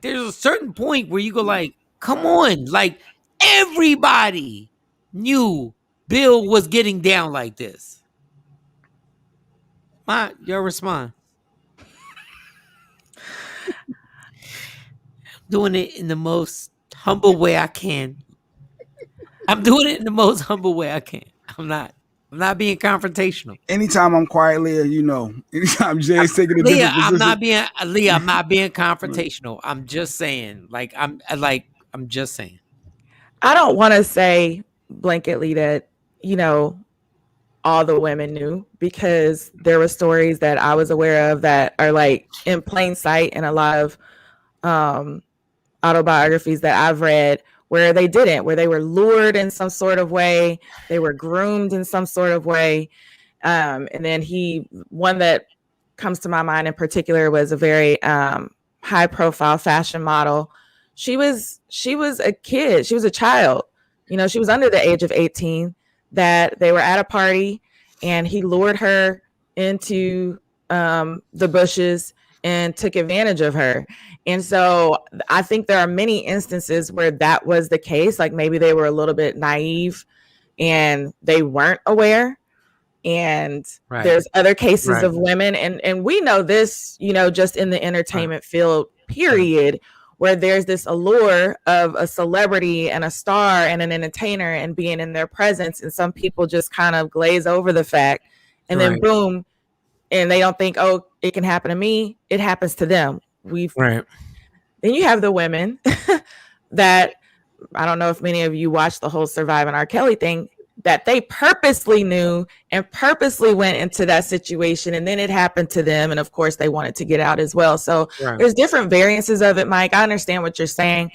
there's a certain point where you go like, come on. Like, everybody knew Bill was getting down like this. Your response. Doing it in the most humble way I can. I'm doing it in the most humble way I can. I'm not being confrontational. Anytime I'm quiet, Leah, anytime Jay's taking a different position. I'm not being confrontational. I'm just saying, I'm just saying. I don't want to say blanketly that, all the women knew, because there were stories that I was aware of that are like in plain sight in a lot of autobiographies that I've read where they didn't, where they were lured in some sort of way, they were groomed in some sort of way. And then one that comes to my mind in particular was a very high profile fashion model. She was a kid. She was a child. She was under the age of 18, that they were at a party and he lured her into the bushes and took advantage of her. And so I think there are many instances where that was the case. Like maybe they were a little bit naive and they weren't aware. And there's other cases of women, and we know this, just in the entertainment field, period, where there's this allure of a celebrity and a star and an entertainer and being in their presence, and some people just kind of glaze over the fact, and then boom, and they don't think, oh, it can happen to me. It happens to them. Then you have the women that, I don't know if many of you watched the whole Surviving R. Kelly thing, that they purposely knew and purposely went into that situation, and then it happened to them, and of course they wanted to get out as well. So there's different variances of it, Mike. I understand what you're saying,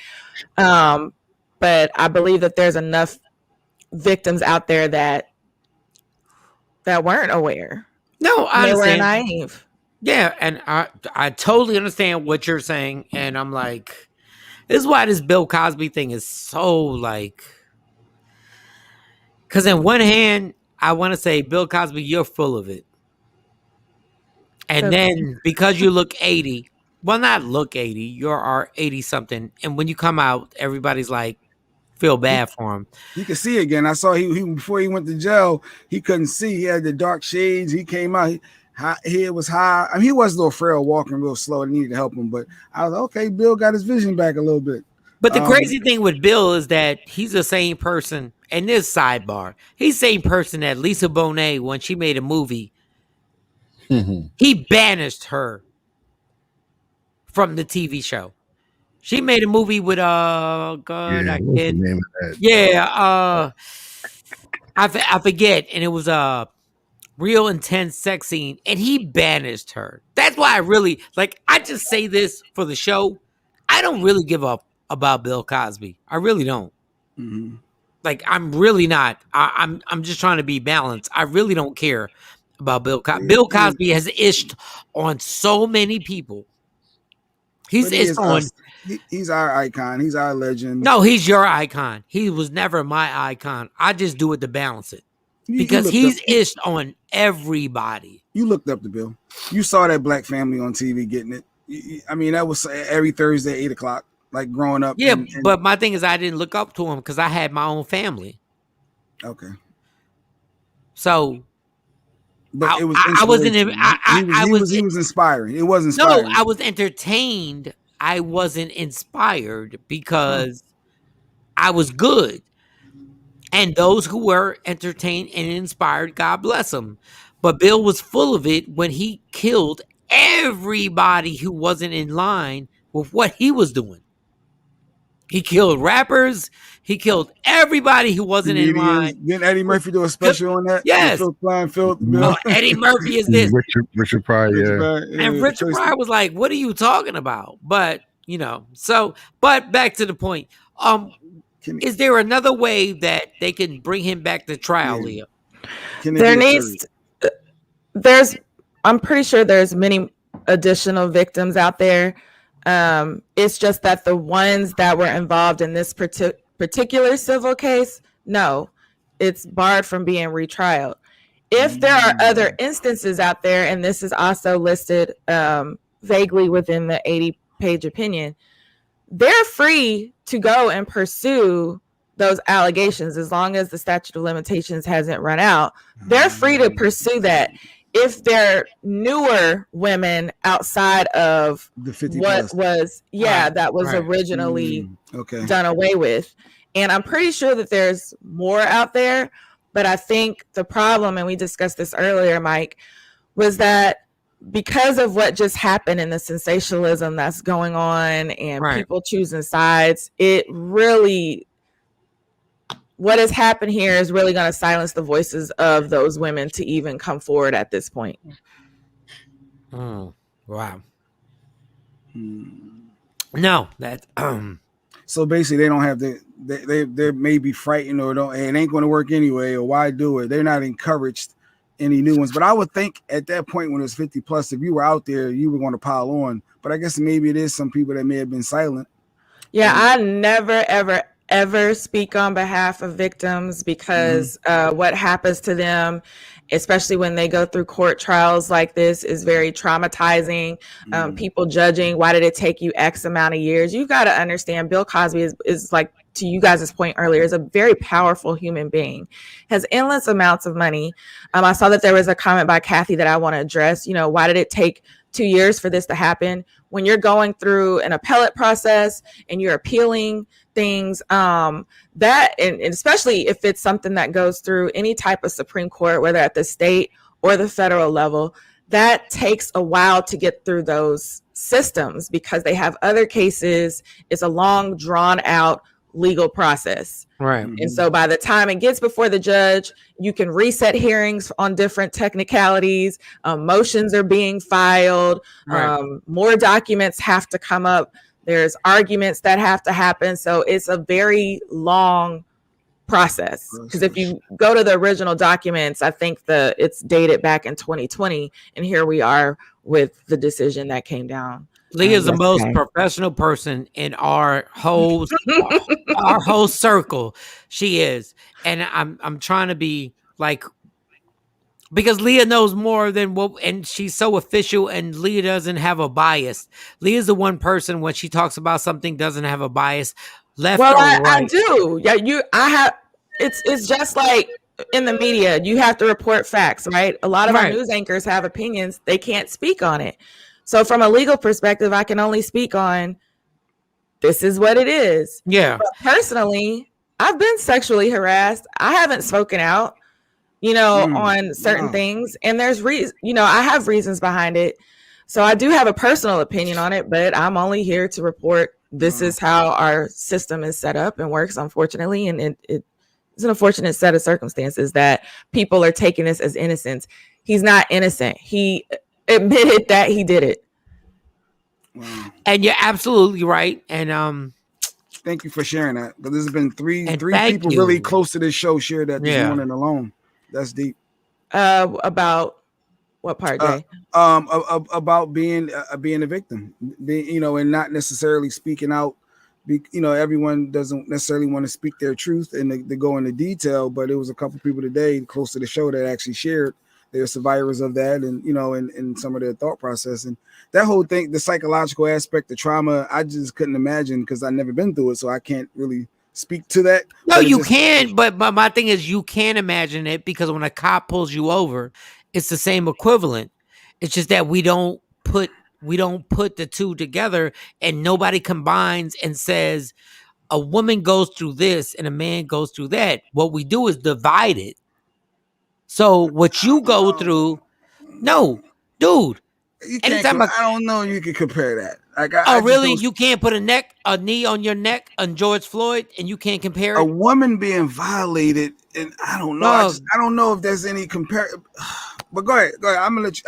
but I believe that there's enough victims out there that weren't aware. No, I they understand. were naive. Yeah, and I totally understand what you're saying, and I'm like, this is why this Bill Cosby thing is so like. Because in one hand, I want to say, Bill Cosby, you're full of it. And then because you look 80, well, not look 80, you're 80-something. And when you come out, everybody's like, feel bad for him. You can see again. I saw he before he went to jail, he couldn't see. He had the dark shades. He came out. He was high. I mean, he was a little frail, walking real slow. They needed to help him. But I was like, okay, Bill got his vision back a little bit. But the crazy thing with Bill is that he's the same person. And this sidebar, he's the same person that Lisa Bonet, when she made a movie, he banished her from the TV show. She made a movie with I forget, and it was a real intense sex scene, and he banished her. That's why I really I just say this for the show. I don't really give up about Bill Cosby. I really don't. Mm-hmm. I'm really not. I'm just trying to be balanced. I really don't care about Bill Cosby. Bill Cosby has ished on so many people. He's our icon. He's our legend. No, he's your icon. He was never my icon. I just do it to balance it. Because he's ished on everybody. You looked up to Bill. You saw that black family on TV getting it. I mean, that was every Thursday, 8:00. Like growing up. Yeah, but my thing is I didn't look up to him because I had my own family. Okay. So but it was I wasn't he was inspiring. It was inspiring. No, I was entertained. I wasn't inspired because I was good. And those who were entertained and inspired, God bless them. But Bill was full of it when he killed everybody who wasn't in line with what he was doing. He killed rappers. He killed everybody who wasn't in line. Didn't Eddie Murphy do a special on that? Yes. Eddie Murphy is this. Richard Pryor, And Richard Pryor was like, what are you talking about? But, but back to the point. Is there another way that they can bring him back to trial, Leah? I'm pretty sure there's many additional victims out there. It's just that the ones that were involved in this particular civil case, no, it's barred from being retrialed. If there are other instances out there, and this is also listed vaguely within the 80-page opinion, they're free to go and pursue those allegations as long as the statute of limitations hasn't run out. They're free to pursue that. If they're newer women outside of the 50 what plus. Was that was originally done away with. And I'm pretty sure that there's more out there, but I think the problem, and we discussed this earlier, Mike, was that because of what just happened and the sensationalism that's going on and people choosing sides, it really, what has happened here is really going to silence the voices of those women to even come forward at this point. Oh, wow. No, that so basically they don't have they may be frightened or don't, it ain't going to work anyway, or why do it? They're not encouraged any new ones. But I would think at that point when it was 50 plus, if you were out there, you were going to pile on. But I guess maybe it is some people that may have been silent. Yeah, I never, ever speak on behalf of victims because what happens to them, especially when they go through court trials like this, is very traumatizing. People judging, why did it take you X amount of years? You've got to understand Bill Cosby is like to you guys' point earlier, is a very powerful human being, has endless amounts of money. I saw that there was a comment by Kathy that I want to address. You know, why did it take 2 years for this to happen? When you're going through an appellate process and you're appealing things, that, and especially if it's something that goes through any type of Supreme Court, whether at the state or the federal level, that takes a while to get through those systems because they have other cases. It's a long, drawn out legal process. Right. And so by the time it gets before the judge, you can reset hearings on different technicalities. Motions are being filed. Right. More documents have to come up. There's arguments that have to happen. So it's a very long process, because if you go to the original documents, I think it's dated back in 2020, and here we are with the decision that came down. Leah's the most professional person in our whole our whole circle. She is, and I'm trying to be like, because Leah knows more than what, and she's so official, and Leah doesn't have a bias. Leah's the one person when she talks about something doesn't have a bias, left or right. I do. Yeah, I have. It's just like in the media, you have to report facts, right? A lot of our news anchors have opinions; they can't speak on it. So, from a legal perspective, I can only speak on this is what it is. Yeah. But personally, I've been sexually harassed. I haven't spoken out, on certain things, and there's reasons. I have reasons behind it. So I do have a personal opinion on it, but I'm only here to report this is how our system is set up and works, unfortunately, and it's an unfortunate set of circumstances that people are taking this as innocence. He's not innocent. He admitted that he did it. Wow. And you're absolutely right. And thank you for sharing that. But there's been three people really close to this show shared that this morning alone. That's deep. About what part, Jay? About being a victim, and not necessarily speaking out. Everyone doesn't necessarily want to speak their truth and they go into detail, but it was a couple people today close to the show that actually shared they're survivors of that, and and some of their thought process and that whole thing, the psychological aspect, the trauma. I just couldn't imagine because I've never been through it, so I can't really speak to that. No, you can, but my thing is you can't imagine it because when a cop pulls you over, it's the same equivalent. It's just that we don't put the two together, and nobody combines and says a woman goes through this and a man goes through that. What we do is divide it. So what you go through, no, dude. You can't. I don't know. You can compare that. Really? You can't put a knee on your neck on George Floyd, and you can't compare it. A woman being violated, and I don't know. I don't know if there's any compare. But go ahead. I'm gonna let you.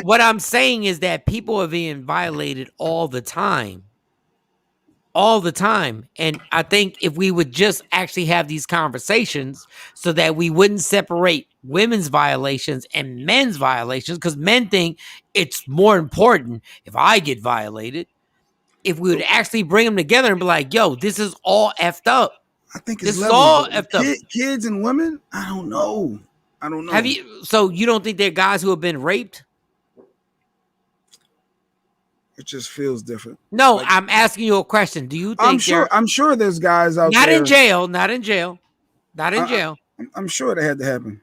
What I'm saying is that people are being violated all the time. And I think if we would just actually have these conversations so that we wouldn't separate women's violations and men's violations, because men think it's more important if I get violated. If we would actually bring them together and be like, yo, this is all effed up. I think it's all effed up. Kids and women, I don't know. So you don't think there are guys who have been raped? It just feels different. No, I'm asking you a question. Do you think I'm sure there's guys out there. Not in jail. I'm sure that had to happen.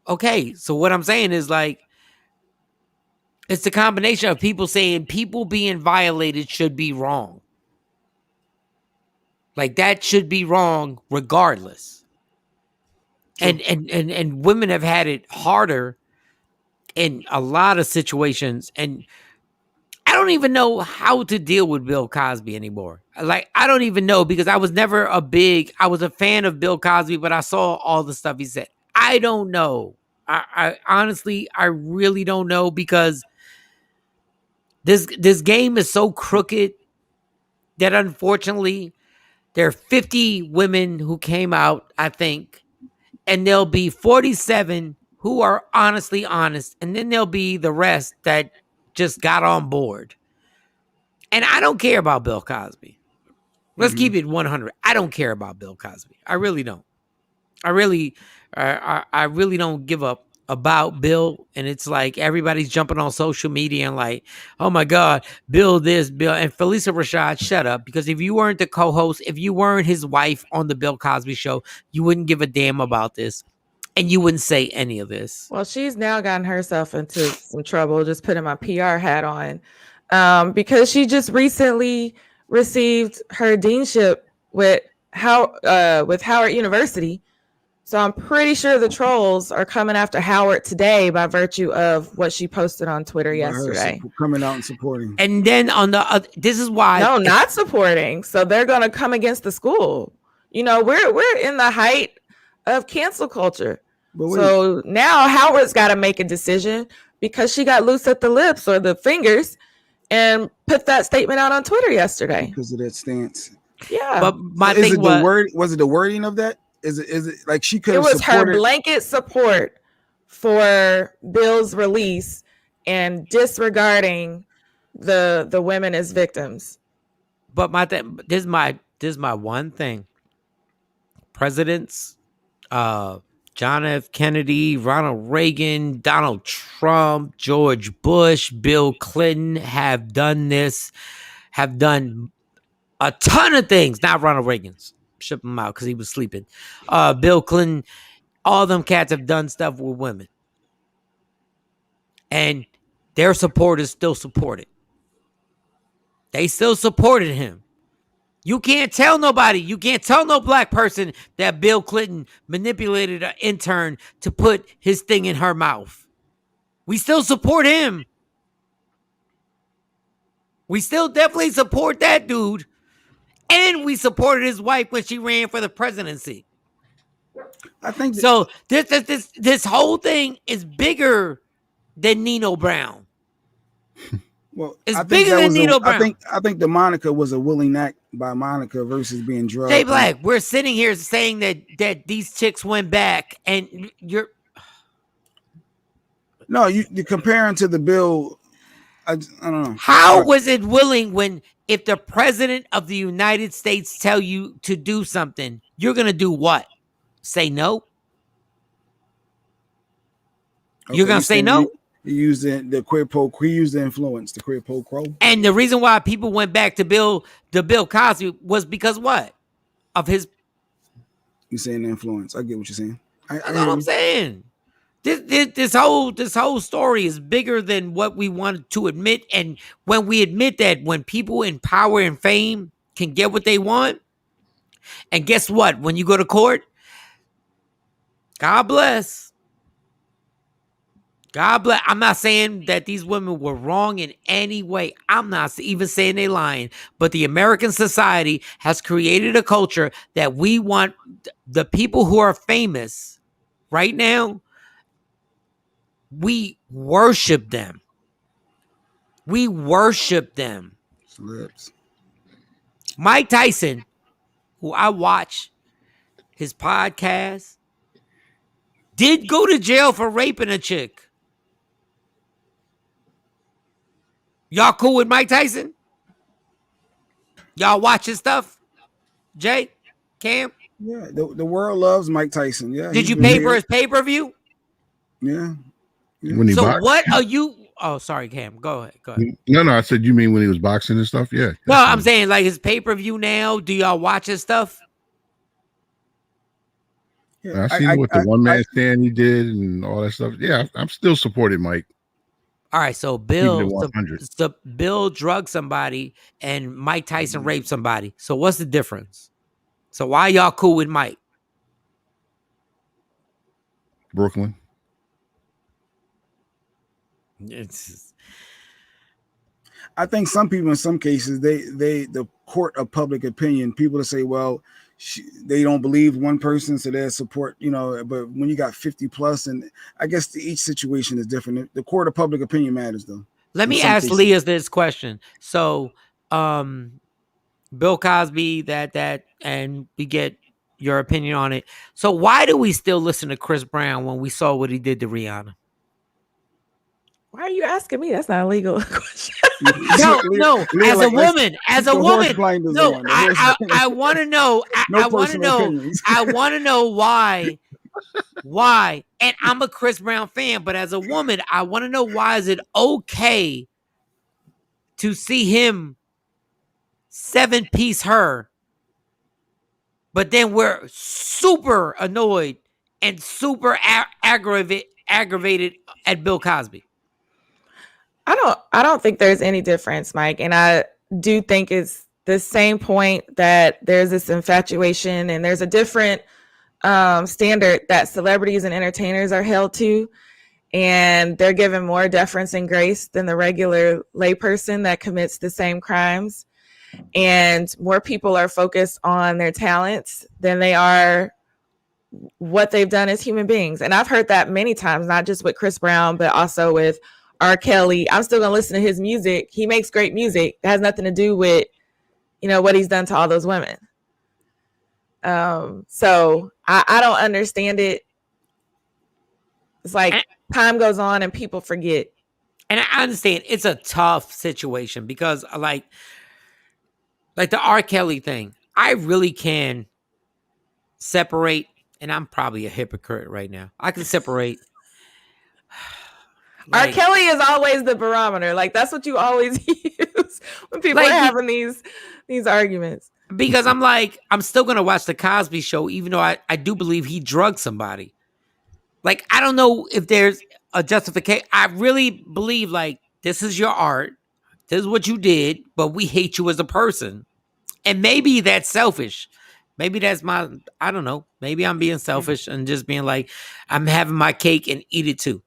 Okay, so what I'm saying is like, it's the combination of people saying people being violated should be wrong. Like that should be wrong regardless. Sure. And women have had it harder in a lot of situations, and I don't even know how to deal with Bill Cosby anymore. Like, I don't even know, because I was never I was a fan of Bill Cosby, but I saw all the stuff he said. I don't know. I honestly, I really don't know, because this game is so crooked that unfortunately there are 50 women who came out, I think, and there'll be 47 who are honestly honest, and then there'll be the rest that just got on board. And I don't care about Bill Cosby. Let's keep it 100. I don't care about Bill Cosby. I really don't. I really don't give up about Bill, and it's like everybody's jumping on social media and like, oh my God, Bill this, Bill. And Felicia Rashad, shut up, because if you weren't the co-host, if you weren't his wife on the Bill Cosby show, you wouldn't give a damn about this, and you wouldn't say any of this. Well, she's now gotten herself into some trouble, just putting my PR hat on, because she just recently received her deanship with Howard University. So I'm pretty sure the trolls are coming after Howard today by virtue of what she posted on Twitter yesterday. Coming out and supporting. And then on the other, this is why. No, not supporting. So they're going to come against the school. You know, we're in the height of cancel culture. So now Howard's got to make a decision because she got loose at the lips or the fingers and put that statement out on Twitter yesterday. Because of that stance. Yeah. But my so thing was it the wording of that? Is it like she could? It was her blanket support for Bill's release and disregarding the women as victims. But this is my one thing. Presidents, John F. Kennedy, Ronald Reagan, Donald Trump, George Bush, Bill Clinton have done a ton of things. Not Ronald Reagan's. Ship him out because he was sleeping. Bill Clinton, all them cats have done stuff with women. And their supporters still support it. They still supported him. You can't tell nobody, you can't tell no black person that Bill Clinton manipulated an intern to put his thing in her mouth. We still support him. We still definitely support that dude. And we supported his wife when she ran for the presidency. I think so. This whole thing is bigger than Nino Brown. Well, it's bigger than Nino Brown. I think the Monica was a willing act by Monica versus being drugged. Jay Black, we're sitting here saying that these chicks went back, and you're you're comparing to the bill. I don't know. How was it willing when if the president of the United States tell you to do something, you're going to do what? Say no? Okay, you're going to say no? He used the quid pro quo. He used the influence, the quid pro quo. And the reason why people went back to Bill Cosby was because what? Of his. You're saying the influence. I get what you're saying. That's what I'm saying. This whole story is bigger than what we wanted to admit. And when we admit that, when people in power and fame can get what they want, and guess what? When you go to court, God bless. God bless. I'm not saying that these women were wrong in any way. I'm not even saying they're lying. But the American society has created a culture that we want the people who are famous right now. We worship them. We worship them. Lips. Mike Tyson, who I watch his podcast, did go to jail for raping a chick. Y'all cool with Mike Tyson? Y'all watch his stuff? Jay? Cam? Yeah, the world loves Mike Tyson. Yeah. Did you pay for his pay-per-view? Yeah. When he so boxed? What are you? Oh, sorry, Cam. Go ahead. No, I said you mean when he was boxing and stuff? Yeah. No, I'm saying like his pay-per-view now. Do y'all watch his stuff? Yeah, I seen what the one-man stand he did and all that stuff. Yeah, I'm still supporting Mike. All right, so Bill drugged somebody and Mike Tyson raped somebody. So what's the difference? So why y'all cool with Mike? Brooklyn. I think some people in some cases the court of public opinion, people to say, well, they don't believe one person, so they support, but when you got 50 plus, and I guess each situation is different. The court of public opinion matters though. Let me ask Leah this question. So Bill Cosby, that and we get your opinion on it. So why do we still listen to Chris Brown when we saw what he did to Rihanna? Why are you asking me? That's not a legal question. No. As a woman, no. I want to know. I want to know why Why? And I'm a Chris Brown fan, but as a woman, I want to know why is it okay to see him 7-piece her, but then we're super annoyed and super aggravated at Bill Cosby? I don't think there's any difference, Mike. And I do think it's the same point that there's this infatuation and there's a different standard that celebrities and entertainers are held to. And they're given more deference and grace than the regular layperson that commits the same crimes. And more people are focused on their talents than they are what they've done as human beings. And I've heard that many times, not just with Chris Brown, but also with R. Kelly. I'm still going to listen to his music. He makes great music. It has nothing to do with, what he's done to all those women. So I don't understand it. It's like time goes on and people forget. And I understand it's a tough situation because like the R. Kelly thing, I really can separate, and I'm probably a hypocrite right now. I can separate. R. Kelly is always the barometer. Like that's what you always use when people are having these arguments. Because I'm still gonna watch the Cosby Show, even though I do believe he drugged somebody. Like I don't know if there's a justification. I really believe like this is your art, this is what you did, but we hate you as a person. And maybe that's selfish. Maybe that's I don't know. Maybe I'm being selfish and just being like, I'm having my cake and eat it too.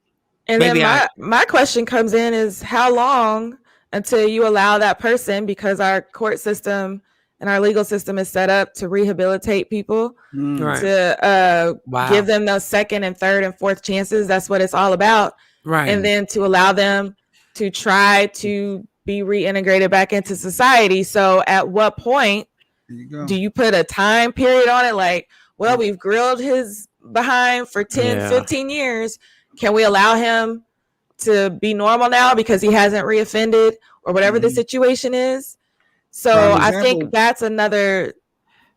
And maybe then my question comes in is how long until you allow that person, because our court system and our legal system is set up to rehabilitate people, to give them those second and third and fourth chances. That's what it's all about. Right. And then to allow them to try to be reintegrated back into society. So at what point do you put a time period on it? Like, well, we've grilled his behind for 10, 15 years. Can we allow him to be normal now because he hasn't reoffended or whatever the situation is? So I think that's another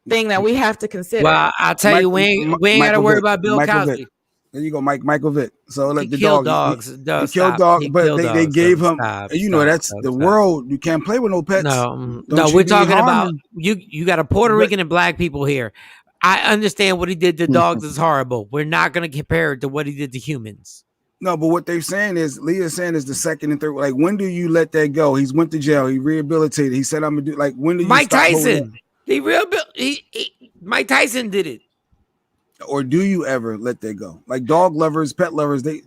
thing that we have to consider. Well, I'll tell you, we ain't got to worry about Bill Cosby. There you go, Michael Vick. So let the killed dogs. He killed dogs, but they gave him. That's the world. You can't play with no pets. No, we're talking about you. Got a Puerto Rican and black people here. I understand what he did to dogs is horrible. We're not going to compare it to what he did to humans. No, but what they're saying is, Leah's saying is the second and third. Like, when do you let that go? He's went to jail. He rehabilitated. He said, "I'm gonna do." Like, when do you? Mike Tyson. Mike Tyson did it. Or do you ever let that go? Like dog lovers, pet lovers, they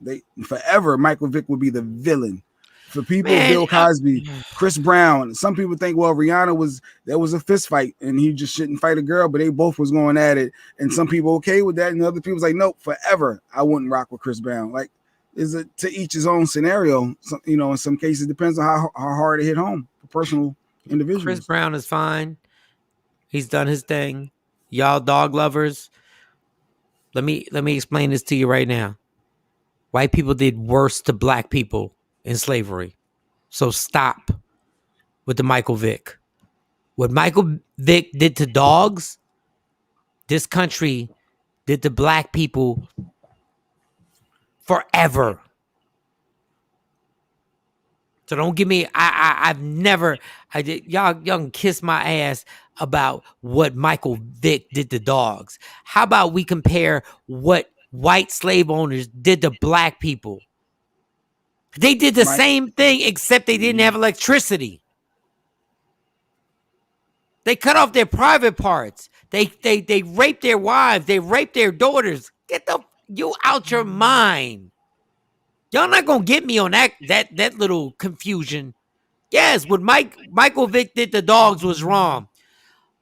forever. Michael Vick would be the villain. For people, Bill Cosby, Chris Brown. Some people think, well, there was a fist fight and he just shouldn't fight a girl, but they both was going at it. And some people okay with that, and other people's like, nope, forever. I wouldn't rock with Chris Brown. Like, is it to each his own scenario? So, in some cases, it depends on how hard it hit home for personal individuals. Chris Brown is fine. He's done his thing. Y'all dog lovers. Let me explain this to you right now. White people did worse to black people in slavery. So stop with the Michael Vick. What Michael Vick did to dogs, this country did to black people forever. So don't give me, y'all can kiss my ass about what Michael Vick did to dogs. How about we compare what white slave owners did to black people? They did the same thing, except they didn't have electricity. They cut off their private parts. They raped their wives. They raped their daughters. Get you out your mind. Y'all not gonna get me on that little confusion. Yes, what Michael Vick did to dogs was wrong.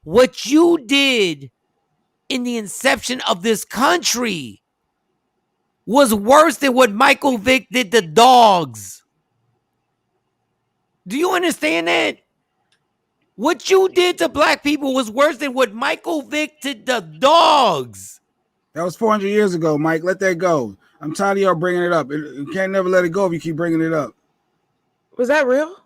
What you did in the inception of this country was worse than what Michael Vick did to dogs. Do you understand that? What you did to black people was worse than what Michael Vick did to dogs. That was 400 years ago, Mike. Let that go. I'm tired of y'all bringing it up. You can't never let it go if you keep bringing it up. Was that real?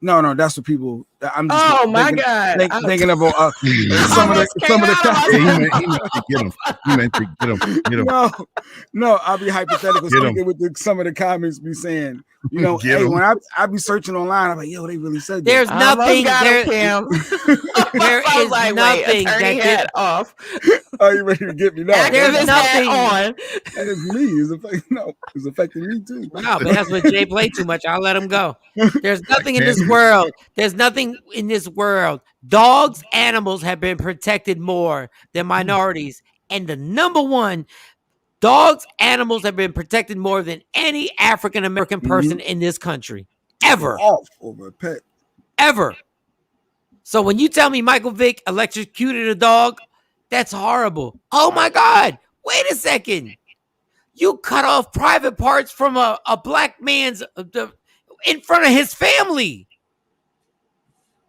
No, that's what people. I'm just my God. Thinking of some of the. He meant to get him. No, I'll be hypothetical speaking with some of the comments be saying, hey, when I be searching online, I'm like, yo, they really said that. There's nothing. There is like, nothing that hat off. Oh, you ready to get me now? There's nothing on. That is me. It's affecting me too. No, but that's what Jay played too much. I'll let him go. There's nothing in this world. There's nothing in this world. Dogs, animals have been protected more than minorities. And the number one, dogs, animals have been protected more than any African American person in this country. Ever. Off over a pet. Ever. So when you tell me Michael Vick electrocuted a dog, that's horrible. Oh my God. Wait a second. You cut off private parts from a black man's in front of his family.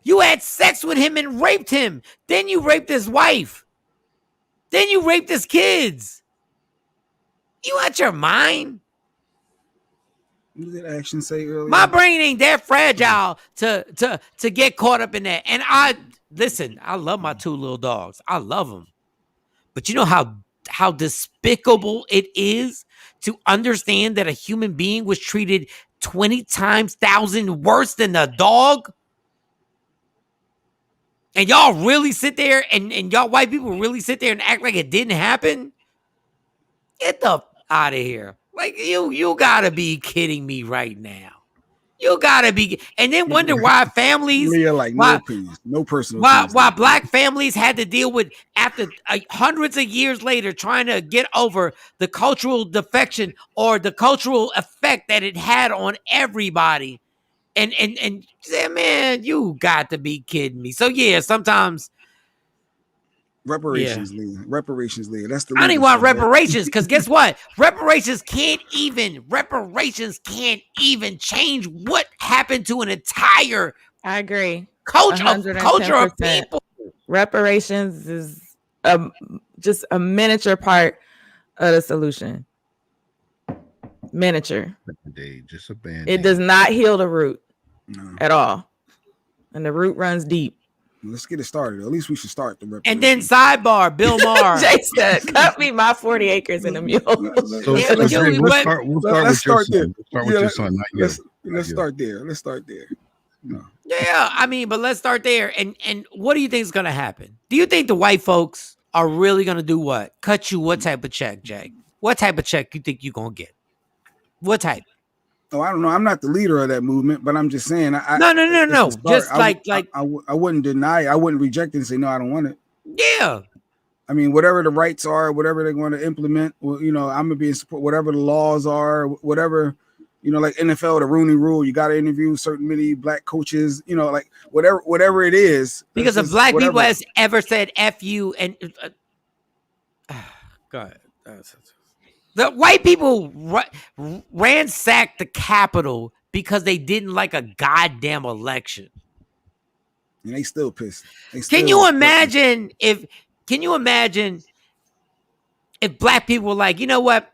You had sex with him and raped him. Then you raped his wife. Then you raped his kids. You out your mind? What did action say earlier? My brain ain't that fragile to get caught up in that. And I love my two little dogs. I love them. But you know how despicable it is to understand that a human being was treated 20 times 1,000 worse than a dog? And y'all really sit there and y'all white people really sit there and act like it didn't happen? Get the out of here. Like you gotta be kidding me right now. You gotta be, and then wonder why families, no personal. Why black families had to deal with after hundreds of years later trying to get over the cultural defection or the cultural effect that it had on everybody, and say, man, you got to be kidding me. So yeah, sometimes. Reparations, Leah. Reparations, Leah. That's the. I don't even want reparations because guess what? Reparations can't even change what happened to an entire. I agree. Culture of people. Reparations is just a miniature part of the solution. Miniature. Just a band. It does not heal the root at all, and the root runs deep. Let's get it started. At least we should start the and then sidebar, Bill Maher. Jay said, cut me my 40 acres in a mule. Let's start there. Let's start there. No. Yeah, I mean, but let's start there. And what do you think is going to happen? Do you think the white folks are really going to do what? Cut you what type of check, Jay? What type of check you think you're going to get? What type? Oh, I don't know. I'm not the leader of that movement, but I'm just saying. No. Just I wouldn't deny it. I wouldn't reject it and say, no, I don't want it. Yeah. I mean, whatever the rights are, whatever they're going to implement, I'm going to be in support. Whatever the laws are, whatever, like NFL, the Rooney Rule, you got to interview certain many black coaches, like whatever it is. Because if black people has ever said F you and go ahead. The white people ransacked the Capitol because they didn't like a goddamn election. And they still pissed. Can you imagine if black people were like, you know what?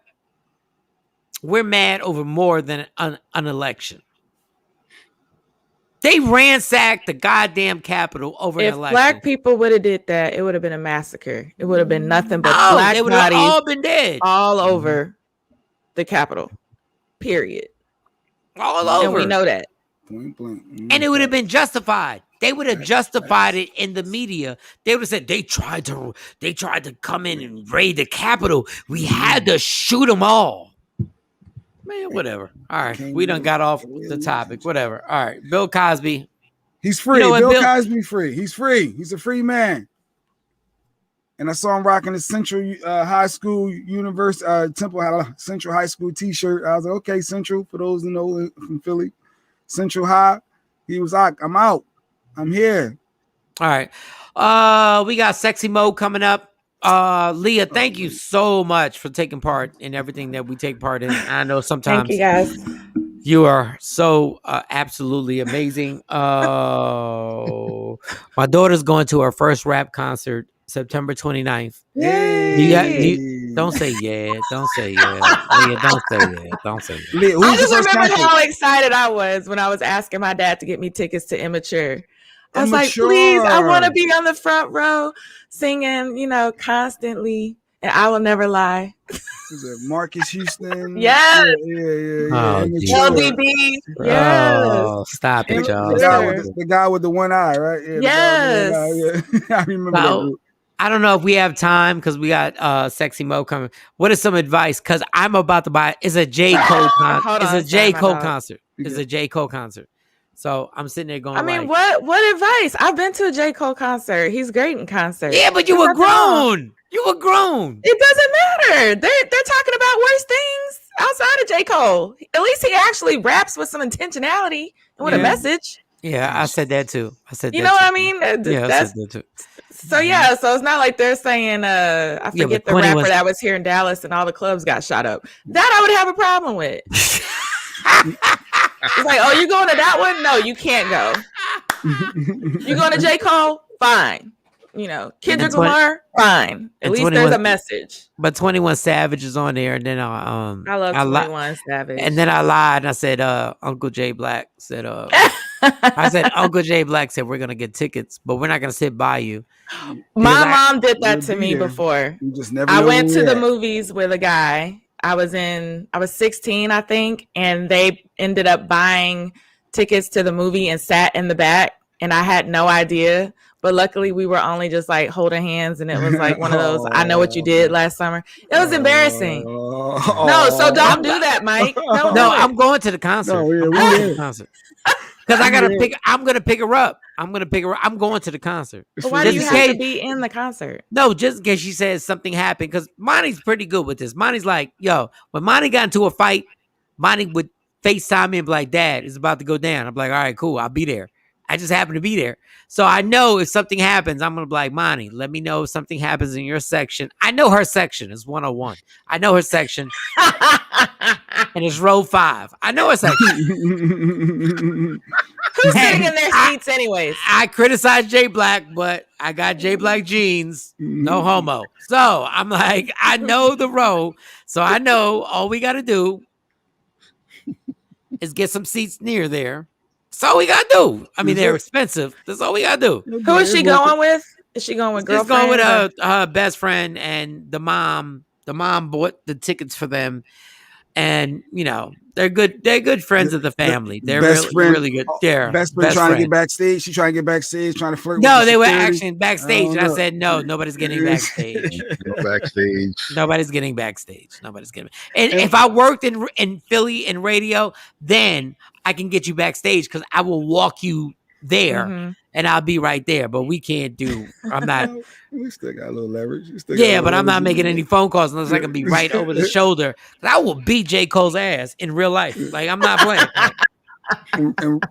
We're mad over more than an election. They ransacked the goddamn Capitol over an election. If black people would have did that, it would have been a massacre. It would have been nothing but black they would bodies have all been dead. All over the Capitol. Period. All over. And we know that. Point blank. And it would have been justified. They would have justified it in the media. They would have said they tried to come in and raid the Capitol. We had to shoot them all. Man, whatever. All right. We done got off the topic. Whatever. All right. Bill Cosby. He's free. Bill Cosby free. He's free. He's a free man. And I saw him rocking the Central High School Temple Central High School t-shirt. I was like, okay, Central, for those who know from Philly. Central High. He was like, I'm out. I'm here. All right. We got Sexy Mo coming up. Leah, thank you so much for taking part in everything that we take part in. I know sometimes thank you guys. You are so absolutely amazing. My daughter's going to her first rap concert September 29th. Yay. Don't say yeah. Don't say yeah. Leah, don't say yeah. Don't say yeah. Leah, I just remembered how excited I was when I was asking my dad to get me tickets to Immature. I was like, please, I want to be on the front row singing, constantly. And I will never lie. Is it Marcus Houston? Yes. Yeah. LDB. Yes. Oh, stop it, y'all. The guy with the one eye, right? Yeah, yes. I remember that group. I don't know if we have time because we got Sexy Mo coming. What is some advice? Because I'm about to buy. It's a J. Cole concert. It's a J. Cole concert. It's a J. Cole concert. So I'm sitting there going. I mean, what advice? I've been to a J. Cole concert. He's great in concert. Yeah, but you were grown. You were grown. It doesn't matter. They're talking about worse things outside of J. Cole. At least he actually raps with some intentionality and with a message. Yeah, I said that too. You know what I mean? Yeah, I said that too. So it's not like they're saying I forget the rapper that was here in Dallas and all the clubs got shot up. That I would have a problem with. It's like, oh, you going to that one? No, you can't go. You going to J. Cole? Fine. Kendrick Lamar? Fine. At least there's a message. But 21 Savage is on there, and then I love 21 Savage. And then I lied and I said Uncle J Black said I said Uncle J Black said we're gonna get tickets, but we're not gonna sit by you. My mom did that to me before. You just never. I went to the movies with a guy. I was 16, I think, and they ended up buying tickets to the movie and sat in the back, and I had no idea. But luckily, we were only just like holding hands, and it was like one of those, I know what you did last summer. It was embarrassing. No, so don't do that, Mike. I'm going to the concert. I'm going to the concert. Because I'm gonna pick her up. I'm going to the concert. But why do you have to be in the concert? No, just in case she says something happened. Because Monty's pretty good with this. Monty's like, yo, when Monty got into a fight, Monty would FaceTime me and be like, Dad, it's about to go down. I'm like, all right, cool, I'll be there. I just happen to be there. So I know if something happens, I'm going to be like, Monty, let me know if something happens in your section. I know her section is 101. I know her section. And it's row 5. I know her section. Who's sitting in their seats anyways? I criticize J Black, but I got J Black jeans. No homo. So I'm like, I know the row. So I know all we got to do is get some seats near there. That's all we gotta do. I mean, they're expensive. That's all we gotta do. Who is she going with? Is she going with girlfriend? She's going with her best friend and the mom. The mom bought the tickets for them, and they're good. They're good friends of the family. They're really good. They're best friend trying to get backstage. She trying to get backstage, trying to flirt. No, they were actually backstage, and I said no. Nobody's getting backstage. Nobody's getting backstage. Nobody's getting. And if I worked in Philly in radio, then I can get you backstage because I will walk you there and I'll be right there. But we can't do. I'm not. We still got a little leverage. But I'm not making any phone calls unless I can be right over the shoulder. I will beat J. Cole's ass in real life. Like, I'm not playing. and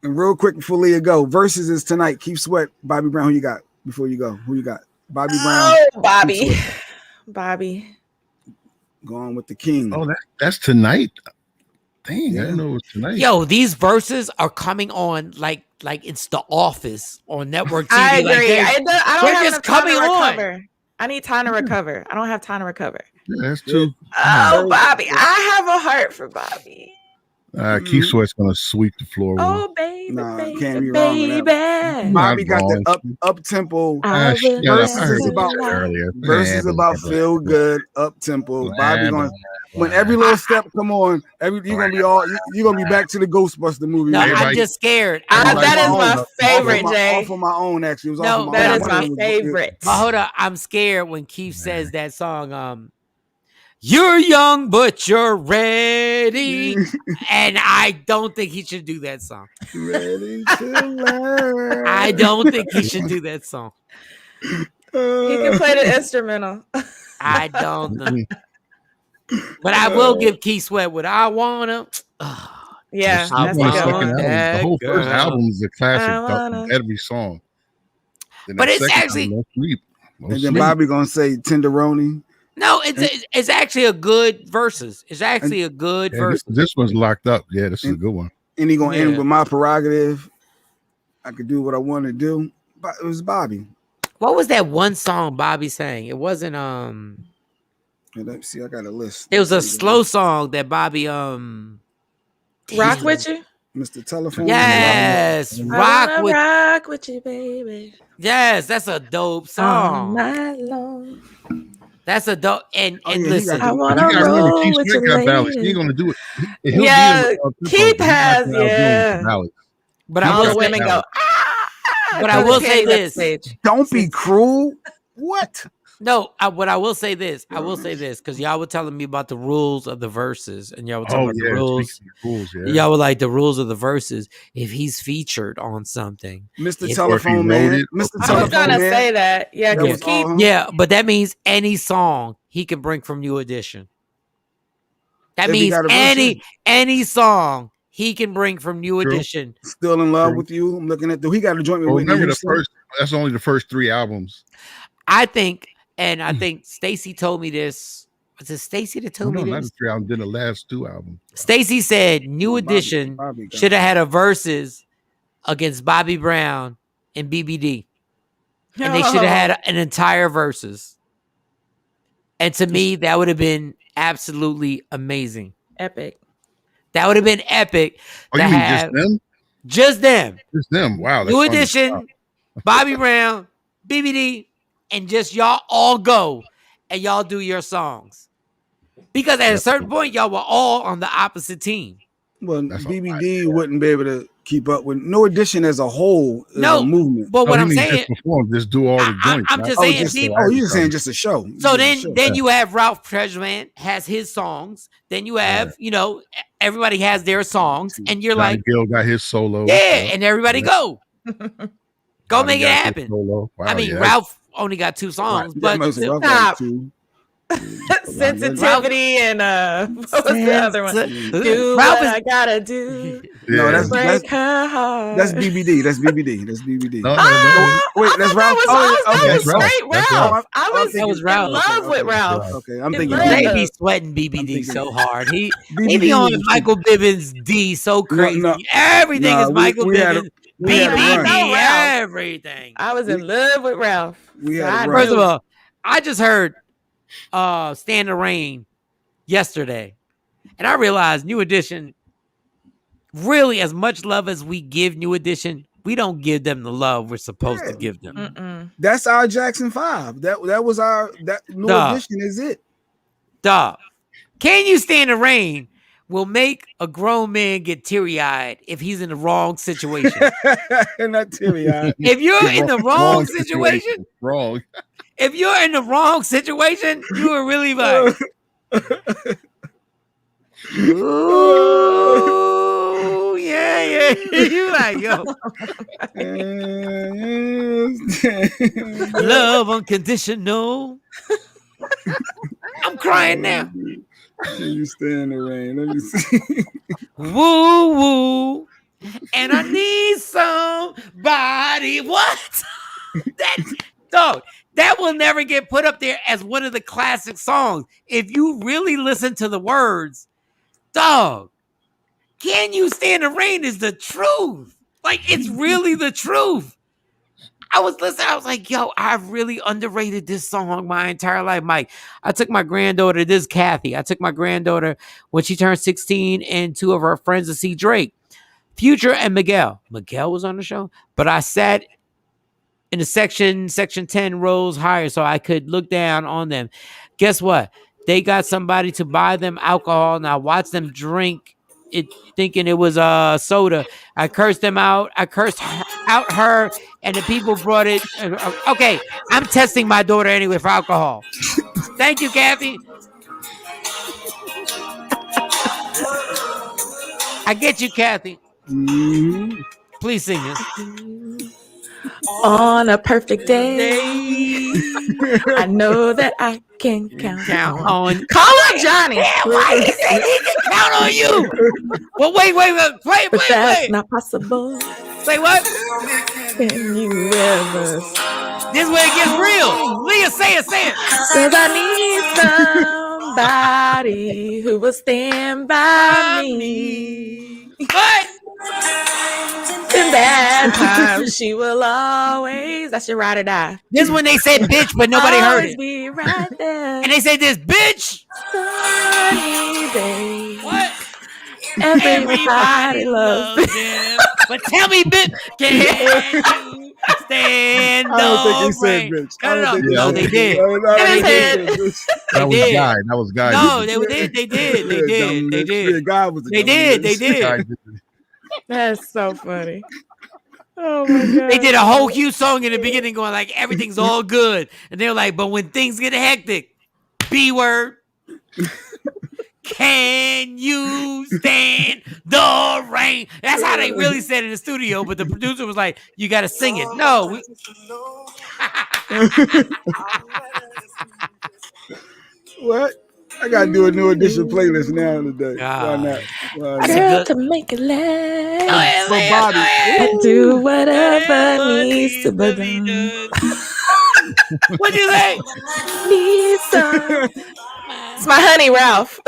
real quick before Leah go, versus is tonight. Keep Sweat, Bobby Brown. Who you got before you go? Who you got? Bobby Brown. Oh, Bobby. Going with the king. Oh, that's tonight. Dang, I didn't know it was tonight. Yo, these verses are coming on like it's The Office on network TV. I agree. Like I don't have enough time to recover. I need time to recover. I don't have time to recover. Yeah, that's true. Oh, Bobby. I have a heart for Bobby. Keith Sweat's gonna sweep the floor. Oh, baby, can't be wrong with that. Bobby got the up tempo. Versus about feel good up tempo. Bobby going when every little step come on, you're gonna be back to the Ghostbuster movie. No, I'm just scared. That is my favorite, Jay. Off of my own, actually. That is my favorite. But hold up, I'm scared when Keith says that song. You're young, but you're ready. And I don't think he should do that song. Ready to learn. I don't think he should do that song. He can play the instrumental. I don't know. But I will give Keith Sweat what I wanna. Yeah, that's the whole first album is a classic. Every song. But it's actually. And then Bobby gonna say Tenderoni. No, it's actually a good versus. It's actually a good versus. This one's locked up. Yeah, this is a good one. And he gonna end with my prerogative. I could do what I want to do. But it was Bobby. What was that one song Bobby sang? It wasn't Let's see, I got a list. It was a slow song that Bobby Rock with you? Mr. Telephone. Yes, rock with you, baby. Yes, that's a dope song. All night long. That's a dope. And listen, I want to roll Keith with Sweat you, got ballads. lady. He ain't gonna do it. Yeah, Keith has, yeah. But all I will the women go. But I will say this: don't be cruel. What? No, but I will say this. I will say this because y'all were telling me about the rules of the verses, and y'all were talking about the rules. Y'all were like the rules of the verses. If he's featured on something, Mr. Telephone Man, Mr. I was gonna say that. Yeah, because Keith. Yeah, but that means any song he can bring from New Edition. That means any song he can bring from New Edition. Still in love with you. I'm looking at he got a joint with Whitney remember Houston. That's only the first 3 albums. I think Stacy told me this. Was it Stacy that told me this? Not the 3 albums, then the last 2 albums. Stacy said New Edition should have had a verses against Bobby Brown and BBD. And they should have had an entire verses. And to me, that would have been absolutely amazing. Epic. That would have been epic. Oh, you mean just them? Just them. Just them. Wow. New Edition, Bobby Brown, BBD, and just y'all all go and y'all do your songs. Because at a certain point, y'all were all on the opposite team. Well, BBD wouldn't be able to keep up with New Edition as a whole. A movement. But what I'm saying, just do all the joints. I'm just saying, you're just saying just a show. So then you have Ralph Treasureman has his songs. Then you have, everybody has their songs, and you're Johnny like, Gill got his solo. Yeah, and everybody go make it happen. Wow, I mean, Ralph only got 2 songs, but stop. Sensitivity and what was the other one? Do Ralph what I gotta do. No, that's break her heart. That's BBD. That's BBD. No, wait, that's Ralph. That was great, Ralph. I was in love with Ralph. Okay, I'm thinking they be sweating BBD so hard. He be on Michael Bivins D so crazy. Everything is Michael Bivins. BBD, everything. I was in love with Ralph. First of all, I just heard Stand the Rain yesterday, and I realized New Edition, really, as much love as we give New Edition, we don't give them the love we're supposed to give them. That's our Jackson 5. That was our New Edition is it. Dog. Can You Stand the Rain will make a grown man get teary-eyed if he's in the wrong situation. Not teary-eyed. If you're in the wrong situation, wrong. If you're in the wrong situation, you are really like, ooh, yeah. You like, yo. Love unconditional. I'm crying now. You stay in the rain. Let me see. Woo woo. And I need somebody. What? That will never get put up there as one of the classic songs. If you really listen to the words, dog, Can You Stand the Rain is the truth. Like, it's really the truth. I was listening. I was like, yo, I've really underrated this song my entire life, Mike. I took my granddaughter, this is Kathy. I took my granddaughter when she turned 16 and 2 of her friends to see Drake. Future and Miguel. Miguel was on the show, but I sat in the section 10 rows higher so I could look down on them. Guess what? They got somebody to buy them alcohol, and I watched them drink it thinking it was soda. I cursed them out. I cursed out her, and the people brought it. Okay, I'm testing my daughter anyway for alcohol. Thank you, Kathy. I get you, Kathy. Please sing this. On a perfect day, I know that I can count on. Call on Johnny. Yeah, why he said he can count on you? Well, wait. Play. That's not possible. Say what? Can you ever? This way it gets real. Leah, say it. 'Cause I need somebody who will stand by me. What? In bad times, she will always. That's your ride or die. This is when they said bitch, but nobody heard it. Be right there. And they say this bitch. Sunny day. What? Everybody loves him. But tell me, bitch, can you stand the rain? I don't think he said bitch. No, they did. That was Guy. That was Guy. No, they did. They did. God was they did. That's so funny. Oh my god. They did a whole cute song in the beginning going like everything's all good. And they're like, but when things get hectic, B word. Can you stand the rain? That's how they really said it in the studio, but the producer was like, you gotta sing it. No. What? I gotta do a new edition playlist now today. Why not? Girl, to make it last. For Bobby. I do whatever needs to be done. What'd you say? Need some. It's my honey, Ralph.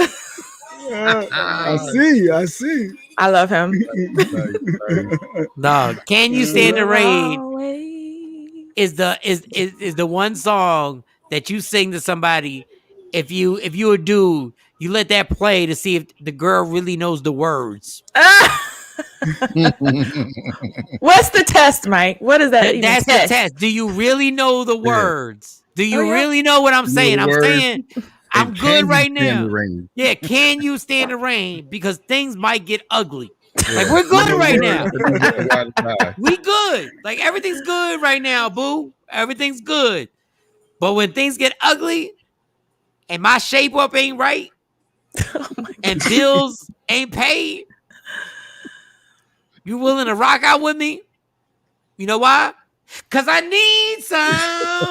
I see. I love him. No, Can You Stand the Rain is the one song that you sing to somebody. If you a dude, you let that play to see if the girl really knows the words. What's the test, Mike? What is that? That's the test. Do you really know the words? Do you really know what I'm saying? I'm saying I'm good right now. Yeah, can you stand the rain? Because things might get ugly. Like we're good right now. We good. Like everything's good right now, boo. Everything's good. But when things get ugly and my shape up ain't right and bills ain't paid, you willing to rock out with me? You know why? Because I need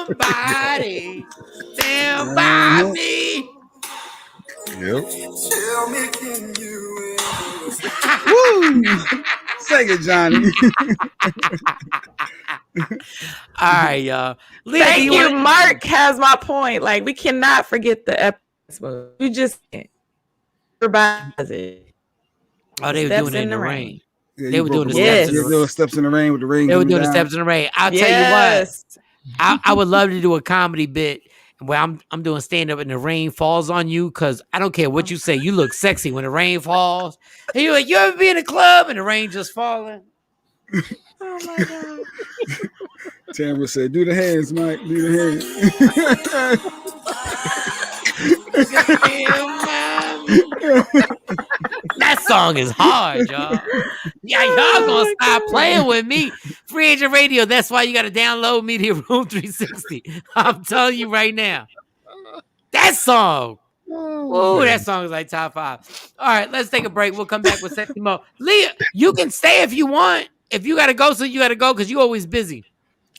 somebody stand by me. Yep. Tell me, can you Woo! Sing it, Johnny. All right, y'all. Leah, Thank you. Mark has my point. Like, we cannot forget the episode. You just can't revise it. Oh, they were doing it in the rain. Yeah, they were doing the steps. steps. Little steps in the rain with the rain. They were doing the steps in the rain. I'll tell you what. I would love to do a comedy bit where I'm doing stand up and the rain falls on you because I don't care what you say. You look sexy when the rain falls. And you're like, you ever be in a club and the rain just falling? Oh my god. Tamara said, "Do the hands, Mike. Do the hands." That song is hard, y'all. Yeah, y'all gonna stop playing with me. Free Agent Radio. That's why you got to download Media Room 360. I'm telling you right now. That song. Oh, that song is like top 5. All right, let's take a break. We'll come back with Sexy Mo. Leah, you can stay if you want. If you got to go, so you got to go because you're always busy.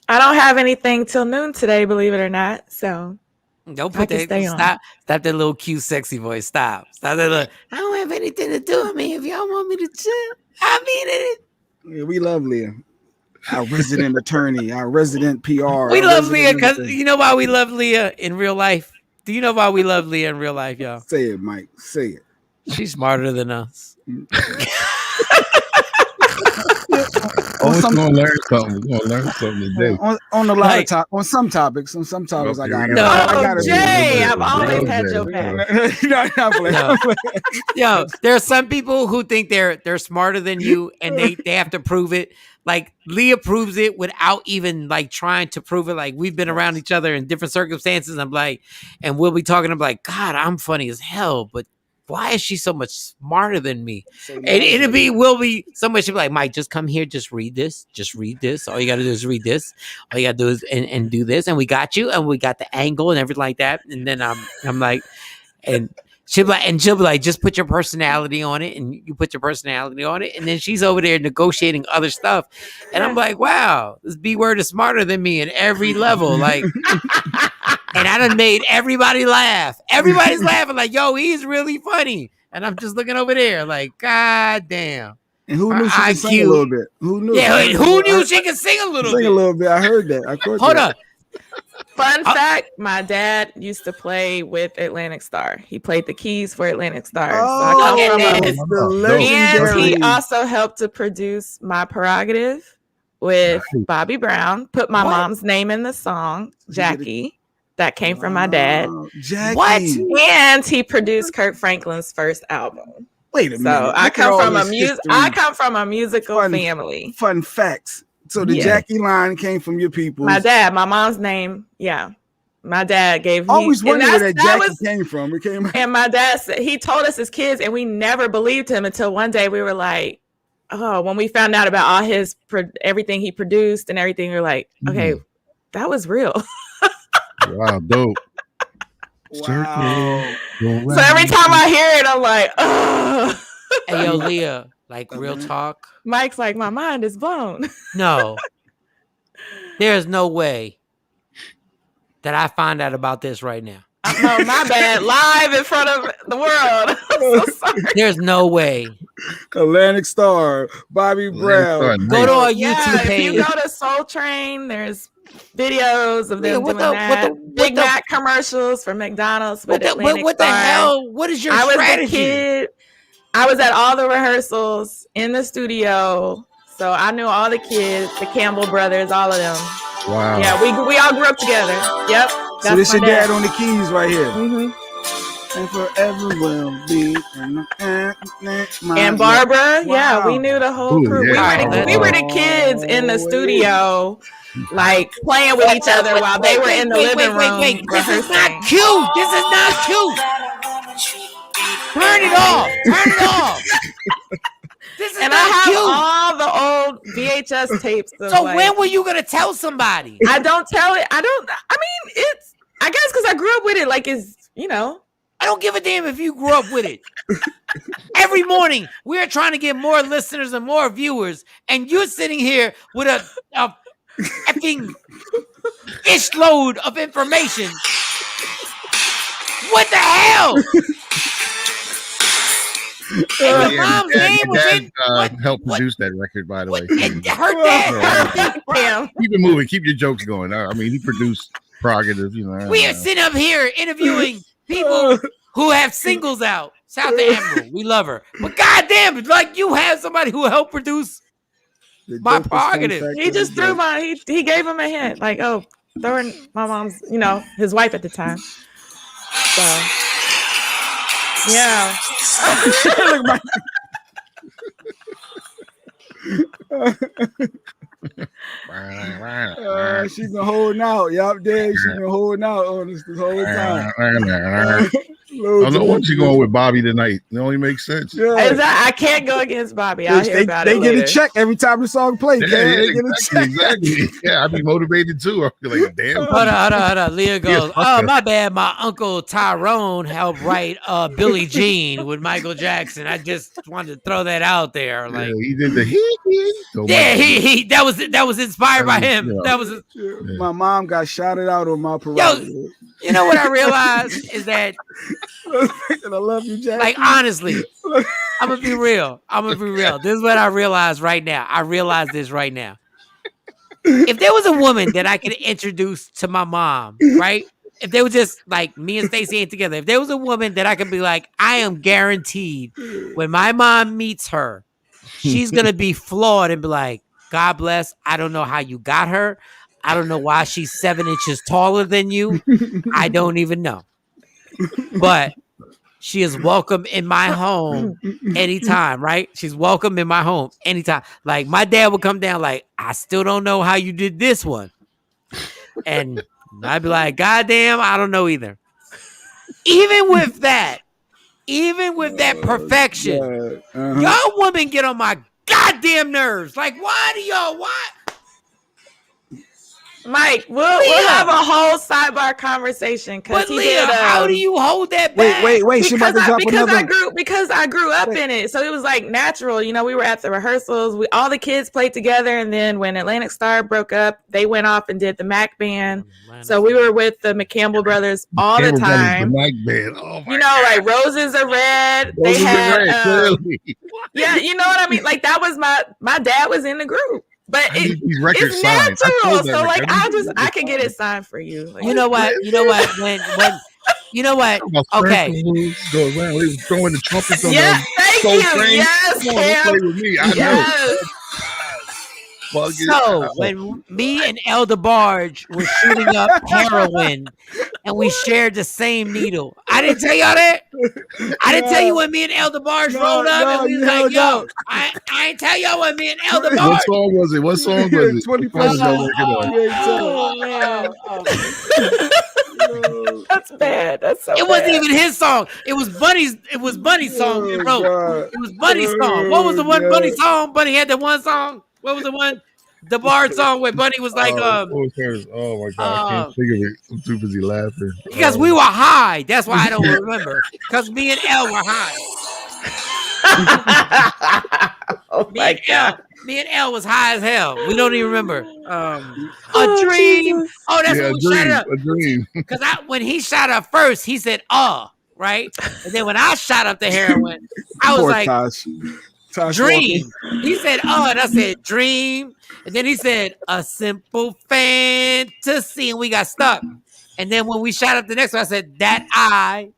I don't have anything till noon today, believe it or not. So don't put that. Stop that little cute, sexy voice. Stop that little. I don't have anything to do with me. If y'all want me to chill, I mean it. Yeah, we love Leah, our resident attorney, our resident PR. We love Leah because you know why we love Leah in real life. Do you know why we love Leah in real life, y'all? Say it, Mike. Say it. She's smarter than us. We're gonna learn something. We're gonna learn something today. On a lot of topics, on some topics, I got it. No, I Jay, I've always had your back. Yo, there are some people who think they're smarter than you, and they have to prove it. Like Leah proves it without even like trying to prove it. Like we've been around each other in different circumstances. I'm like, and we'll be talking. I'm like, God, I'm funny as hell, but why is she so much smarter than me? And we'll be so much. She'll be like, Mike, just come here, just read this. All you gotta do is read this. All you gotta do is and do this, and we got you, and we got the angle and everything like that. And then I'm like, and she'll be like, just put your personality on it, and you put your personality on it, and then she's over there negotiating other stuff, and I'm like, wow, this B word is smarter than me in every level, like. And I done made everybody laugh. Everybody's laughing like, yo, he's really funny. And I'm just looking over there like, God damn. And who knew she could sing a little bit? Who knew? Yeah, who knew she could sing a little bit? Sing a little bit. I heard that. Hold up. Fun fact, my dad used to play with Atlantic Star. He played the keys for Atlantic Star. So I come from the legendary. And he also helped to produce My Prerogative with Bobby Brown. Put my mom's name in the song, Jackie. That came from my dad. Jackie. What? And he produced Kirk Franklin's first album. Wait a minute. So I come from a musical family. Fun facts. So the Jackie line came from your people. My dad, my mom's name. Yeah. My dad gave me. Always wondered where that Jackie came from. It came. And my dad said, he told us as kids, and we never believed him until one day we were like, oh, when we found out about all his everything he produced and everything, we were like, okay, that was real. Wow, dope. Wow. So every time I hear it, I'm like, oh. Hey, yo, Leah, like real talk. Mike's like, my mind is blown. No, there's no way that I find out about this right now. No, my bad. Live in front of the world. I'm so sorry. There's no way. Atlantic Star, Bobby Brown. Go to our YouTube page. If you go to Soul Train, there's videos of them doing that. Big Mac commercials for McDonald's with Atlantic what Star. the hell? What is your strategy? I was a kid. I was at all the rehearsals in the studio, so I knew all the kids, the Campbell brothers, all of them. Wow. Yeah, we all grew up together. Yep. So this your dad on the keys right here. Mm-hmm. And forever will be. And Barbara, yeah, we knew the whole crew. Yeah. We were the kids in the studio, like playing with each other while they were in the living room. This is not cute. This is not cute. Turn it off. Turn it off. This is and not I have cute. all the old VHS tapes. So when were you gonna tell somebody? I don't tell it. I mean, it's. I guess because I grew up with it. Like it's. I don't give a damn if you grew up with it. Every morning we're trying to get more listeners and more viewers, and you're sitting here with a effing ish load of information. What the hell? And mom's name was in. Helped produce that record, by the way. Her dad. Damn. Keep it moving. Keep your jokes going. I mean, he produced Prerogative. We are sitting up here interviewing people who have singles out. Shout out to Emerald. We love her. But goddamn, like you have somebody who helped produce My Prerogative. He just threw he gave him a hint. Like, oh, throwing my mom's, his wife at the time. So, yeah. She's been holding out. Yup, there. She's been holding out on us this whole time. I don't know what you going with Bobby tonight. It only makes sense. Yeah. I can't go against Bobby. I'll hear about they it get later. a check every time the song plays. They get a check. Exactly. Yeah, I'd be motivated too. I'd be like, damn. Hold on. Leah goes, oh, my bad. My uncle Tyrone helped write Billie Jean with Michael Jackson. I just wanted to throw that out there. Like he did the he that was inspired by him. That was my mom got shouted out on My Prerogative. You know what I realized is that I love you, Jack. Like honestly, I'm gonna be real. This is what I realized right now. I realize this right now. If there was a woman that I could introduce to my mom, right? If they were just like me and Stacey ain't together, if there was a woman that I could be like, I am guaranteed when my mom meets her, she's gonna be flawed and be like, God bless. I don't know how you got her. I don't know why she's 7 inches taller than you. I don't even know. But she is welcome in my home anytime, right? She's welcome in my home anytime. Like my dad would come down like, I still don't know how you did this one. And I'd be like, God damn, I don't know either. Even with that perfection, y'all women get on my goddamn nerves. Like, why? Mike, we'll have a whole sidebar conversation. But Leah, how do you hold that back? Wait. She about to drop another. Because I grew up in it, so it was like natural. We were at the rehearsals. All the kids played together, and then when Atlantic Star broke up, they went off and did the Mac Band. So we were with the McCampbell brothers all the time. The Mac Band. Oh my God. Like Roses Are Red. They had, yeah, you know what I mean. Like that was my dad was in the group. But these records it's signed. natural, so like I can get it signed for you. Like, You know what? When you know what? Okay. Go around. They was throwing the trumpets on yeah, the thank Soul you. Train. Yes, Come on, don't play with me. I know. So when me and El DeBarge were shooting up heroin and we shared the same needle, I didn't tell y'all that. I didn't tell you when me and El DeBarge rolled up and we was like, "Yo, I ain't tell y'all when me and El DeBarge." What song was it? What song was it? 21st. That's bad. That's so It wasn't even his song. It was Bunny's. It was Bunny's song. It was Bunny's song. What was the one Bunny song? Bunny had the one song. What was the one? The bar song where Bunny was like, oh my god, I can't think of it. I'm too busy laughing. Because we were high. That's why I don't remember. Because me and El were high. Me and El was high as hell. We don't even remember. A dream. Jesus. Oh, that's when we shot it up. A dream. Because when he shot up first, he said, right? And then when I shot up the heroin, I was like, dream. He said, and I said, dream. And then he said, a simple fantasy. And we got stuck. And then when we shot up the next one, I said, that I.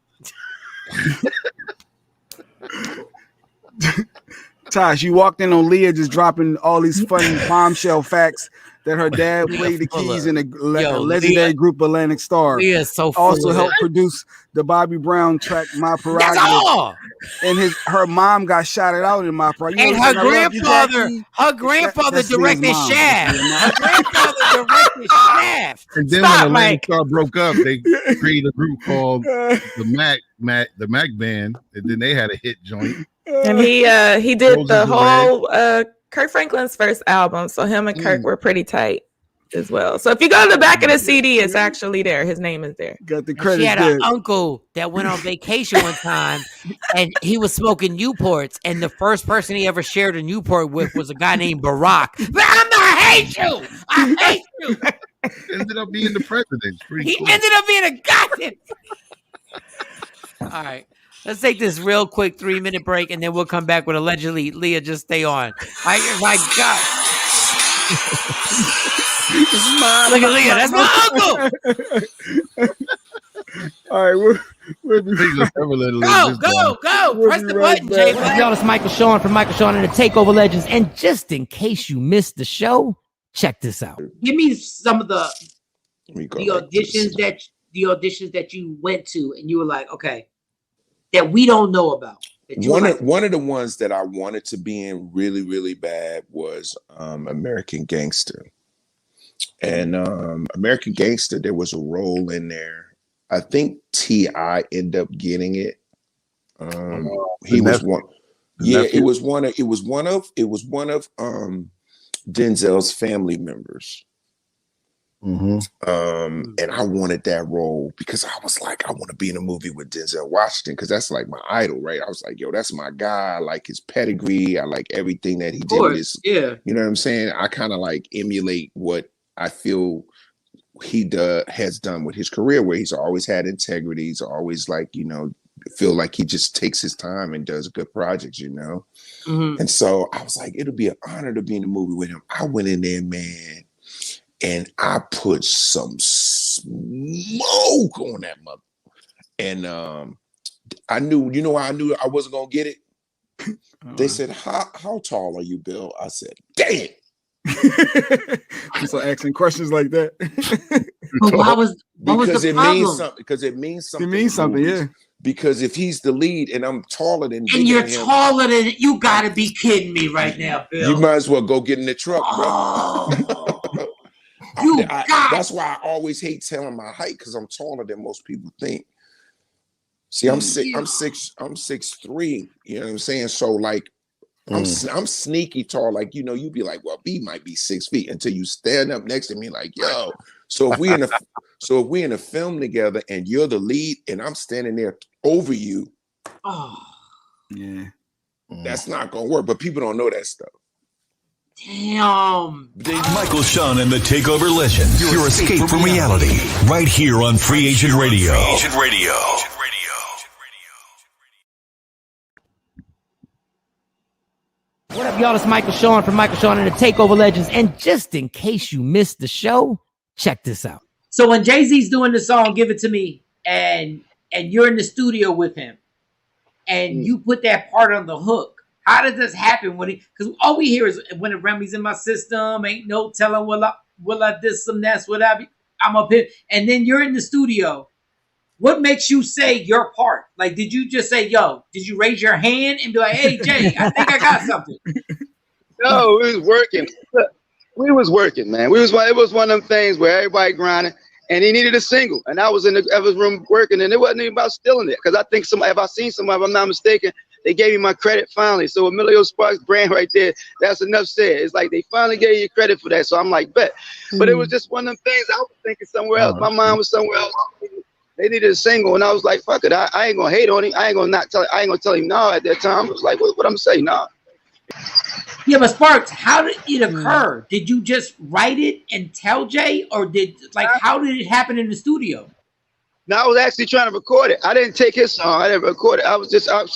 Tosh, you walked in on Leah just dropping all these funny bombshell facts that her dad played the keys in a legendary group Atlantic Star. Leah is so also helped produce the Bobby Brown track My Prerogative. That's all. And her mom got shouted out in My Prerogative. And her grandfather directed Shaft. Her grandfather directed Shaft. And then when Atlantic Star broke up, they created a group called the Mac Band, and then they had a hit joint. And he did the whole Kirk Franklin's first album, so him and Kirk were pretty tight as well. So if you go to the back of the CD, it's actually there. His name is there. Got the credit. She had an uncle that went on vacation one time, and he was smoking Newports, and the first person he ever shared a Newport with was a guy named Barack. But I hate you. I hate you. Ended up being the president. He ended up being a goddamn. All right. Let's take this real quick 3-minute break, and then we'll come back with allegedly Leah. Just stay on. My God. Look at Leah. That's my uncle. All right. We'll be go. Press the button, Jay. Y'all, it's Michael Shawn from Michael Shawn and the TakeOver Legends. And just in case you missed the show, check this out. Give me some of the auditions that you went to, and you were like, okay, that we don't know about. One of the ones that I wanted to be in really, really bad was American Gangster. And American Gangster, there was a role in there. I think T.I. ended up getting it. He was one. Yeah, it was one of Denzel's family members. And I wanted that role because I was like, I want to be in a movie with Denzel Washington because that's like my idol, right? I was like, yo, that's my guy. I like his pedigree. I like everything that he did. You know what I'm saying? I kind of like emulate what I feel he has done with his career, where he's always had integrity. He's always like, you know, feel like he just takes his time and does good projects, you know? And so I was like, it'll be an honor to be in a movie with him. I went in there, man. And I put some smoke on that mother. And I knew I wasn't going to get it. They said, how tall are you, Bill? I said, damn. So asking questions like that. What was the problem? Because it means something. It means something, yeah. Because if he's the lead and I'm taller than him. And you're taller than you gotta be kidding me right now, Bill. You might as well go get in the truck, bro. That's why I always hate telling my height, because I'm taller than most people think. See, I'm 6'3", you know what I'm saying? So like I'm sneaky tall. Like, you know, you'd be like, well, B might be 6 feet until you stand up next to me like, yo. So if we in a film together and you're the lead and I'm standing there over you, that's not gonna work. But people don't know that stuff. Damn. Michael Shawn and the TakeOver Legends. Your escape from reality. Right here on Free Agent Radio. Free Agent Radio. What up, y'all? It's Michael Shawn from Michael Shawn and the TakeOver Legends. And just in case you missed the show, check this out. So when Jay-Z's doing the song Give It To Me, and you're in the studio with him, and you put that part on the hook, how does this happen? Because all we hear is when the Remy's in my system, ain't no telling will I this some that's what I'm up here. And then you're in the studio. What makes you say your part? Like, did you just say, yo, did you raise your hand and be like, hey, Jay, I think I got something? No, we was working. We was working, man. It was one of them things where everybody grinding, and he needed a single. And I was in the Evans room working, and it wasn't even about stealing it. Because I think if I seen somebody, if I'm not mistaken, they gave me my credit finally. So Emilio Sparks' brand right there, that's enough said. It's like they finally gave you credit for that. So I'm like, bet. But it was just one of them things. I was thinking somewhere else. My mind was somewhere else. They needed a single, and I was like, "Fuck it, I ain't gonna hate on him. I ain't gonna tell him no." At that time, I was like, "What I'm saying, no." Yeah, but Sparks, how did it occur? Did you just write it and tell Jay, or how did it happen in the studio? No, I was actually trying to record it. I didn't take his song. I didn't record it. I was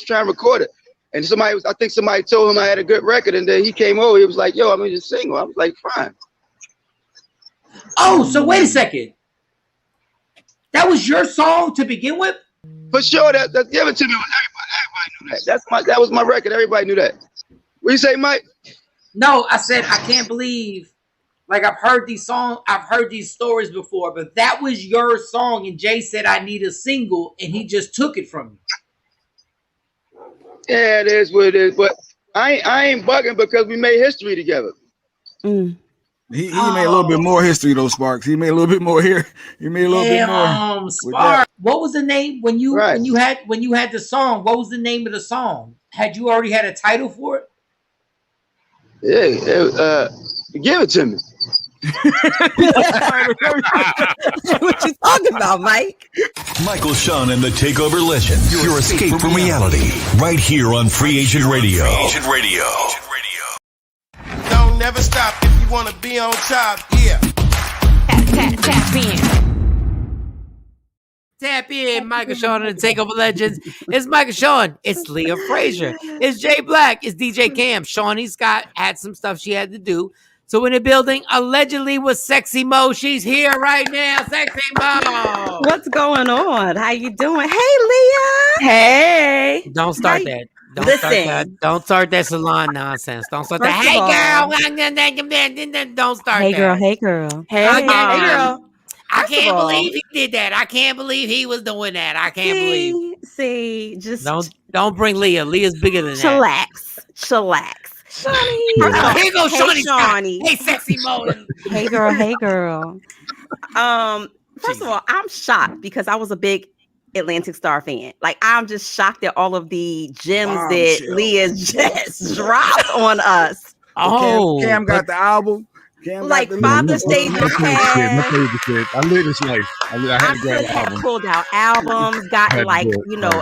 trying to record it, and I think somebody told him I had a good record, and then he came over. He was like, "Yo, I'm just single." I was like, "Fine." Oh, so wait a second. That was your song to begin with? For sure, that Give It To Me. Everybody knew that. That was my record. Everybody knew that. What you say, Mike? No, I said I can't believe. Like, I've heard these songs, I've heard these stories before, but that was your song, and Jay said I need a single, and he just took it from you. Yeah, it is what it is. But I ain't bugging because we made history together. He made a little bit more history though, Sparks. He made a little bit more here. He made a little bit more. Sparks. What was the name when you had the song? What was the name of the song? Had you already had a title for it? Yeah, Give It To Me. What you talking about, Mike? Michael Shawn and the TakeOver Legends. Your escape from reality. Right here on Free Agent Radio. Don't never stop if you want to be on top. Yeah. Tap in. Tap in, Michael Shawn and the TakeOver Legends. It's Michael Shawn. It's Leah Frazier. It's Jay Black. It's DJ Cam. Shawnee Scott had some stuff she had to do. So in the building, allegedly with Sexy Mo. She's here right now. Sexy Mo. What's going on? How you doing? Hey, Leah. Hey. Don't start that. Don't start that salon nonsense. Don't start that. Hey, girl. Don't start hey, that. Girl. Hey, girl. Hey, girl. I can't believe he did that. I can't believe he was doing that. I can't believe. See, just don't bring Leah. Leah's bigger than that. Chillax. Shawnee. Here goes Shawnee. Shawnee. Hey, Sexy Mo. Hey, girl. Hey, girl. First of all, I'm shocked because I was a big Atlantic Star fan. Like, I'm just shocked at all of the gems that Leah just dropped on us. Oh, Cam got the album. Like Father's Day just had. I live this life. I had to grab the album. Pulled out albums, got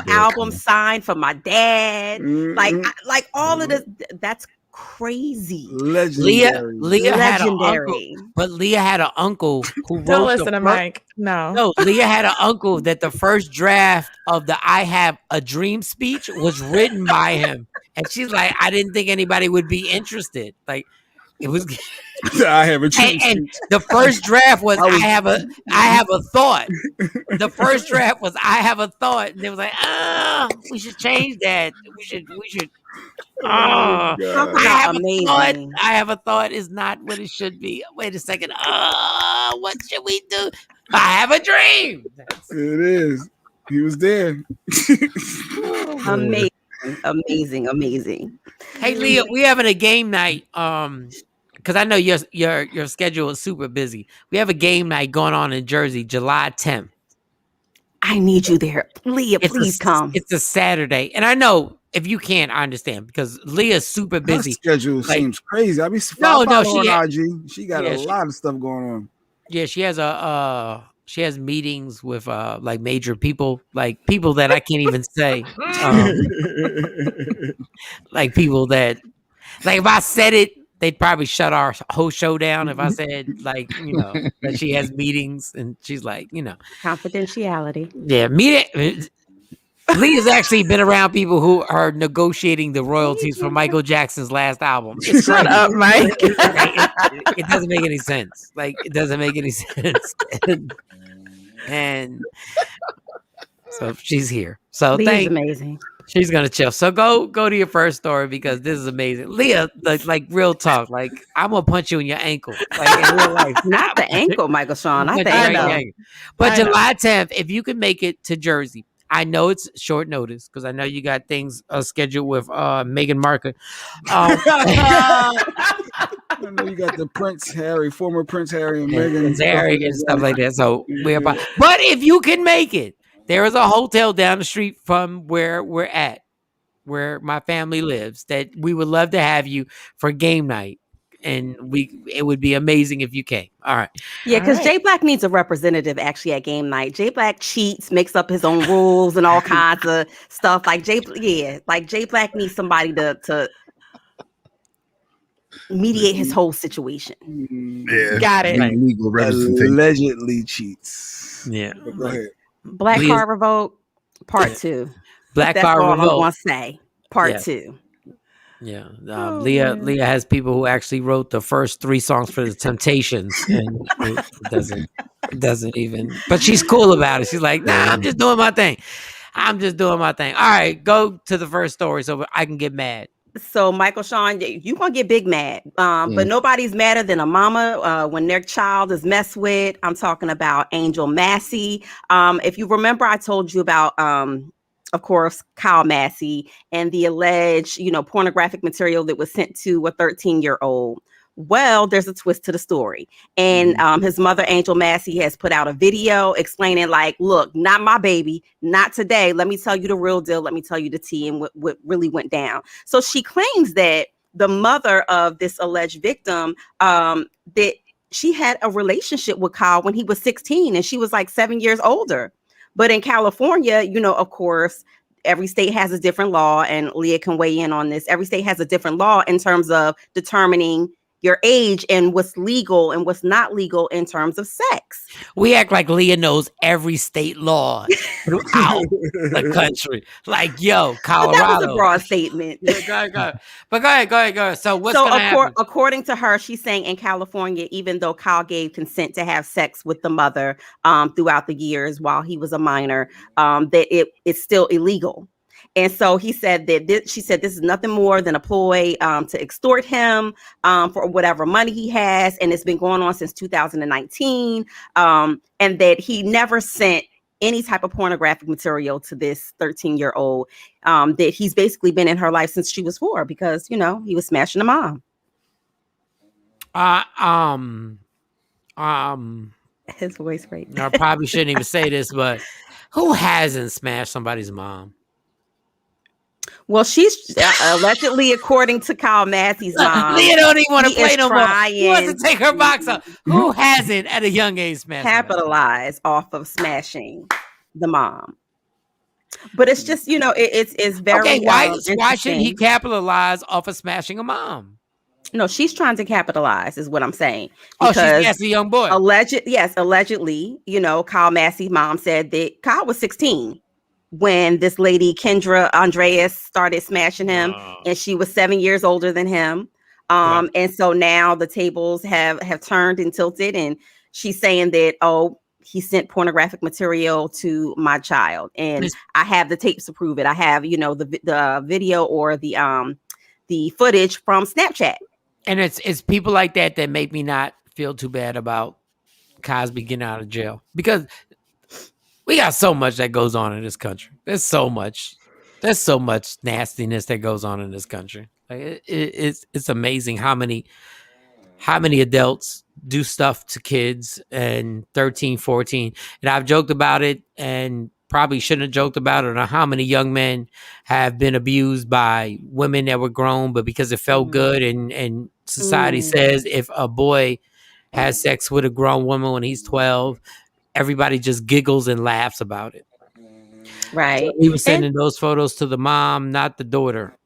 albums signed for my dad. Like all of this. That's crazy. Legendary. Leah had an uncle, but Leah had an uncle who wrote. Don't listen to Mike. No, Leah had an uncle that the first draft of the "I Have a Dream" speech was written by him, and she's like, I didn't think anybody would be interested. Like, it was. I have a dream. And the first draft was I have a thought. The first draft was I have a thought, and they was like, we should change that. We should. I have a thought is not what it should be. Wait a second. What should we do? I have a dream. It is. He was there. Amazing. Hey, Leah, we having a game night. Because I know your schedule is super busy. We have a game night going on in Jersey, July 10th. I need you there. Leah, please come. It's a Saturday. And I know if you can't, I understand because Leah's super busy. Her schedule seems crazy. I mean, she got a lot of stuff going on. Yeah, she has meetings with like major people, like people that I can't even say. Like people that, like if I said it, they'd probably shut our whole show down if I said, like, that she has meetings and she's like, confidentiality. Yeah, Leah's actually been around people who are negotiating the royalties for Michael Jackson's last album. It's Shut crazy. up, Mike. It doesn't make any sense. Like, it doesn't make any sense. And so she's here. So Leah's amazing. She's gonna chill. So go to your first story because this is amazing. Leah, like real talk. Like, I'm gonna punch you in your ankle. Like, in real life. Not the ankle, Michael Shawn. Not the ankle. But July 10th, if you can make it to Jersey, I know it's short notice because I know you got things scheduled with Meghan Markle. I know you got the former Prince Harry and Meghan. Prince Harry and stuff like that. So but if you can make it, there is a hotel down the street from where we're at, where my family lives, that we would love to have you for game night. And it would be amazing if you came. All right. Yeah, because Jay Black needs a representative actually at game night. Jay Black cheats, makes up his own rules and all kinds of stuff. Like Jay Black needs somebody to mediate his whole situation. Yeah. Got it. Legal representation. Allegedly cheats. Yeah. Go ahead. Black Card Revoke, Part 2. Black That's Card all Revoke. I want to say. Part 2. Yeah, Leah has people who actually wrote the first 3 songs for the Temptations, and it doesn't even. But she's cool about it. She's like, nah, I'm just doing my thing. All right, go to the first story so I can get mad. So Michael Shawn, you gonna get big mad, but nobody's madder than a mama when their child is messed with. I'm talking about Angel Massey. If you remember, I told you about. Of course, Kyle Massey and the alleged, pornographic material that was sent to a 13-year-old. Well, there's a twist to the story. And his mother, Angel Massey, has put out a video explaining, like, look, not my baby, not today. Let me tell you the real deal. Let me tell you the tea and what really went down. So she claims that the mother of this alleged victim, that she had a relationship with Kyle when he was 16 and she was like 7 years older. But in California, of course, every state has a different law, and Leah can weigh in on this. Every state has a different law in terms of determining your age and what's legal and what's not legal in terms of sex. We act like Leah knows every state law throughout the country. Like, yo, Colorado. But that was a broad statement. Go ahead. So what's going to happen? According to her, she's saying in California, even though Kyle gave consent to have sex with the mother throughout the years while he was a minor, that it's still illegal. And so he said that she said this is nothing more than a ploy to extort him for whatever money he has. And it's been going on since 2019. And that he never sent any type of pornographic material to this 13-year-old, that he's basically been in her life since she was 4 because, he was smashing the mom. His voice right. I probably shouldn't even say this, but who hasn't smashed somebody's mom? Well, she's allegedly, according to Kyle Massey's mom. Leah don't even want to play no more. She wants to take her box up. Who hasn't at a young age smashed? Capitalize off of smashing the mom. But it's just, it's very. Okay, why shouldn't he capitalize off of smashing a mom? No, she's trying to capitalize, is what I'm saying. Because she's the young boy. Allegedly, Kyle Massey's mom said that Kyle was 16. When this lady, Kendra Andreas, started smashing him, and she was 7 years older than him. And so now the tables have turned and tilted, and she's saying that, he sent pornographic material to my child. And I have the tapes to prove it. I have, the video or the footage from Snapchat. And it's people like that make me not feel too bad about Cosby getting out of jail, because we got so much that goes on in this country. There's so much nastiness that goes on in this country. Like, it's amazing how many adults do stuff to kids and 13, 14. And I've joked about it and probably shouldn't have joked about it, or how many young men have been abused by women that were grown, but because it felt good and society says if a boy has sex with a grown woman when he's 12, everybody just giggles and laughs about it. Right. So he was sending those photos to the mom, not the daughter.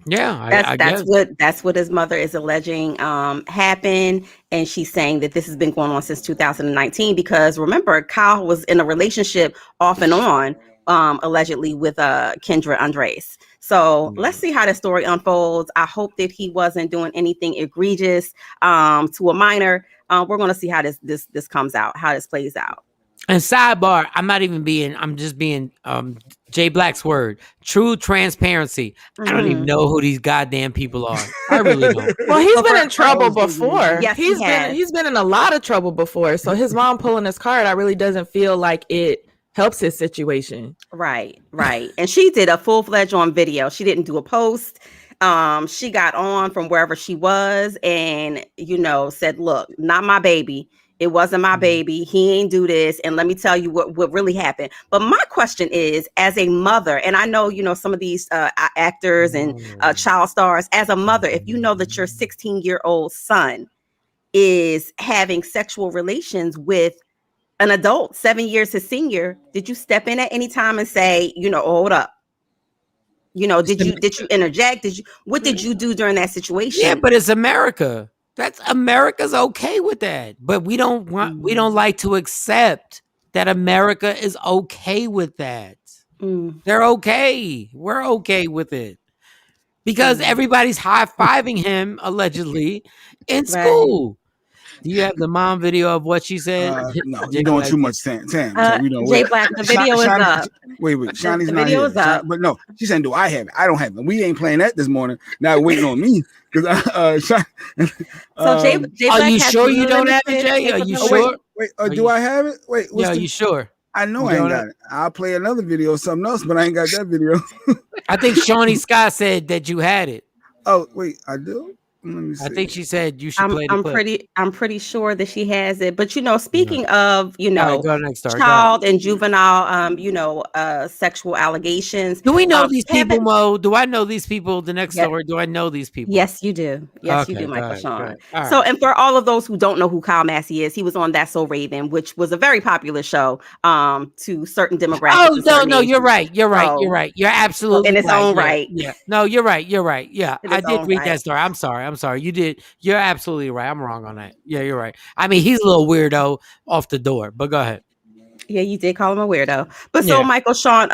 Yeah, I guess that's what his mother is alleging happened, and she's saying that this has been going on since 2019 because remember Kyle was in a relationship off and on allegedly with Kendra Andres. So let's see how the story unfolds. I hope that he wasn't doing anything egregious to a minor. We're going to see how this comes out, how this plays out. And sidebar, I'm just being Jay Black's word. True transparency. I don't even know who these goddamn people are. I really don't. Well, he's been in trouble before. Yes, he's been in a lot of trouble before. So his mom pulling his card, I really doesn't feel like it helps his situation. Right. And she did a full-fledged on video. She didn't do a post. She got on from wherever she was and, said, look, not my baby. It wasn't my baby. He ain't do this. And let me tell you what really happened. But my question is, as a mother, and I know, some of these actors and child stars, as a mother, if you know that your 16-year-old son is having sexual relations with an adult 7 years his senior, did you step in at any time and say, hold up? Did you interject? What did you do during that situation? Yeah, but it's America. America's okay with that. But we don't like to accept that America is okay with that. They're okay. We're okay with it. Because everybody's high-fiving him, allegedly, in school. Do you have the mom video of what she said? No, you're doing too much, Tam. Jay Black, the video is up. Wait, Shawnee's the not video here. is up. But no, she's saying, do I have it? I don't have it. We ain't playing that this morning. Now waiting on me. So Jay Black are you sure you don't have it, Jay? Are you sure? Wait, do I have it? Wait, are you sure? I know I ain't got it. I'll play another video of something else, but I ain't got that video. I think Shawnee Scott said that you had it. Oh, wait, I do? Let me see. I think she said you should play the clip. I'm pretty sure that she has it. But speaking of child and juvenile sexual allegations. Do we know these people, Mo? Do I know these people? The next story. Do I know these people? Yes, you do. Yes, you do, Michael Shawn. So, and for all of those who don't know who Kyle Massey is, he was on That's So Raven, which was a very popular show to certain demographics. Oh no, you're right. You're absolutely in its own right. Yeah. No, you're right. Yeah, I did read that story. I'm sorry. You did. You're absolutely right. I'm wrong on that. Yeah, you're right. I mean, he's a little weirdo off the door, but go ahead. Yeah, you did call him a weirdo. But so Michael Shawn,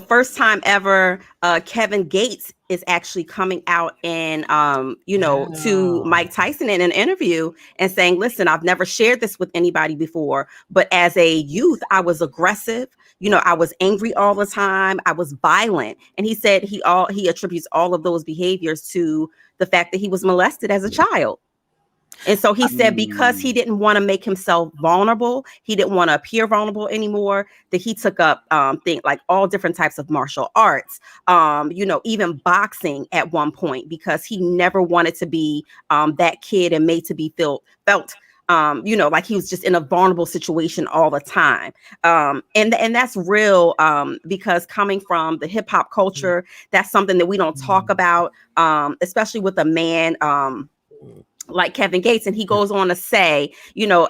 first time ever, Kevin Gates is actually coming out and, to Mike Tyson in an interview and saying, listen, I've never shared this with anybody before, but as a youth, I was aggressive. I was angry all the time. I was violent. And he said he attributes all of those behaviors to the fact that he was molested as a child. And so he said because he didn't want to make himself vulnerable, he didn't want to appear vulnerable anymore, that he took up like all different types of martial arts, even boxing at one point, because he never wanted to be that kid and made to be felt like he was just in a vulnerable situation all the time. And that's real because coming from the hip hop culture, that's something that we don't talk about, especially with a man like Kevin Gates. And he goes on to say,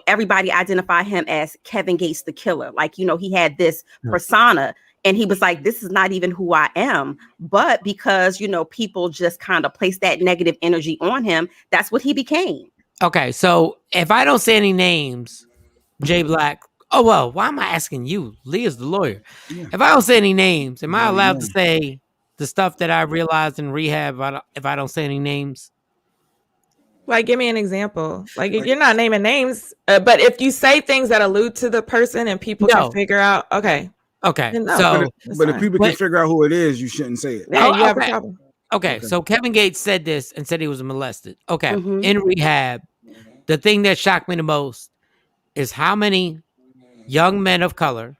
everybody identify him as Kevin Gates, the killer. Like, he had this persona and he was like, this is not even who I am. But because, people just kind of place that negative energy on him, that's what he became. Okay, so if I don't say any names, Jay Black. Oh well, why am I asking you? Leah's the lawyer. Yeah. If I don't say any names, am I allowed to say the stuff that I realized in rehab? If I don't say any names, like give me an example. Like you're not naming names, but if you say things that allude to the person and people can figure out, okay. So, but if people can figure out who it is, you shouldn't say it. Yeah, you have a problem. Okay, so Kevin Gates said this and said he was molested. Okay, in rehab. The thing that shocked me the most is how many young men of color,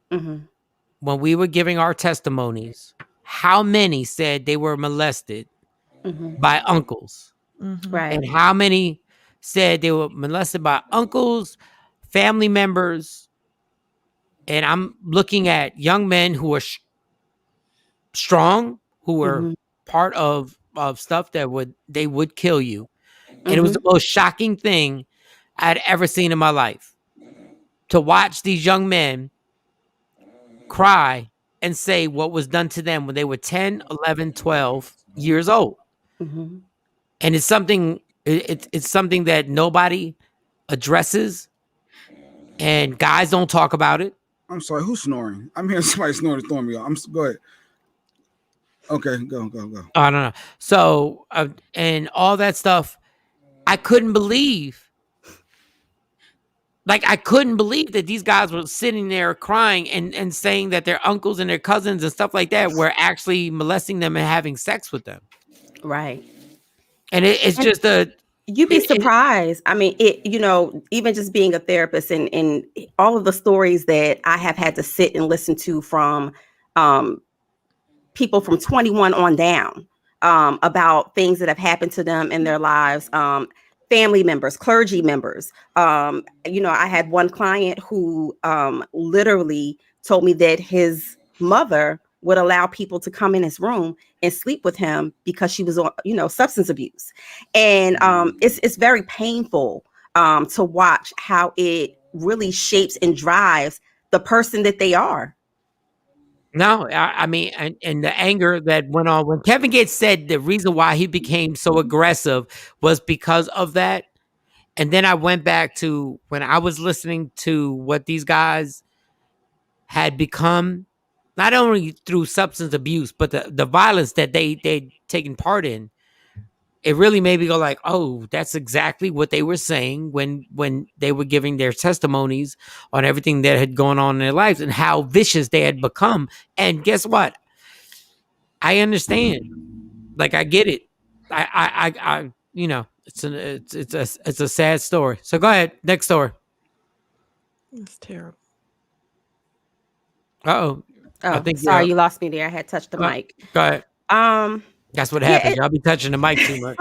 when we were giving our testimonies, how many said they were molested by uncles. Right. And how many said they were molested by uncles, family members. And I'm looking at young men who are strong, who were part of stuff that would kill you. And it was the most shocking thing I'd ever seen in my life. To watch these young men cry and say what was done to them when they were 10, 11, 12, years old. Mm-hmm. And it's something it's something that nobody addresses, and guys don't talk about it. I'm sorry, who's snoring? I'm hearing somebody snoring, throwing me off. Go ahead. Okay, go. I don't know. So and all that stuff, I couldn't believe. Like, I couldn't believe that these guys were sitting there crying and saying that their uncles and their cousins and stuff like that were actually molesting them and having sex with them. Right. And it's just you'd be surprised. I mean, even just being a therapist and all of the stories that I have had to sit and listen to from people from 21 on down about things that have happened to them in their lives, family members, clergy members. I had one client who literally told me that his mother would allow people to come in his room and sleep with him because she was on, substance abuse. And it's very painful to watch how it really shapes and drives the person that they are. No, I mean, and the anger that went on when Kevin Gates said the reason why he became so aggressive was because of that. And then I went back to when I was listening to what these guys had become, not only through substance abuse, but the violence that they'd taken part in. It really made me go like, oh, that's exactly what they were saying when they were giving their testimonies on everything that had gone on in their lives and how vicious they had become. And guess what? I understand. Like, I get it. I it's a sad story. So go ahead. Next story. It's terrible. Oh, I think sorry, you lost me there. I had touched the mic. Go ahead. That's what happens. Y'all be touching the mic too much.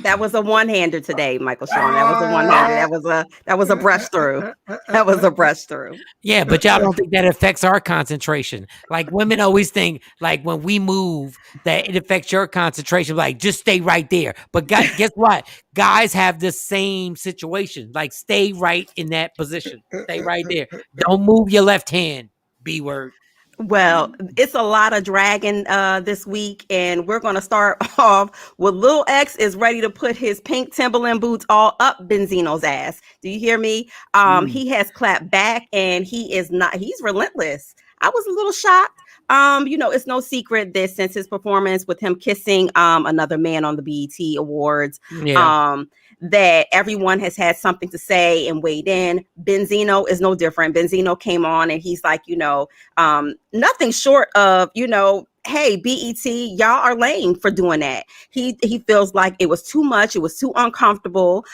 That was a one-hander today, Michael Shawn. That was a one-hander. That was a brush through. That was a brush through. Yeah, but y'all don't think that affects our concentration. Like, women always think, like, when we move, that it affects your concentration. Like, just stay right there. But guess what? Guys have the same situation. Like, stay right in that position. Stay right there. Don't move your left hand. B word. Well, it's a lot of dragging this week, and we're going to start off with Lil X is ready to put his pink Timberland boots all up Benzino's ass. Do you hear me? He has clapped back, and he's relentless. I was a little shocked. It's no secret that since his performance with him kissing another man on the BET Awards, that everyone has had something to say and weighed in. Benzino is no different. Benzino came on and he's like, nothing short of, hey, BET, y'all are lame for doing that. He feels like it was too much. It was too uncomfortable.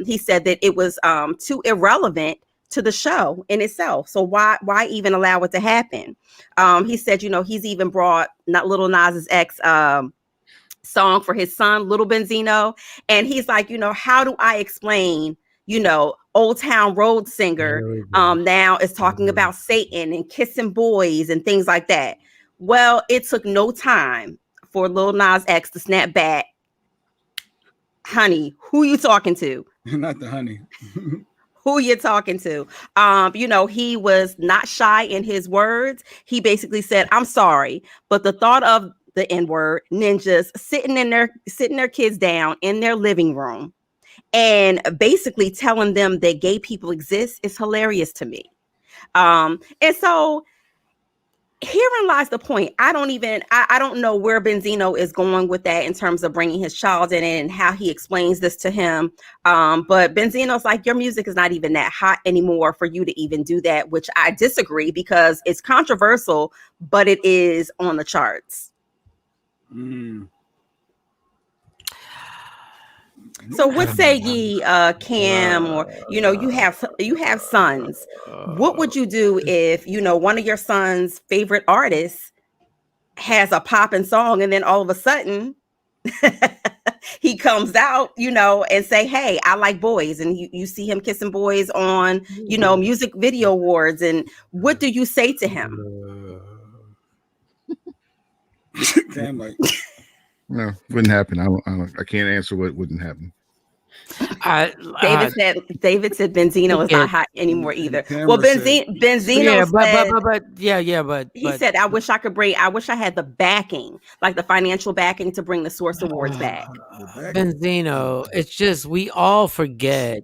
He said that it was too irrelevant to the show in itself. So why even allow it to happen? He said, he's even brought not Lil Nas's ex song for his son, Little Benzino. And he's like, how do I explain, Old Town Road Singer now is talking about Satan and kissing boys and things like that. Well, it took no time for Lil Nas X to snap back. Honey, who you talking to? Not the honey. Who you talking to? He was not shy in his words. He basically said, I'm sorry, but the thought of the N-word ninjas sitting their kids down in their living room and basically telling them that gay people exist is hilarious to me. And so herein lies the point. I don't know where Benzino is going with that in terms of bringing his child in and how he explains this to him. But Benzino's like, your music is not even that hot anymore for you to even do that, which I disagree because it's controversial, but it is on the charts. So what say ye, Cam, or you have sons. What would you do if one of your son's favorite artists has a popping song and then all of a sudden he comes out, and say, hey, I like boys, and you see him kissing boys on music video awards, and what do you say to him? Damn, like, no, wouldn't happen. I can't answer what wouldn't happen. David said Benzino is not hot anymore either. Well, Benzino but he said, I wish I had the backing, like the financial backing to bring the Source Awards back. Benzino, it's just we all forget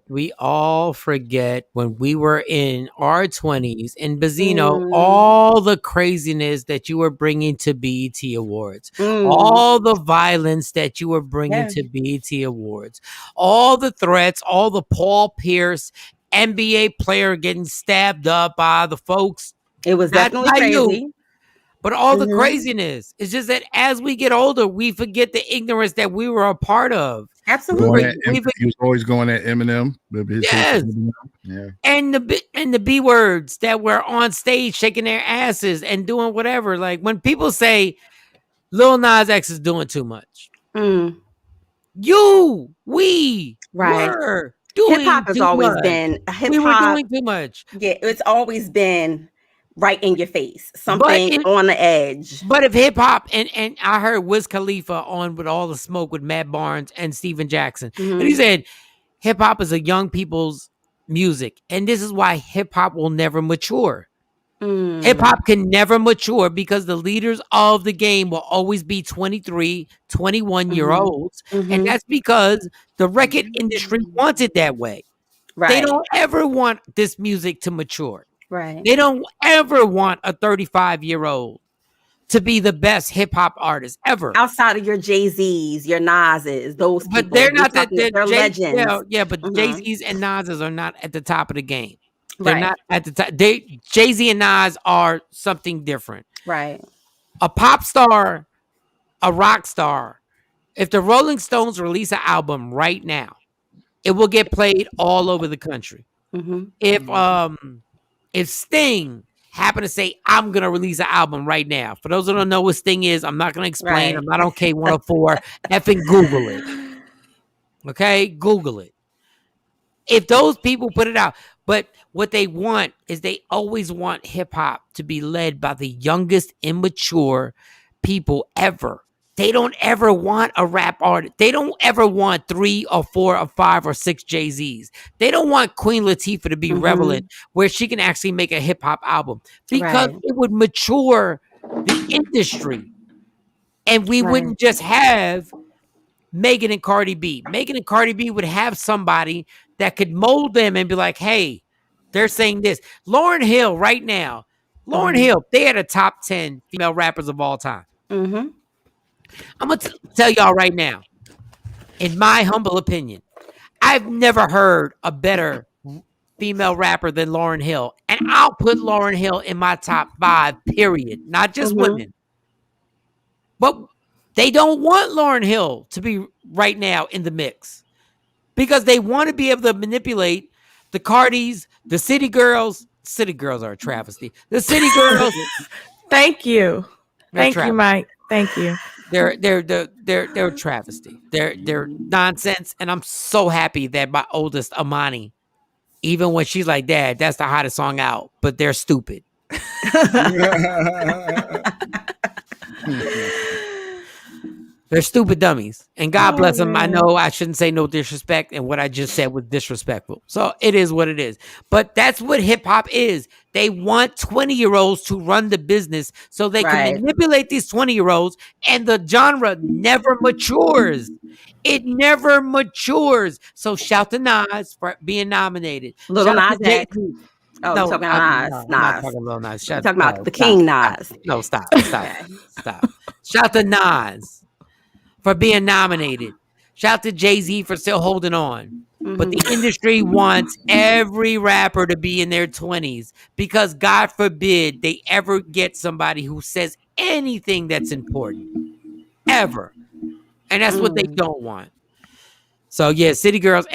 when we were in our 20s and Benzino, all the craziness that you were bringing to BET Awards, all the violence that you were bringing to BET Awards, all the threats, all the Paul Pierce NBA player getting stabbed up by the folks. It was definitely crazy. But all the craziness. It's just that as we get older, we forget the ignorance that we were a part of. Absolutely. He was always going at Eminem. Yes. Yeah. And the B words that were on stage shaking their asses and doing whatever. Like when people say Lil Nas X is doing too much. We were doing hip hop has too always much. been We were doing too much. Yeah, it's always been right in your face, something on the edge. But if hip hop and I heard Wiz Khalifa on with all the smoke with Matt Barnes and Steven Jackson, and he said hip hop is a young people's music, and this is why hip hop will never mature. Hip hop can never mature because the leaders of the game will always be 23, 21-year-olds, and that's because the record industry wants it that way. Right. They don't ever want this music to mature. Right. They don't ever want a 35-year-old to be the best hip hop artist ever. Outside of your Jay-Z's, your Nas's, those people. But they're not that they're legends. Yeah, but Jay-Z's and Nas's are not at the top of the game. They're not at the top. Jay-Z and Nas are something different. Right. A pop star, a rock star. If the Rolling Stones release an album right now, it will get played all over the country. If Sting happened to say, I'm going to release an album right now. For those who don't know what Sting is, I'm not going to explain. I'm not on K104. Effing Google it. Okay? Google it. If those people put it out. But what they want is they always want hip hop to be led by the youngest immature people ever. They don't ever want a rap artist. They don't ever want 3 or 4 or 5 or 6 Jay-Z's. They don't want Queen Latifah to be relevant where she can actually make a hip hop album because it would mature the industry. And we wouldn't just have Megan and Cardi B. Megan and Cardi B would have somebody that could mold them and be like, hey, they're saying this. Lauryn Hill right now. Lauryn Hill, they are the top 10 female rappers of all time. I'm going to tell y'all right now, in my humble opinion, I've never heard a better female rapper than Lauryn Hill. And I'll put Lauryn Hill in my top 5, period. Not just women. But they don't want Lauryn Hill to be right now in the mix because they want to be able to manipulate the Cardis, the City Girls. City Girls are a travesty. The City Girls. Thank you. Thank you, Mike. Thank you. They're a travesty. They're nonsense, and I'm so happy that my oldest Amani, even when she's like, "Dad, that's the hottest song out," but they're stupid. They're stupid dummies, and God bless them. I know I shouldn't say no disrespect, and what I just said was disrespectful. So it is what it is. But that's what hip hop is. They want 20-year-olds to run the business so they can manipulate these 20-year-olds, and the genre never matures. It never matures. So shout to Nas for being nominated. Little Nas X. Oh, No, talking about Nas. I'm not talking about Nas. Talking about the King Nas. No, stop. Shout to Nas for being nominated. Shout to Jay-Z for still holding on. But the industry wants every rapper to be in their 20s because God forbid they ever get somebody who says anything that's important. Ever. And that's what they don't want. So yeah, City Girls,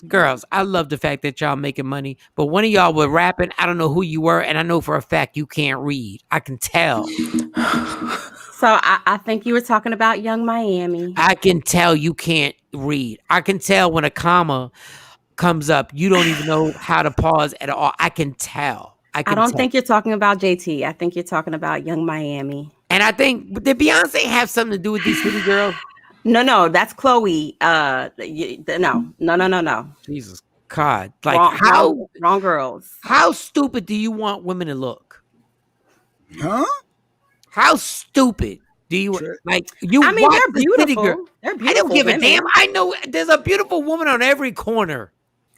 girls, I love the fact that y'all making money, but one of y'all were rapping. I don't know who you were, and I know for a fact you can't read. I can tell. So I think you were talking about Young Miami. I can tell you can't read. I can tell when a comma comes up, you don't even know how to pause at all. I can tell. I don't think you're talking about JT. I think you're talking about Young Miami. And I think, did Beyonce have something to do with these City Girls? No, that's Chloe. No. Jesus God. Like wrong girls. How stupid do you want women to look? Huh? How stupid do you like? I mean, they're beautiful. They're beautiful. I don't give women. a damn. I know there's a beautiful woman on every corner.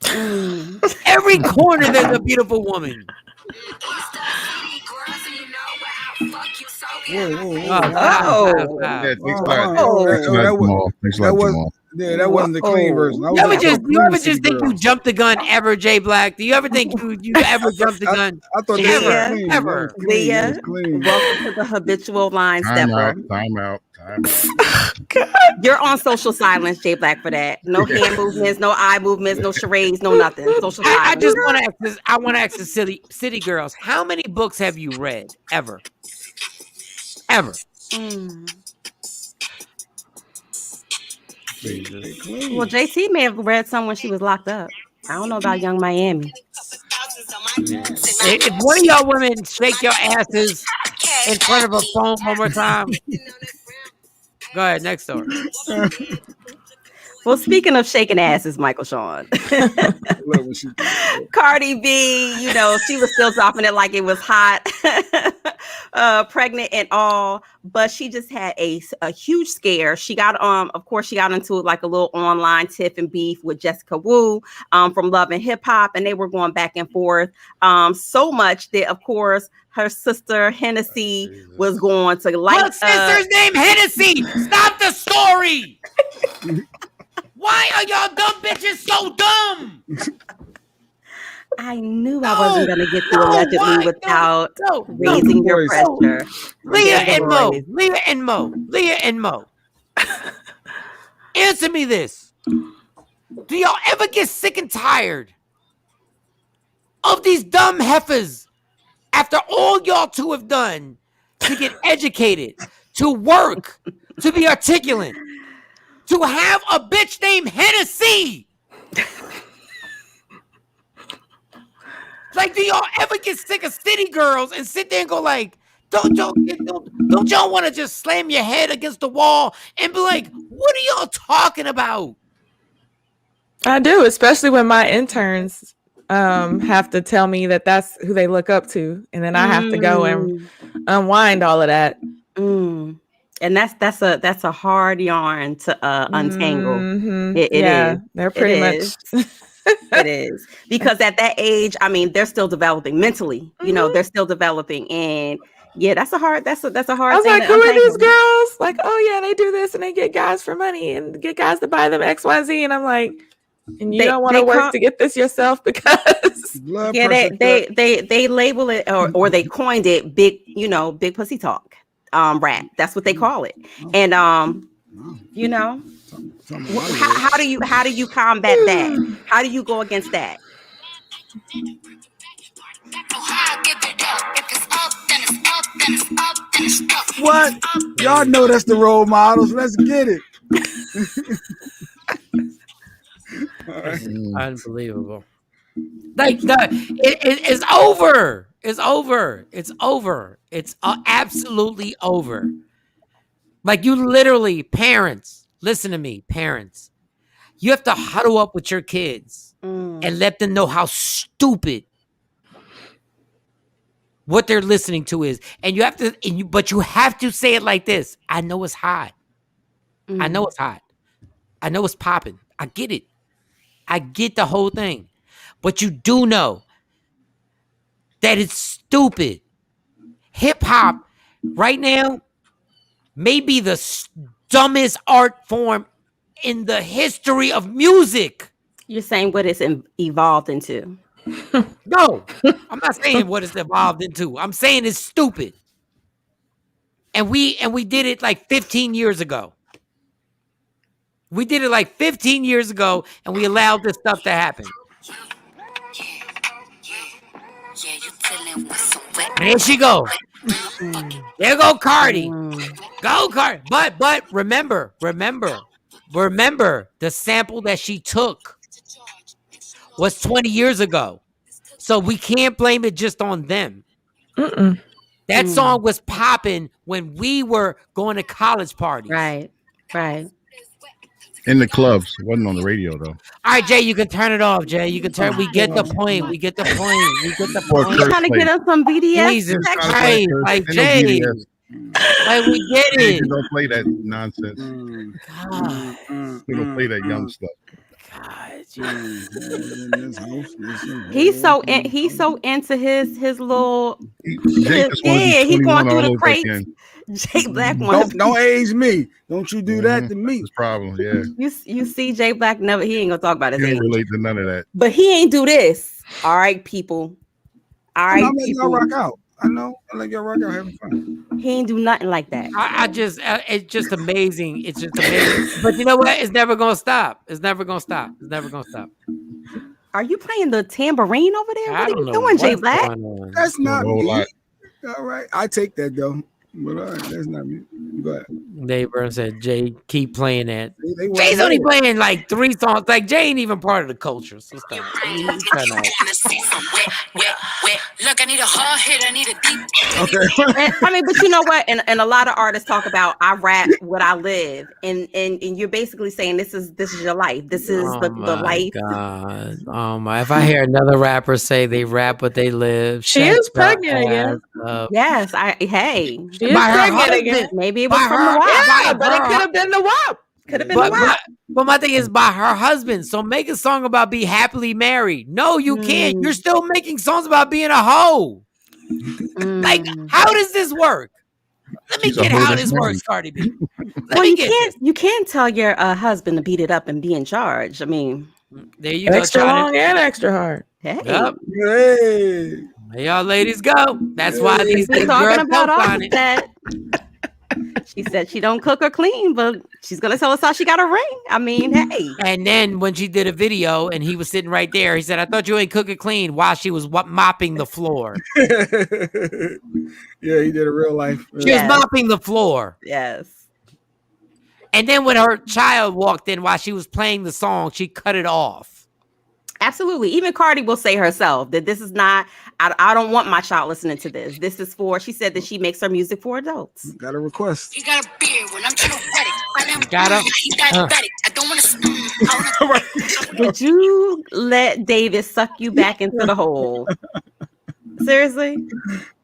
Every corner there's a beautiful woman. That wasn't the clean version. You ever just think you jumped the gun ever, Jay Black? Do you ever think you ever jumped the gun? I thought that was clean. Ever. Leah, welcome to the habitual line stepper. Time out. You're on social silence, Jay Black, for that. No hand movements, no eye movements, no charades, no nothing. Social silence. I just want to ask this. I want to ask the city girls. How many books have you read ever? Ever? Well, JT may have read some when she was locked up. I don't know about Young Miami. If one of y'all women shake your asses in front of a phone one more time. Go ahead, next story. Well, speaking of shaking asses, Michael Shawn. Cardi B, she was still dropping it like it was hot, pregnant and all, but she just had a huge scare. She got, of course, she got into like a little online tiff and beef with Jessica Wu from Love and Hip Hop, and they were going back and forth so much that, of course, her sister Hennessy was going to like. Her sister's name Hennessy. Stop the story. Why are y'all dumb bitches so dumb? I knew I wasn't going to get through allegedly without raising your pressure. Leah and Mo. Answer me this. Do y'all ever get sick and tired of these dumb heifers after all y'all two have done to get educated, to work, to be articulate? To have a bitch named Hennessy. Like, do y'all ever get sick of city girls and sit there and go like, don't y'all want to just slam your head against the wall and be like, what are y'all talking about? I do, especially when my interns have to tell me that that's who they look up to, and then I have to go and unwind all of that. And that's a hard yarn to untangle. It is. They're pretty much. It is, because at that age, I mean, they're still developing mentally. They're still developing, and that's a hard. That's a hard. I was thing like, to who are untangle. these girls? Like, oh yeah, they do this, and they get guys for money, and get guys to buy them XYZ, and I'm like, and you don't want to work to get this yourself because they label it or they coined it big pussy talk. Rap. That's what they call it. And how do you combat that? How do you go against that? What? Y'all know that's the role models. Let's get it. Unbelievable. Like it's over. It's over. It's over. It's absolutely over. Like, you literally, parents, listen to me, parents. You have to huddle up with your kids and let them know how stupid what they're listening to is. And you have to, but you have to say it like this. I know it's hot. I know it's hot. I know it's popping. I get it. I get the whole thing. But you do know that it's stupid. Hip hop right now may be the dumbest art form in the history of music. You're saying what it's evolved into. No, I'm not saying what it's evolved into. I'm saying it's stupid. And we did it like 15 years ago. We did it like 15 years ago, and we allowed this stuff to happen. And here she go. There go Cardi. Go Cardi. But remember, the sample that she took was 20 years ago. So we can't blame it just on them. That song was popping when we were going to college parties. Right. In the clubs, it wasn't on the radio though. All right, Jay, you can turn it off, Jay. You can turn. We get the point. We get the point. We get the Or point. You trying to get us some BDS? Jesus section? Christ, like Jay, like we get it. Don't play that nonsense. God, we don't play that young stuff. He's so into his little. Jake just wants to be he going 21 through all the over crates. again. Jay Black wants. Don't age me. Don't you do that to me. That's problem. Yeah. You see Jay Black never. He ain't gonna talk about his He age. don't relate to none of that. But he ain't do this. All right, people. All right, I'm letting people. y'all rock out. I know. I let y'all rock out having fun. He ain't do nothing like that. I just, it's just amazing. It's just amazing. But you know what? It's never gonna stop. It's never gonna stop. It's never gonna stop. Are you playing the tambourine over there? I What are don't you know doing, Jay what's Black? going on. That's not whole me. lot. All right. I take that though. But all right, that's not me. Go ahead. Neighbor said, Jay, keep playing that. They Jay's were only there. playing like 3 songs. Like Jay ain't even part of the culture. So stop. He's trying to- Look, I need a hard hit. I need a deep. Okay. I mean, but you know what? And a lot of artists talk about I rap what I live, and you're basically saying this is your life. This is the life. God. Oh my! If I hear another rapper say they rap what they live, She shut is your pregnant again. ass up. Yes, she is By her pregnant husband. again. Maybe it was By from her- the WAP. Yeah, by but it her- could have been the WAP. Could have been the WAP. But my thing is by her husband. So make a song about be happily married. No, you can't. You're still making songs about being a hoe. Like, how does this work? Let me She's a get hoe how that's this married. works, Cardi B. Well, you can't tell your husband to beat it up and be in charge. I mean, there you Extra go. long and extra hard. Hey, Yep. Hey. There y'all ladies go. That's why these we girls talking about on it. Offset. She said she don't cook or clean, but she's gonna tell us how she got a ring. I mean, hey. And then when she did a video and he was sitting right there, he said, I thought you ain't cook or clean while she was mopping the floor. Yeah, he did a real life. She was mopping the floor. Yes. And then when her child walked in while she was playing the song, she cut it off. Absolutely. Even Cardi will say herself that this is not, I don't want my child listening to this. This is for, she said that she makes her music for adults. Got a request. He got a beard when I'm trying to wet it. Got him. He diabetic. I don't want to. Would you let David suck you back into the hole? Seriously?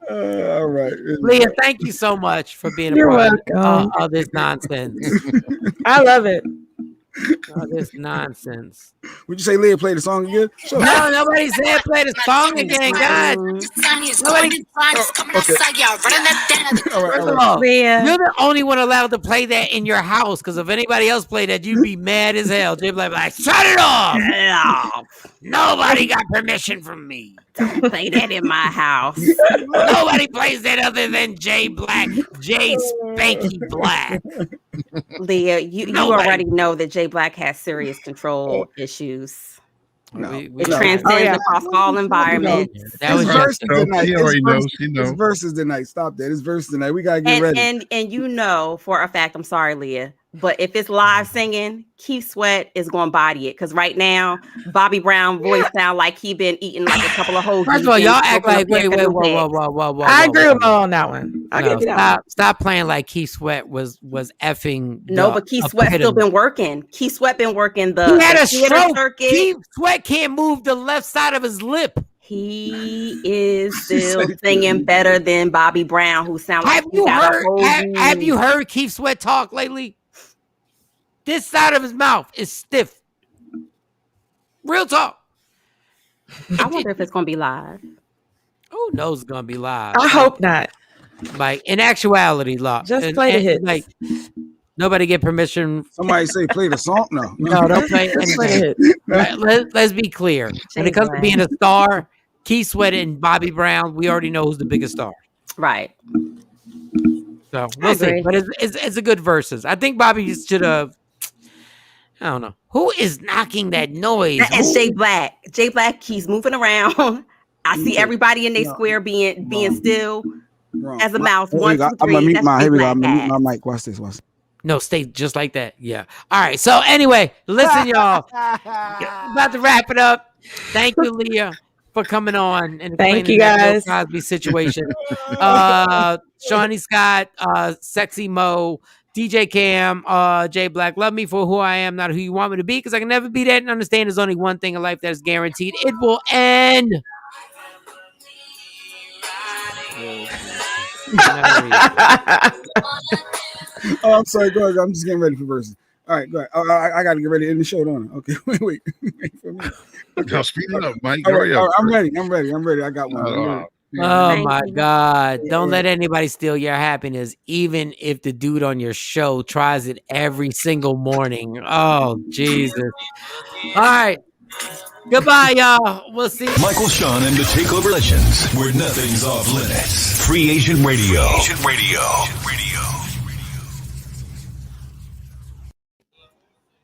All right. Leah, thank you so much for being a You're part welcome. of this nonsense. I love it. This nonsense. Would you say Leah played the song again? Sure. No, nobody said play the song again, God. Nobody. First of all, Leah. you're the only one allowed to play that in your house, because if anybody else played that, you'd be mad as hell. They'd be like, shut it off. Nobody got permission from me. Don't play that in my house. Nobody plays that other than Jay Black, Jay Spanky Black. Leah, you already know that Jay Black has serious control issues. It transcends across all environments. That was verses No, tonight. she already knows. She knows. It's verses tonight. Stop that. It's verses tonight. We gotta get ready. And you know for a fact, I'm sorry, Leah, but if it's live singing, Keith Sweat is going to body it, because right now Bobby Brown voice sound like he been eating like a couple of hoagies. First of all, y'all act like whoa. I agree with Mo on that one. I give you that. Stop playing like Keith Sweat was effing. No, but Keith Sweat still been working. Keith Sweat been working the. He had a theater stroke. circuit. Keith Sweat can't move the left side of his lip. He is still singing better than Bobby Brown, who sound like Have you heard Keith Sweat talk lately? This side of his mouth is stiff. Real talk. I wonder if it's gonna be live. Who knows it's gonna be live? I hope not. Like in actuality, just play the hits. Like nobody get permission. Somebody say play the song. No, don't play anything. Let's be clear. When it comes to being a star, Keith Sweat and Bobby Brown, we already know who's the biggest star. Right. So we'll see. But it's a good versus. I think Bobby should have. I don't know. Who is knocking that noise? That is Jay Black. Jay Black, he's moving around. I see everybody in their square being still as a mouse. 1, 2, 3. I'm gonna mute my. Here we go. I'm Black gonna mute my mic. Watch this. No, stay just like that. Yeah. All right. So anyway, listen, y'all. About to wrap it up. Thank you, Leah, for coming on and thank you that guys. Bill Cosby situation. Shawnee Scott, Sexy Mo, DJ Cam, J Black, love me for who I am, not who you want me to be, because I can never be that and understand there's only one thing in life that is guaranteed. It will end. Oh, I'm sorry. Go ahead. I'm just getting ready for verses. All right, go ahead. I got to get ready to end the show, don't I? Okay, wait for me. Okay. Now speed it up, Mike. All right, I'm ready. I got one. Oh my God. Don't let anybody steal your happiness, even if the dude on your show tries it every single morning. Oh, Jesus. All right. Goodbye, y'all. We'll see. Michael Shawn and the TakeOver Legends, where nothing's off limits. Free Agent Radio.